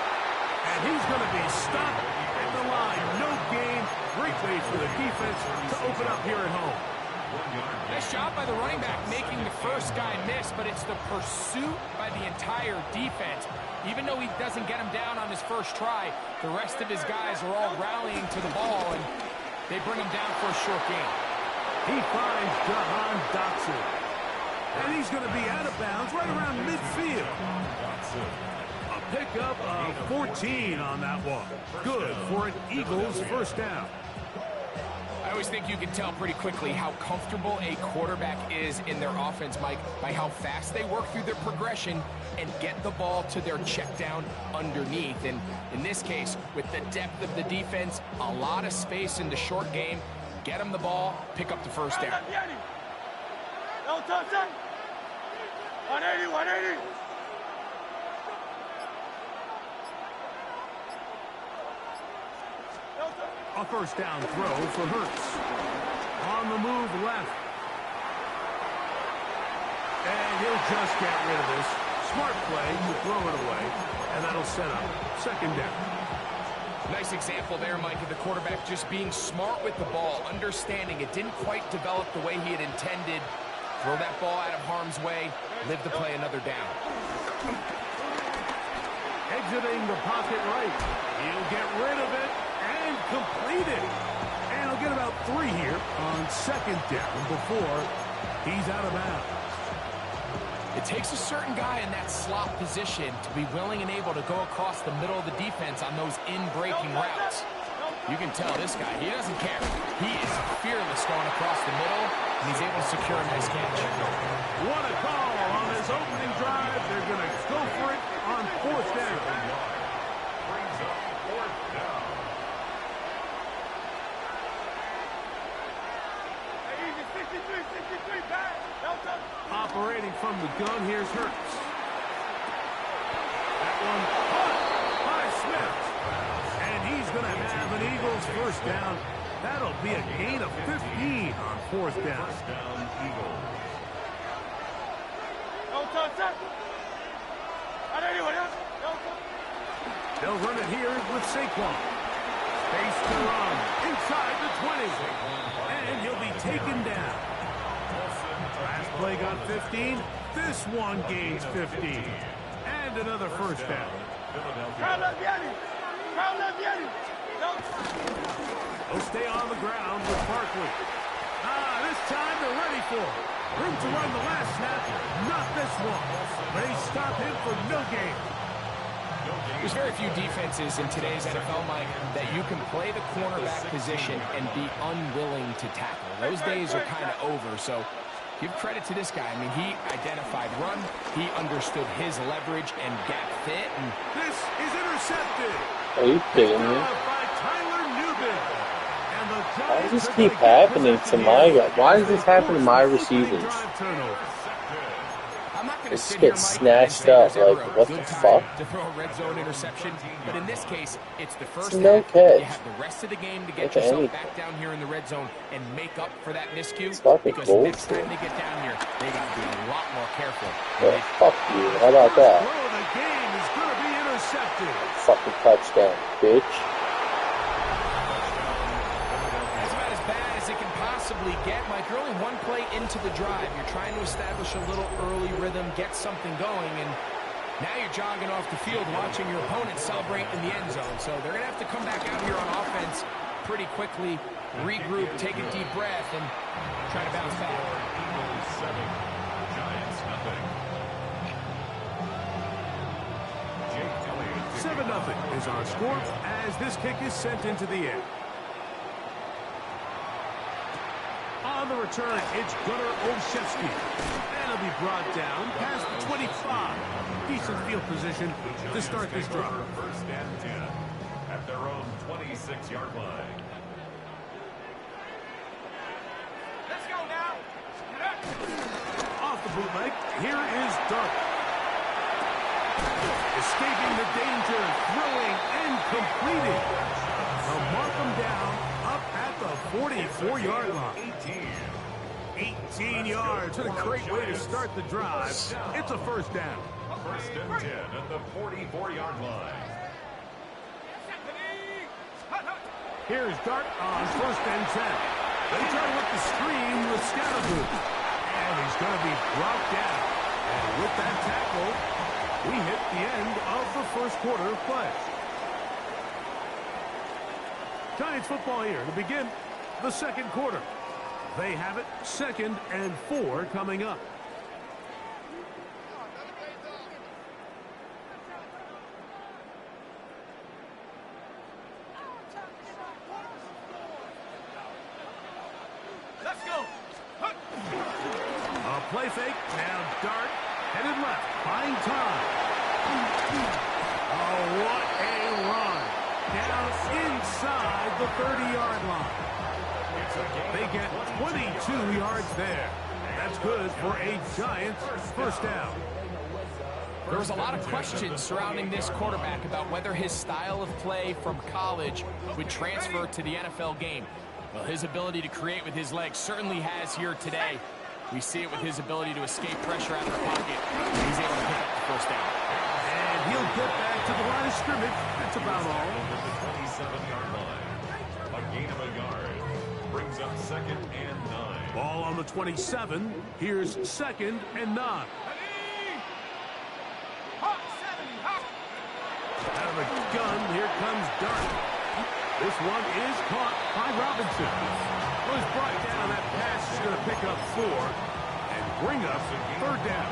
And he's going to be stopped at the line. No gain. Great way for the defense to open up here at home. Nice job by the running back making the first guy miss, but it's the pursuit by the entire defense. Even though he doesn't get him down on his first try, the rest of his guys are all rallying to the ball, and they bring him down for a short gain. He finds Jahan Dotson. And he's going to be out of bounds right around midfield. A pickup of 14 on that one. Good for an Eagles first down. I always think you can tell pretty quickly how comfortable a quarterback is in their offense, Mike, by how fast they work through their progression and get the ball to their check down underneath. And in this case, with the depth of the defense, a lot of space in the short game, get them the ball, pick up the first down. 180, 180. A first down throw for Hurts. On the move left. And he'll just get rid of this. Smart play to throw it away. And that'll set up 2nd down. Nice example there, Mike, of the quarterback just being smart with the ball, understanding it didn't quite develop the way he had intended. Throw that ball out of harm's way, live to play another down. Exiting the pocket right. He'll get rid of it and complete it. And he'll get about 3 here on 2nd down before he's out of bounds. It takes a certain guy in that slot position to be willing and able to go across the middle of the defense on those in-breaking routes. You can tell this guy, he doesn't care. He is fearless going across the middle, and he's able to secure a nice catch. What a call on this opening drive. They're going to go for it on 4th down. Brings up 4th down. Easy, 63, back. Operating from the gun, here's Hurts. That one caught by Smith. And he's going to have an Eagles first down. That'll be a gain of 15 on 4th down. First down, Eagles. They'll run it here with Saquon. Space to run inside the 20. And he'll be taken down. Last play got 15. This one gains 15. And another first down. They'll stay on the ground with Barkley. This time they're ready for it. Room to run the last snap. Not this one. They stop him for no gain. There's very few defenses in today's NFL, Mike, that you can play the cornerback position and be unwilling to tackle. Those days are kind of over, so give credit to this guy. I mean, he identified run, he understood his leverage and gap fit. And this is intercepted. Are you kidding me? By Tyler Newman. And the Why does this keep happening to my guy? Why does this happen to my receivers? Just get snatched up. Like, what the fuck? To throw a red zone interception, but in this case, it's the first no half. catch. You have the rest of the game to get yourself back down here in the red zone and make up for that miscue. Because next time they get down here, they got to be a lot more careful. Yeah, fuck you. How about that? The game is going to be intercepted. Fucking touchdown, bitch. That's about as bad as it can possibly get, Mike. You're only one play into the drive. You're trying to establish a little early rhythm, get something going, and Now you're jogging off the field watching your opponent celebrate in the end zone. So they're going to have to come back out here on offense pretty quickly, regroup, take a deep breath, and try to bounce back. Eagles 7, Giants nothing. 7-0 is our score as this kick is sent into the air. On the return, it's Gunnar Olszewski. And he'll be brought down past the 25. Decent field position to start this drive. First and 10 at their own 26-yard line. Let's go now. Off the bootleg, here is Dart. Escaping the danger, throwing and completing. They'll mark him down up at the 44-yard line. 18 yards. What a great way to start the drive. It's a first down. First and 10 at the 44-yard line. Here's Dart on first and 10. They try to look the screen with Scatterboot. And he's going to be brought down. And with that tackle, we hit the end of the first quarter of play. Giants football here to begin the second quarter. They have it 2nd and 4 coming up. Let's go. A play fake. Now Dart headed left. Buying time. Oh, what a run. Down inside the 30-yard line. They get 22 yards there. That's good for a Giants first down. There was a lot of questions surrounding this quarterback about whether his style of play from college would transfer to the NFL game. Well, his ability to create with his legs certainly has here today. We see it with his ability to escape pressure out of the pocket. He's able to pick up the first down. And he'll get back to the line of scrimmage. That's about all. The 27-yard line. A gain of a yard. Brings up 2nd and 9. Ball on the 27. Here's 2nd and 9. Out of the gun, here comes Dart. This one is caught by Robinson. Was brought down. That pass is going to pick up 4 and bring us third down.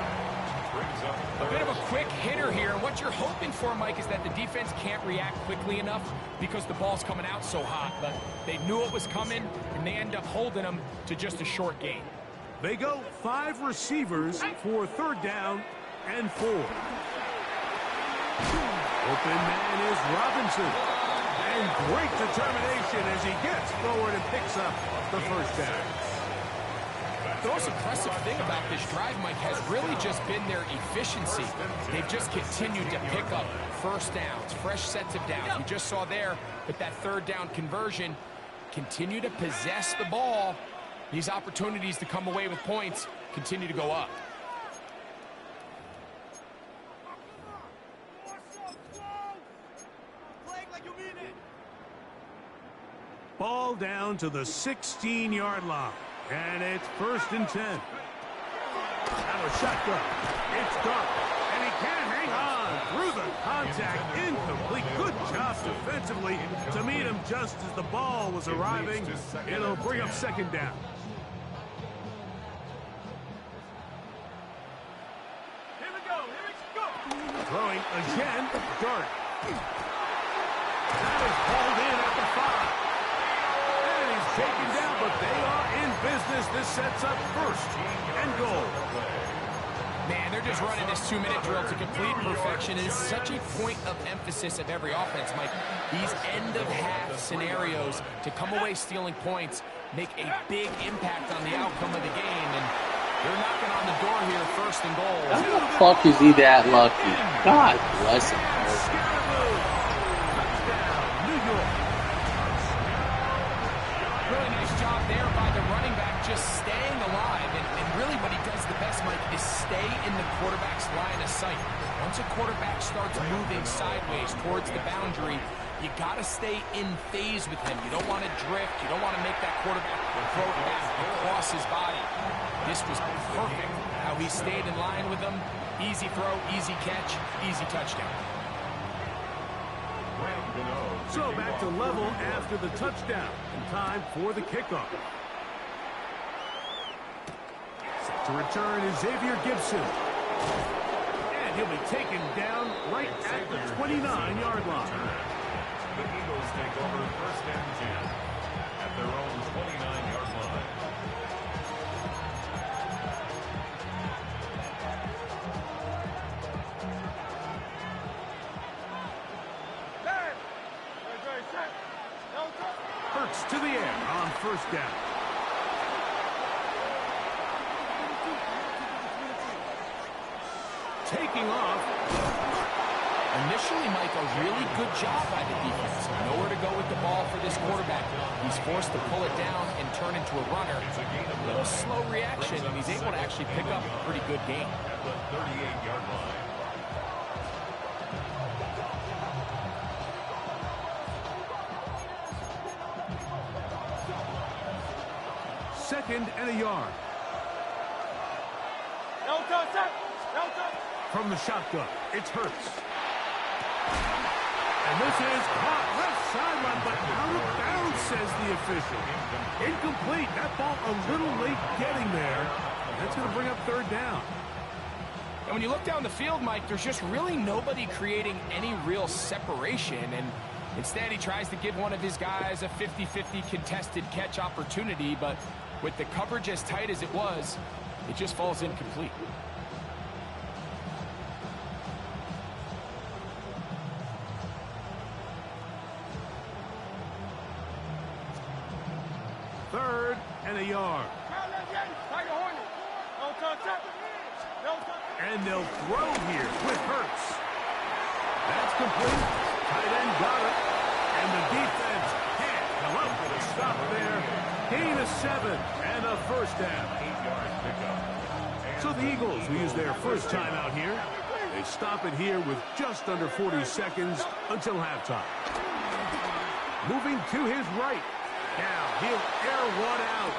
A bit of a quick hitter here. And what you're hoping for, Mike, is that the defense can't react quickly enough because the ball's coming out so hot. But they knew it was coming, and they end up holding them to just a short gain. They go 5 receivers for third down and 4. Open man is Robinson. And great determination as he gets forward and picks up the first down. The most impressive thing about this drive, Mike, has really just been their efficiency. They've just continued to pick up first downs, fresh sets of downs. We just saw there with that third down conversion, continue to possess the ball. These opportunities to come away with points continue to go up. Ball down to the 16-yard line. And it's 1st and 10. Now a shotgun. It's Dart. And he can't hang on. Through the contact. Incomplete. Good job defensively to meet him just as the ball was arriving. It'll bring up 2nd down. Here we go. Throwing again. Dart. That is hauled in at the 5. Taken down, but they are in business. This sets up 1st and goal. Man, they're just running this 2-minute drill to complete perfection. It is such a point of emphasis of every offense, Mike. These end-of-half scenarios to come away stealing points make a big impact on the outcome of the game. And they're knocking on the door here, 1st and goal. How the fuck is he that lucky? God bless him. There by the running back, just staying alive, and really what he does the best, Mike, is stay in the quarterback's line of sight. Once a quarterback starts moving sideways towards the boundary, you got to stay in phase with him. You don't want to drift. You don't want to make that quarterback throw it back across his body. This was perfect how how he stayed in line with them. Easy throw, easy catch, easy touchdown. So back to level after the touchdown. And time for the kickoff. Set to return is Xavier Gibson. And he'll be taken down right at the 29-yard line. The Eagles take over 1st and 10 at their own 29-yard line. Hurts to the air on 1st down. Taking off. Initially, Mike, a really good job by the defense. Nowhere to go with the ball for this quarterback. He's forced to pull it down and turn into a runner. A little slow reaction, and he's able to actually pick up a pretty good gain. At the 38-yard line. Second and a yard. From the shotgun, it's Hurts. And this is caught left sideline, but out of bounds, says the official. Incomplete. That ball a little late getting there. That's going to bring up 3rd down. And when you look down the field, Mike, there's just really nobody creating any real separation. And instead, he tries to give one of his guys a 50-50 contested catch opportunity. But with the coverage as tight as it was, it just falls incomplete. Third and a yard. And they'll throw here with Hurts. That's complete. Tight end got it. And the defense can't come up with a stop there. Gain of 7 and a 1st down. 8-yard pickup. So the Eagles will use their first timeout here. They stop it here with just under 40 seconds until halftime. Moving to his right. Now he'll air one out.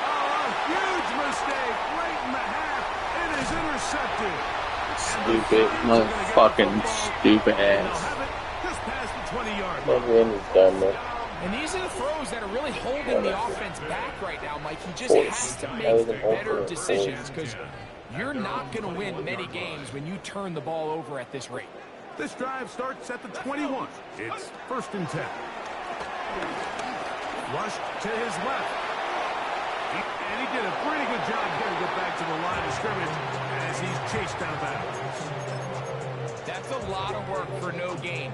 Oh, a huge mistake right in the half. It is intercepted. Stupid, motherfucking stupid ass. Just past the 20-yard That win is done, man. And these are the throws that are really holding the offense back right now, Mike. He just has to make better decisions because you're not going to win many games when you turn the ball over at this rate. This drive starts at the 21. It's 1st and 10. Rushed to his left. And he did a pretty good job here to get back to the line of scrimmage as he's chased out of bounds. That's a lot of work for no gain.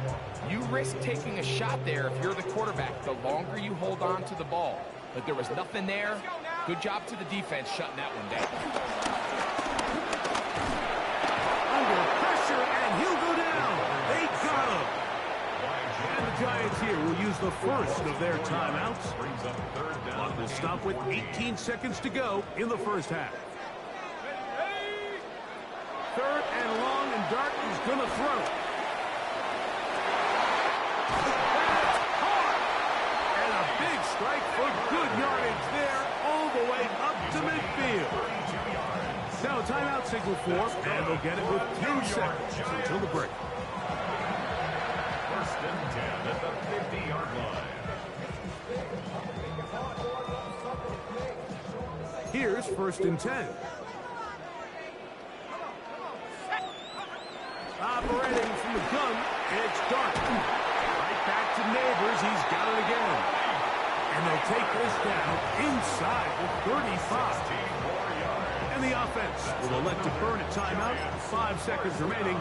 You risk taking a shot there if you're the quarterback the longer you hold on to the ball. But there was nothing there. Good job to the defense shutting that one down. Under pressure, and he'll go down. They got him. And the Giants here will use the first of their timeouts. Brings up 3rd down. We'll stop with 18 seconds to go in the first half. 3rd and long, and Dart is going to throw. That's caught. And a big strike for good yardage there all the way up to midfield. Now a timeout signal for, and they'll get it with 10 seconds until the break. 1st and 10 at the 50-yard line. Here's 1st and 10. Operating from the gun, it's Dart. Right back to Neighbors, he's got it again. And they'll take this down inside the 35. And the offense will elect to burn a timeout. 5 seconds remaining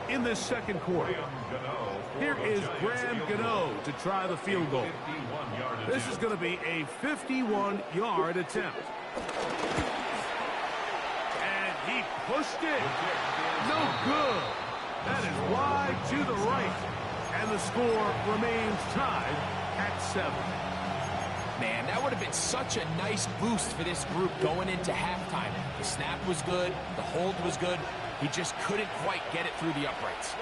in this second quarter. Here is Graham Gano to try the field goal. This is going to be a 51-yard attempt. And he pushed it. No good. That is wide to the right. And the score remains tied at 7. Man, that would have been such a nice boost for this group going into halftime. The snap was good. The hold was good. He just couldn't quite get it through the uprights.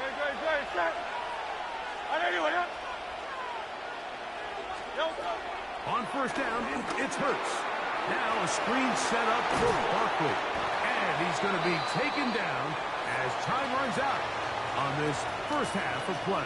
On 1st down, it's Hurts. Now a screen set up for Barkley. And he's going to be taken down as time runs out on this first half of play.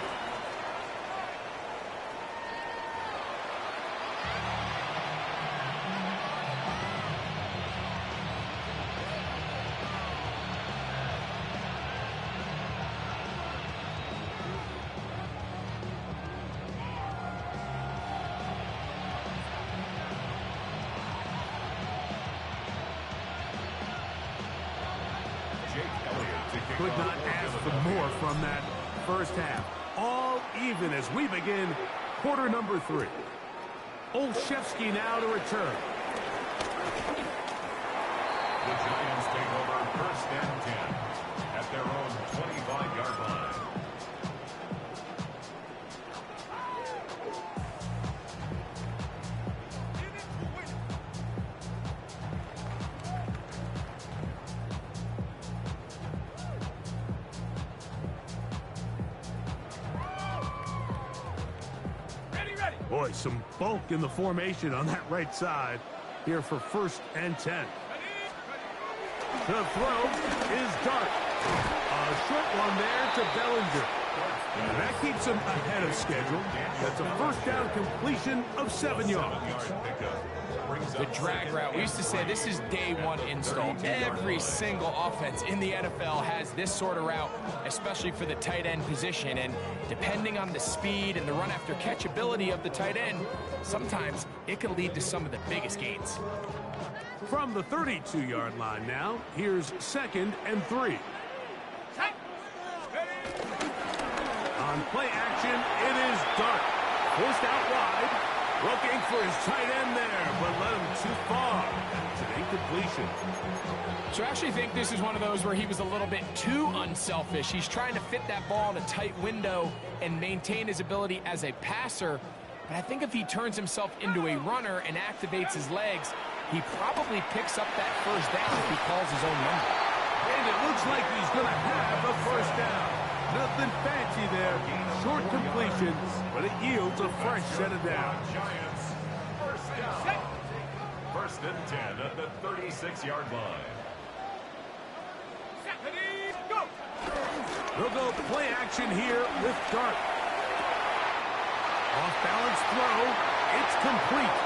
Could not ask for more from that first half. All even as we begin quarter number 3. Olszewski now to return. The Giants take over first and 10 at their own 25-yard line. Boy, some bulk in the formation on that right side here for first and 10. The throw is Dart. A short one there to Bellinger. And that keeps him ahead of schedule. That's a first down completion of 7 yards. The drag route. We used to say this is day one install. Every single offense in the NFL has this sort of route, especially for the tight end position. And depending on the speed and the run after catch ability of the tight end, sometimes it can lead to some of the biggest gains. From the 32-yard line now, here's 2nd and 3. On play action, it is Dart. Forced out wide. Looking for his tight end there, but led him too far. It's an incompletion. So I actually think this is one of those where he was a little bit too unselfish. He's trying to fit that ball in a tight window and maintain his ability as a passer. But I think if he turns himself into a runner and activates his legs, he probably picks up that first down if he calls his own number. And it looks like he's going to have a first down. Nothing fancy there. Short completion, but it yields a fresh set of downs. Giants, first down. First and 10 at the 36-yard line. They'll go play action here with Dart. Off balance throw. It's complete.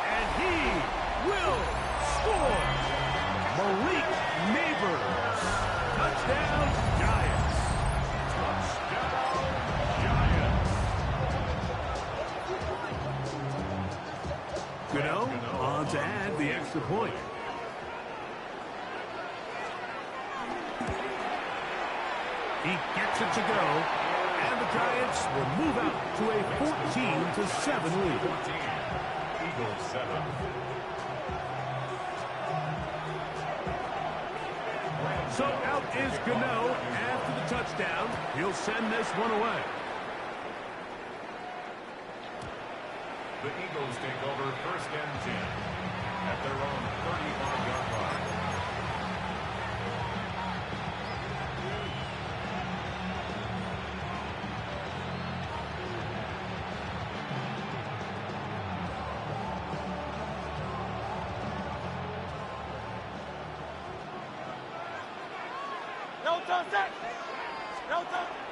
And he will score. Malik Neighbors. Touchdown, Giants. Touchdown, Giants. Gano on to add the extra point. He gets it to go, and the Giants will move out to a 14-7 lead. 14, Eagles 7. So out is Gano after the touchdown. He'll send this one away. The Eagles take over first and 10 at their own 35-yard line.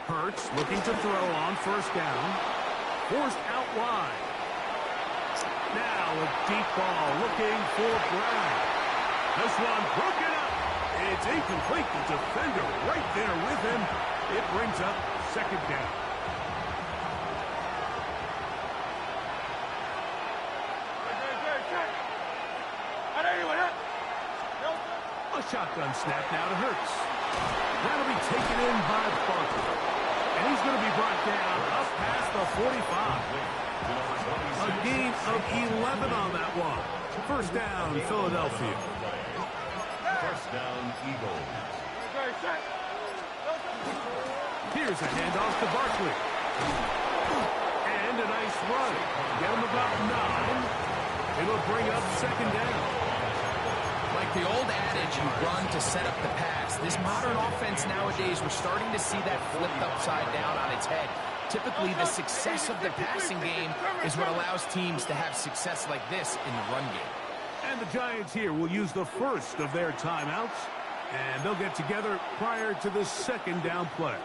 Hurts looking to throw on first down. Forced out wide. Now a deep ball looking for Brown. This one broken up. It's incomplete. The defender right there with him. It brings up second down. A shotgun snap now to Hurts. That'll be taken in by Barkley. And he's going to be brought down up past the 45. A gain of 11 on that one. First down, Philadelphia. First down, Eagles. Here's a handoff to Barkley. And a nice run. Get him about 9. It'll bring up second down. Like the old adage, you run to set up the pass. This modern offense nowadays, we're starting to see that flipped upside down on its head. Typically, the success of the passing game is what allows teams to have success like this in the run game. And the Giants here will use the first of their timeouts, and they'll get together prior to the second down play.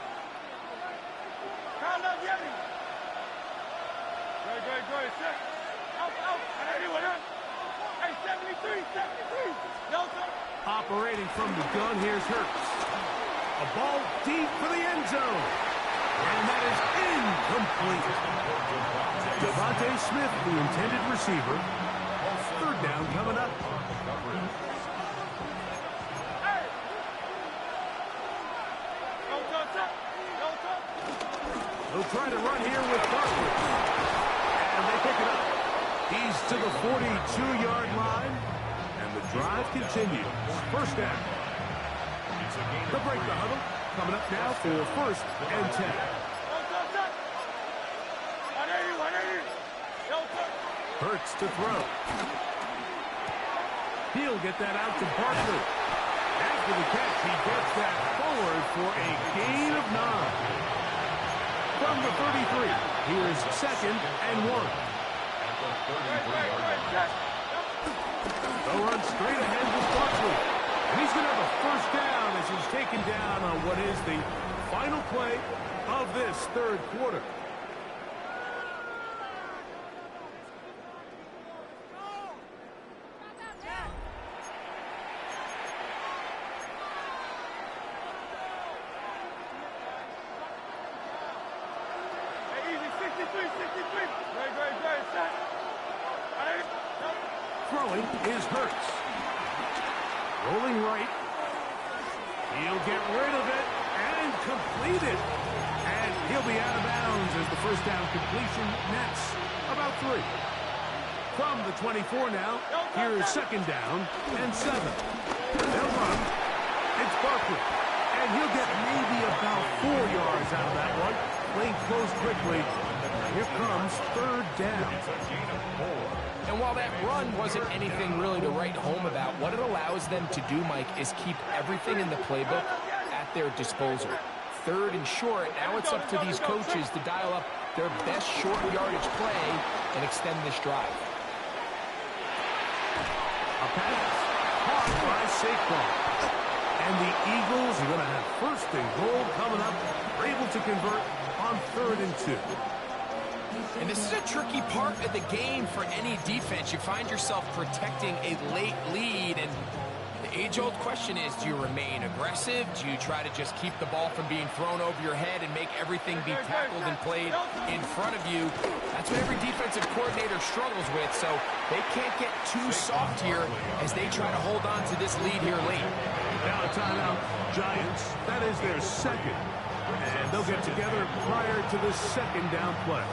Operating from the gun, here's Hurts. A ball deep for the end zone. And that is incomplete. Devontae Smith, the intended receiver. Third down coming up. They'll try to run here with Barkley. And they pick it up. He's to the 42-yard line. And the drive continues. First down. They'll break the huddle. Coming up now for first and 10. Hurts to throw. He'll get that out to Barkley. After the catch, he gets that forward for a gain of 9. From the 33, here's second and 1. They'll run straight ahead with Barkley. And he's going to have a first down as he's taken down on what is the final play of this third quarter. Throwing is Hurts. Rolling right. He'll get rid of it and complete it. And he'll be out of bounds as the first down completion nets about 3. From the 24 now, here's second down and 7. They'll run. It's Barkley. And he'll get maybe about 4 yards out of that one. Playing close quickly. Here comes third down. And while that run wasn't anything really to write home about, what it allows them to do, Mike, is keep everything in the playbook at their disposal. Third and short, now it's up to these coaches to dial up their best short yardage play and extend this drive. A pass caught by Saquon. And the Eagles are going to have first and goal coming up. They're able to convert on 3rd and 2. And this is a tricky part of the game for any defense. You find yourself protecting a late lead, and the age-old question is, do you remain aggressive? Do you try to just keep the ball from being thrown over your head and make everything be tackled and played in front of you? That's what every defensive coordinator struggles with, so they can't get too soft here as they try to hold on to this lead here late. Now a timeout, Giants. That is their second. And they'll get together prior to the second down play.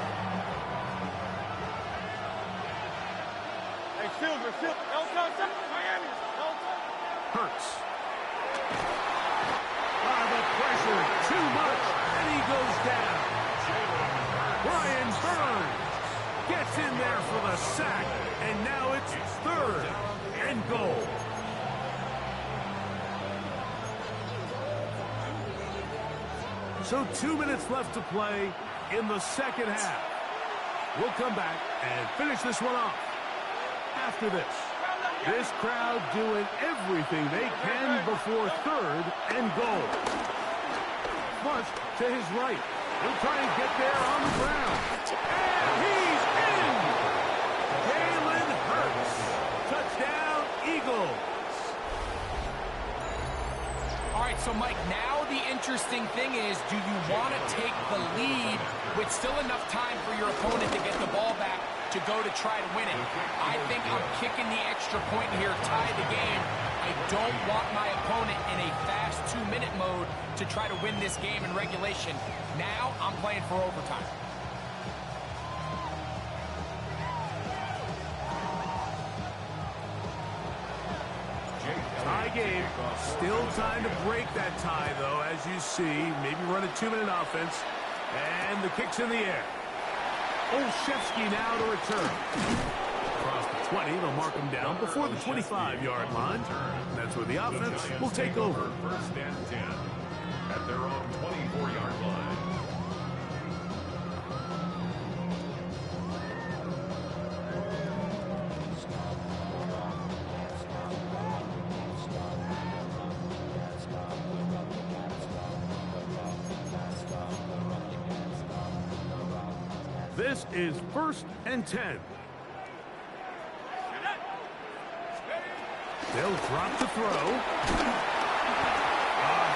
Hurts. The pressure, too much, and he goes down. Brian Burns gets in there for the sack, and now it's 3rd and goal. So 2 minutes left to play in the second half. We'll come back and finish this one off after this. This crowd doing everything they can before 3rd and goal. Flushed to his right. He'll try and get there on the ground. And he's in! Jalen Hurts. Touchdown, Eagles. All right, so Mike, now the interesting thing is, do you want to take the lead with still enough time for your opponent to get the ball back to go to try to win it? I think I'm kicking the extra point here, tie the game. I don't want my opponent in a fast 2-minute mode to try to win this game in regulation. Now I'm playing for overtime. Tie game. Still time to break that tie, though, as you see. Maybe run a 2-minute offense. And the kick's in the air. Olszewski now to return. Across the 20, they'll mark him down before the 25-yard line. That's where the offense will take over. First and 10 at their own 24-yard line. This is 1st and 10. They'll drop to throw. A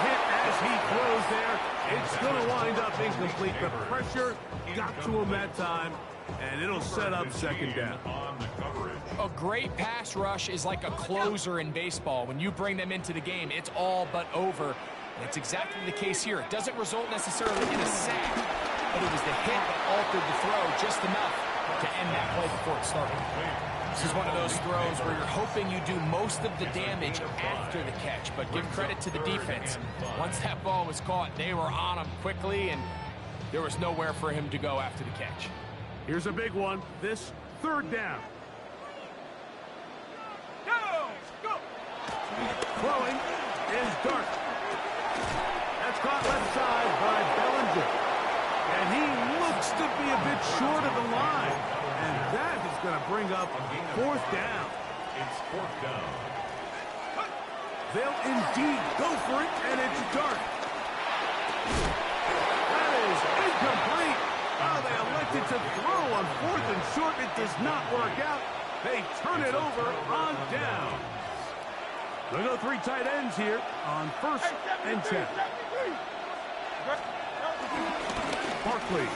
hit as he throws there. It's going to wind up incomplete. The pressure got to him that time, and it'll set up 2nd down. A great pass rush is like a closer in baseball. When you bring them into the game, it's all but over. And it's exactly the case here. It doesn't result necessarily in a sack, but it was the hit that altered the throw just enough to end that play before it started. This is one of those throws where you're hoping you do most of the damage after the catch, but give credit to the defense. Once that ball was caught, they were on him quickly, and there was nowhere for him to go after the catch. Here's a big one. This 3rd down. Go! Throwing is Dart. That's caught left side by Bellinger. And he looks to be a bit short of the line. And that is going to bring up 4th down. It's 4th down. They'll indeed go for it, and it's Dart. That is incomplete. Oh, they elected to throw on 4th and short. It does not work out. They turn it over on down. They'll go 3 tight ends here on 1st and 10. Barkley.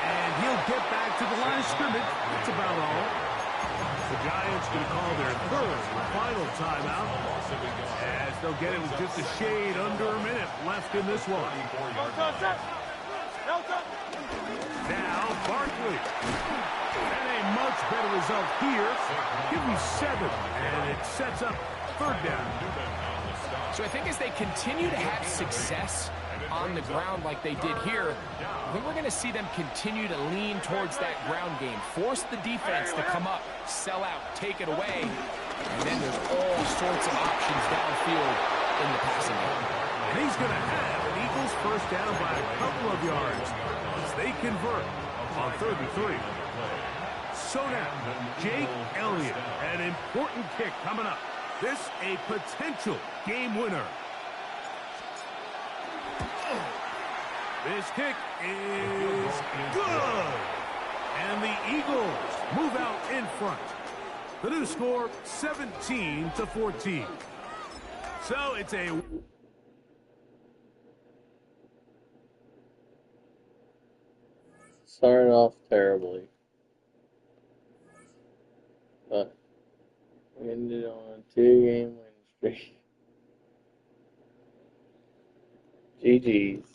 And he'll get back to the line of scrimmage. That's about all. The Giants going to call their 3rd and final timeout, as they'll get it with just a shade under a minute left in this one. Now Barkley. And a much better result here. Give me 7, and it sets up 3rd down. So I think as they continue to have success on the ground like they did here, I think we're going to see them continue to lean towards that ground game. Force the defense to come up, sell out, take it away, and then there's all sorts of options downfield in the passing game. And he's going to have an Eagles 1st down by a couple of yards as they convert on 3rd and 3. So now, Jake Elliott, an important kick coming up. This a potential game winner. This kick is good. And the Eagles move out in front. The new score, 17-14. So it's a... Started off terribly, but we ended on a 2-game win streak. GG's.